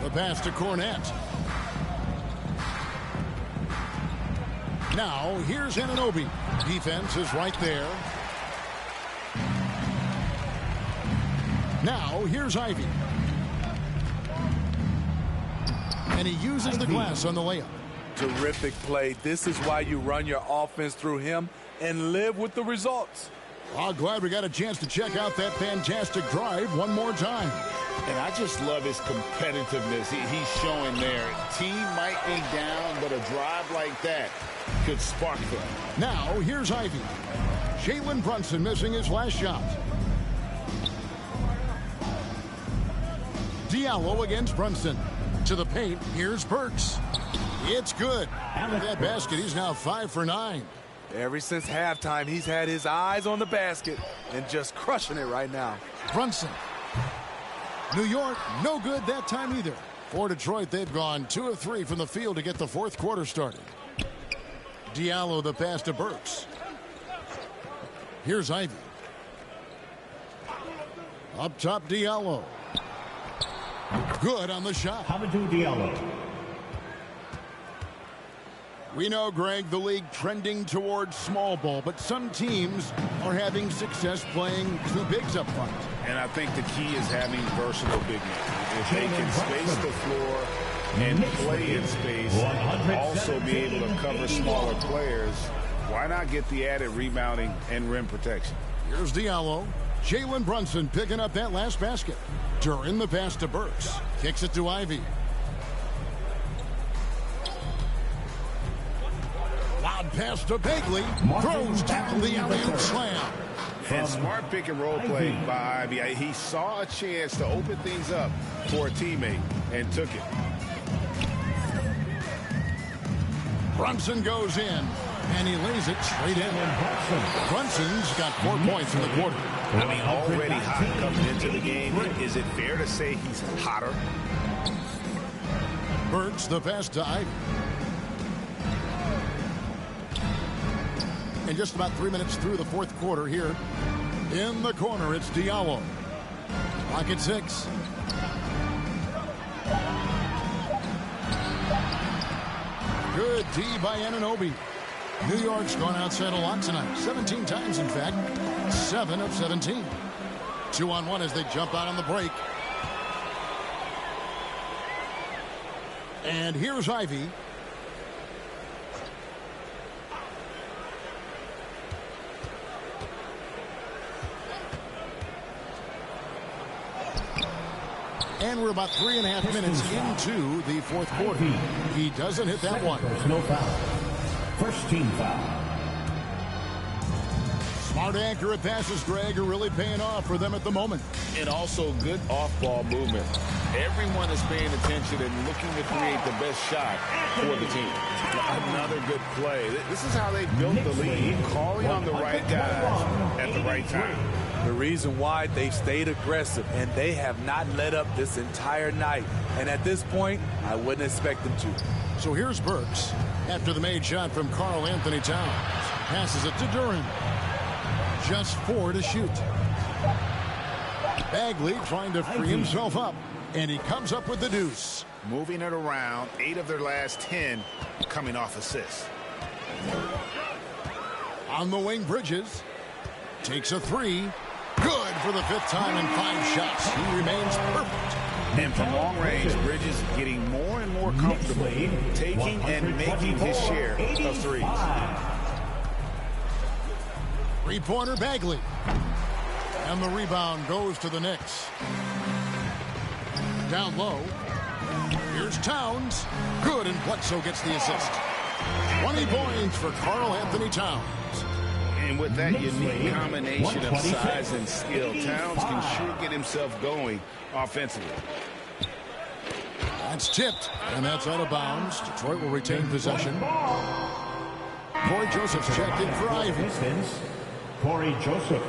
The pass to Cornett. Now, here's Anunoby. Defense is right there. Now, here's Ivy. And he uses the glass on the layup. Terrific play. This is why you run your offense through him and live with the results. Oh, glad we got a chance to check out that fantastic drive one more time. And I just love his competitiveness he's showing there. Team might be down, but a drive like that could spark them. Now, here's Ivy. Jalen Brunson missing his last shot. Diallo against Brunson. To the paint, here's Burks. It's good. With that basket, he's now 5 for 9. Ever since halftime, he's had his eyes on the basket and just crushing it right now. Brunson. New York, no good that time either. For Detroit, they've gone 2 of 3 from the field to get the fourth quarter started. Diallo the pass to Burks. Here's Ivy. Up top, Diallo. Good on the shot. Hamidou Diallo. We know, Greg, the league trending towards small ball, but some teams are having success playing two bigs up front. And I think the key is having versatile big men. If they can space the floor and play in space, also be able to cover smaller players, why not get the added rebounding and rim protection? Here's Diallo. Jalen Brunson picking up that last basket. Duren the pass to Burks. Kicks it to Ivy. Loud pass to Bagley. Throws down the alley-oop slam. And smart pick and roll play by Ivy. He saw a chance to open things up for a teammate and took it. Brunson goes in, and he lays it straight in. Brunson's got 4 points in the quarter. I mean, already hot coming into the game. Is it fair to say he's hotter? Burks the pass to Ivy. And just about 3 minutes through the fourth quarter here. In the corner, it's Diallo. Clock at 6. Good D by Anunoby. New York's gone outside a lot tonight. 17 times, in fact. 7 of 17. 2-on-1 as they jump out on the break. And here's Ivy. And we're about 3.5 minutes into the fourth quarter. He doesn't hit that one. No foul. First team foul. Smart, accurate passes, Greg, are really paying off for them at the moment. And also good off-ball movement. Everyone is paying attention and looking to create the best shot for the team. Another good play. This is how they built the lead, calling on the right guys at the right time. The reason why they stayed aggressive, and they have not let up this entire night. And at this point, I wouldn't expect them to. So here's Burks after the made shot from Karl Anthony Towns. Passes it to Duran. Just 4 to shoot. Bagley trying to free himself up, and he comes up with the deuce. Moving it around, 8 of their last 10 coming off assists. On the wing, Bridges takes a 3. Good for the 5th time in 5 shots. He remains perfect. And from long range, Bridges getting more and more comfortable taking and making his share of threes. 3-pointer Bagley. And the rebound goes to the Knicks. Down low. Here's Towns. Good, and Bledsoe gets the assist. 20 points for Karl Anthony Towns. And with that unique combination of size and skill, Towns can sure get himself going offensively. That's tipped, and that's out of bounds. Detroit will retain possession. Corey Joseph's checked in for Ivy. Corey Joseph.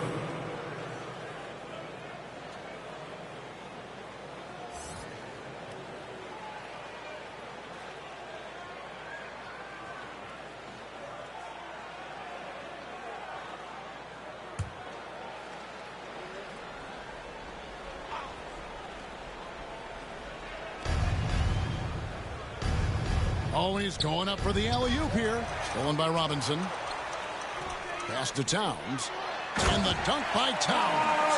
Oh, he's going up for the alley-oop here. Stolen by Robinson. Pass to Towns. And the dunk by Towns.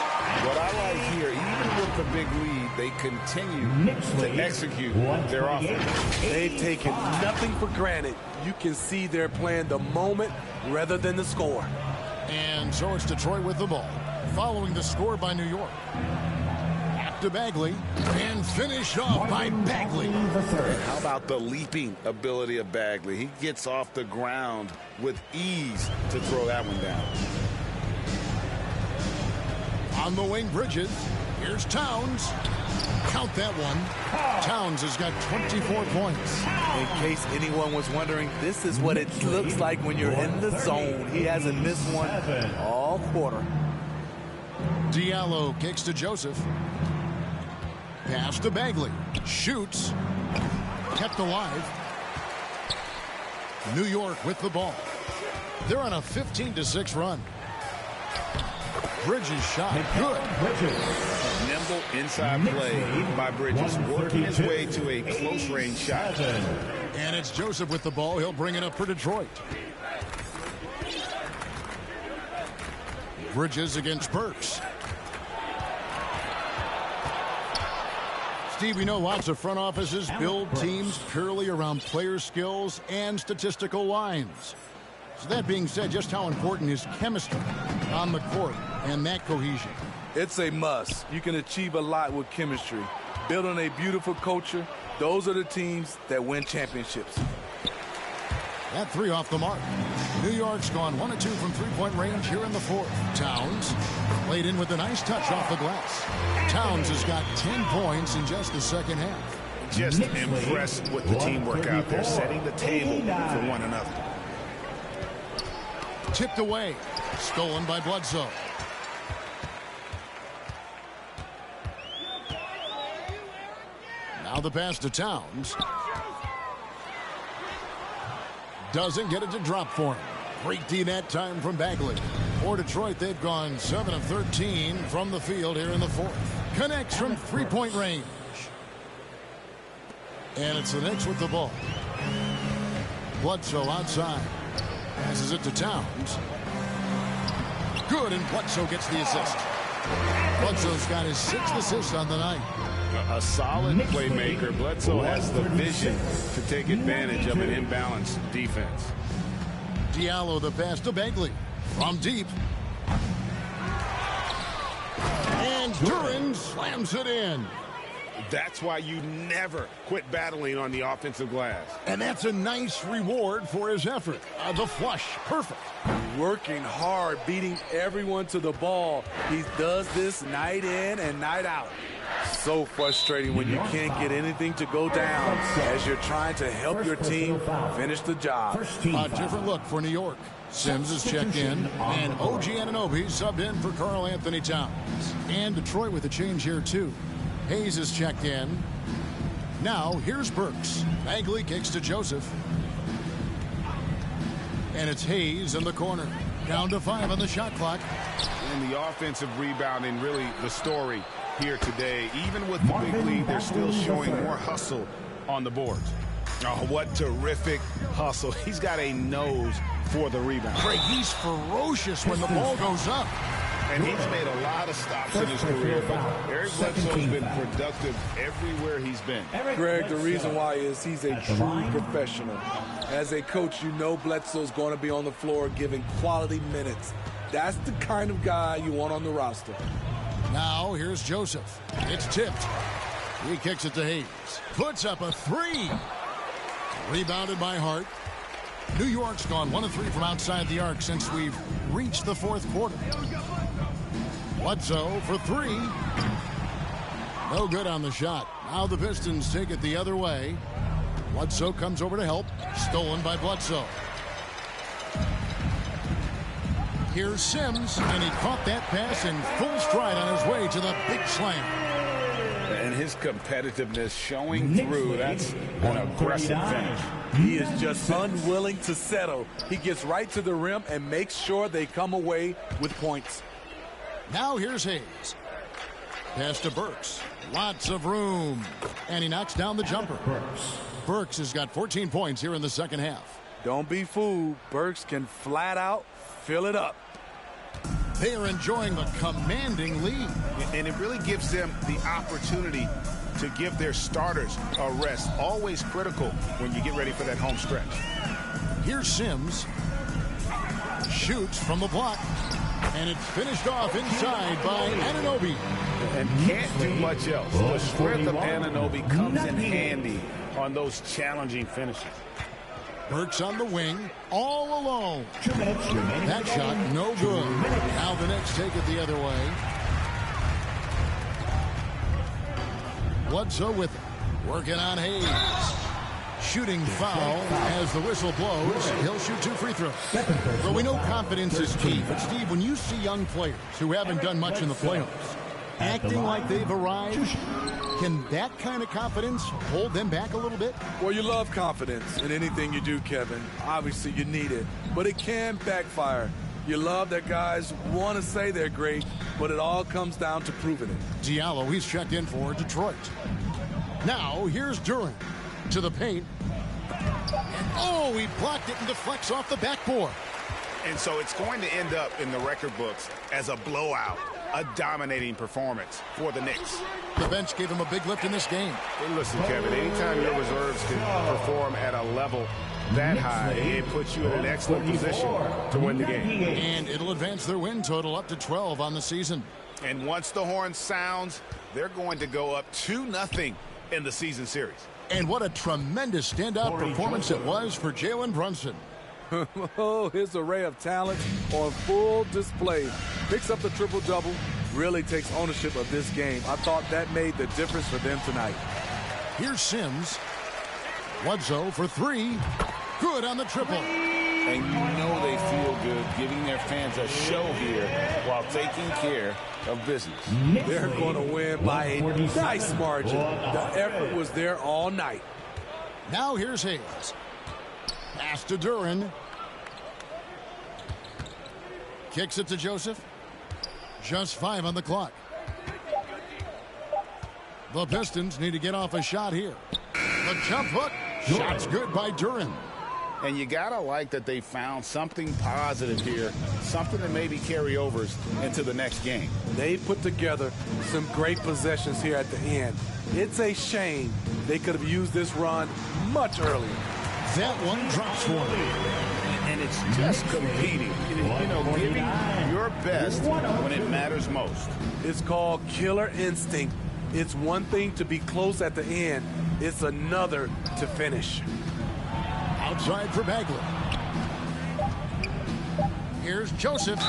What I like here, even with the big lead, they continue to execute their offense. They've taken nothing for granted. You can see they're playing the moment rather than the score. And so it's Detroit with the ball, following the score by New York. To Bagley, and finished off by Bagley. How about the leaping ability of Bagley? He gets off the ground with ease to throw that one down. On the wing, Bridges. Here's Towns. Count that one. Towns has got 24 points. In case anyone was wondering, this is what it looks like when you're in the zone. He hasn't missed one all quarter. Diallo kicks to Joseph. Pass to Bagley. Shoots. Kept alive. New York with the ball. They're on a 15-6 run. Bridges shot. Good. Nimble inside play by Bridges, working his way to a close-range shot. And it's Joseph with the ball. He'll bring it up for Detroit. Bridges against Burks. Steve, we know lots of front offices build teams purely around player skills and statistical lines. So that being said, just how important is chemistry on the court and that cohesion? It's a must. You can achieve a lot with chemistry. Building a beautiful culture, those are the teams that win championships. That 3 off the mark. New York's gone 1 of 2 from three-point range here in the fourth. Towns laid in with a nice touch off the glass. Towns has got 10 points in just the second half. Just impressed with the teamwork out there, setting the table for one another. Tipped away. Stolen by Bledsoe. Now the pass to Towns. Doesn't get it to drop for him. Great D that time from Bagley. For Detroit, they've gone 7 of 13 from the field here in the fourth. Connects from three-point range. And it's the Knicks with the ball. Bledsoe outside. Passes it to Towns. Good, and Bledsoe gets the assist. Bledsoe's got his 6th assist on the night. A solid playmaker. Bledsoe has the vision to take advantage of an imbalanced defense. Diallo the pass to Bagley. From deep. And Duran slams it in. That's why you never quit battling on the offensive glass. And that's a nice reward for his effort. The flush, perfect. Working hard, beating everyone to the ball. He does this night in and night out. So frustrating when you can't get anything to go down as you're trying to help your team finish the job. A different look for New York. Sims is checked in, and OG Anunoby subbed in for Karl Anthony Towns. And Detroit with a change here, too. Hayes is checked in. Now, here's Burks. Bagley kicks to Joseph. And it's Hayes in the corner. Down to 5 on the shot clock. And the offensive rebounding, really the story here today. Even with the big lead, they're still showing more hustle on the boards. Oh, what terrific hustle. He's got a nose for the rebound. Craig, he's ferocious when the ball goes up. And he's made a lot of stops in his career, but Eric Bledsoe's been productive everywhere he's been. Greg, the reason why is he's a true professional. As a coach, you know Bledsoe's going to be on the floor giving quality minutes. That's the kind of guy you want on the roster. Now, here's Joseph. It's tipped. He kicks it to Hayes. Puts up a 3. Rebounded by Hart. New York's gone 1 of 3 from outside the arc since we've reached the 4th quarter. Bledsoe for 3. No good on the shot. Now the Pistons take it the other way. Bledsoe comes over to help. Stolen by Bledsoe. Here's Sims, and he caught that pass in full stride on his way to the big slam. And his competitiveness showing through. That's an aggressive finish. He is just unwilling to settle. He gets right to the rim and makes sure they come away with points. Now here's Hayes. Pass to Burks. Lots of room. And he knocks down the jumper. Burks has got 14 points here in the second half. Don't be fooled. Burks can flat out fill it up. They are enjoying a commanding lead. And it really gives them the opportunity to give their starters a rest. Always critical when you get ready for that home stretch. Here's Sims. Shoots from the block. And it's finished off inside by Anunoby. And can't do much else. The strength of Anunoby comes in handy on those challenging finishes. Burks on the wing, all alone. That shot, no good. Now the Knicks take it the other way. Bledsoe with it. Working on Hayes. Shooting foul as the whistle blows. He'll shoot 2 free throws. Well, we know confidence is key, but Steve, when you see young players who haven't done much in the playoffs acting like they've arrived, can that kind of confidence hold them back a little bit? Well, you love confidence in anything you do, Kevin. Obviously, you need it, but it can backfire. You love that guys want to say they're great, but it all comes down to proving it. Diallo, he's checked in for Detroit. Now, here's Duran to the paint. Oh, he blocked it and deflects off the backboard. And so it's going to end up in the record books as a blowout, a dominating performance for the Knicks. The bench gave him a big lift in this game. Hey, listen, Kevin, anytime your reserves can perform at a level that high, it puts you in an excellent position to win the game. And it'll advance their win total up to 12 on the season. And once the horn sounds, they're going to go up 2-0 in the season series. And what a tremendous standout performance it was for Jalen Brunson. Oh, his array of talent on full display. Picks up the triple-double, really takes ownership of this game. I thought that made the difference for them tonight. Here's Sims. Bledsoe for 3. Good on the triple. And you know they feel good giving their fans a show here while taking care of business. They're going to win by a nice margin. The effort was there all night. Now here's Hayes. Pass to Duran. Kicks it to Joseph. Just 5 on the clock. The Pistons need to get off a shot here. The jump hook. Shot's good by Duran. And you got to like that they found something positive here, something that maybe carry overs into the next game. They put together some great possessions here at the end. It's a shame they could have used this run much earlier. That one drops for me. And it's just competing, you know, giving your best when it matters most. It's called killer instinct. It's one thing to be close at the end. It's another to finish. Outside for Bagley. Here's Joseph.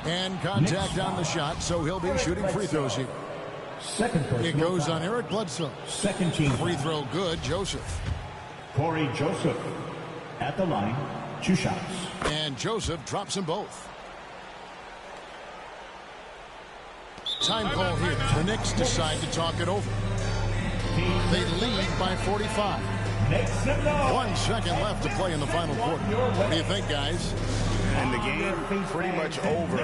And contact on the shot, so he'll be shooting free throws here. It goes on Eric Bledsoe. Second team. Free throw good, Joseph. Corey Joseph at the line. 2 shots. And Joseph drops them both. Time call here. The Knicks decide to talk it over. They lead by 45. 1 second left to play in the final quarter. What do you think, guys? And the game pretty much over.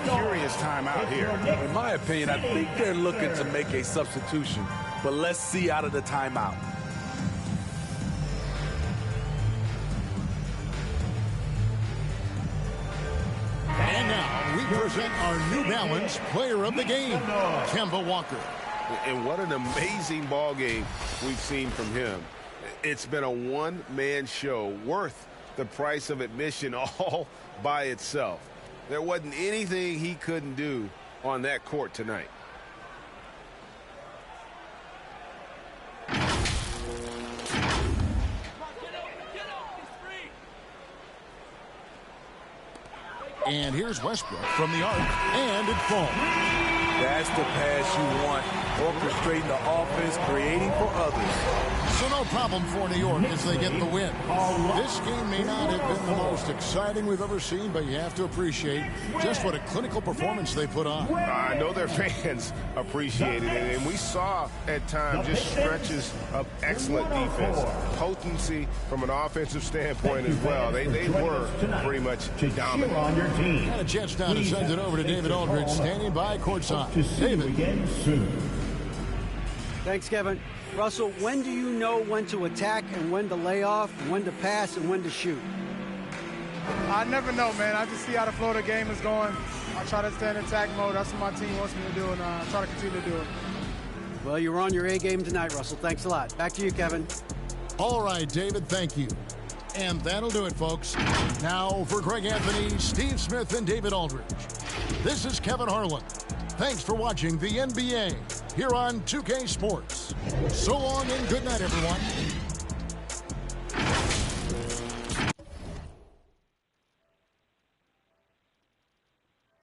Curious timeout here. In my opinion, I think they're looking to make a substitution. But let's see out of the timeout. And now we present our New Balance Player of the Game, Kemba Walker. And what an amazing ball game we've seen from him. It's been a one-man show worth the price of admission all by itself. There wasn't anything he couldn't do on that court tonight. And here's Westbrook from the arc, and it falls. That's the pass you want. Orchestrating the offense, creating for others. So no problem for New York as they get the win. This game may not have been the most exciting we've ever seen, but you have to appreciate just what a clinical performance they put on. I know their fans appreciated it, and we saw at times just stretches of excellent defense, potency from an offensive standpoint as well. They were pretty much dominant. And a chance now to send it over to David Aldridge, standing by courtside. David. Thanks, Kevin. Russell, when do you know when to attack and when to lay off, when to pass and when to shoot? I never know, man. I just see how the flow of the game is going. I try to stay in attack mode. That's what my team wants me to do, and I try to continue to do it. Well, you were on your A game tonight, Russell. Thanks a lot. Back to you, Kevin. All right, David, thank you. And that'll do it, folks. Now for Greg Anthony, Steve Smith, and David Aldridge. This is Kevin Harlan. Thanks for watching the NBA here on 2K Sports. So long and good night, everyone.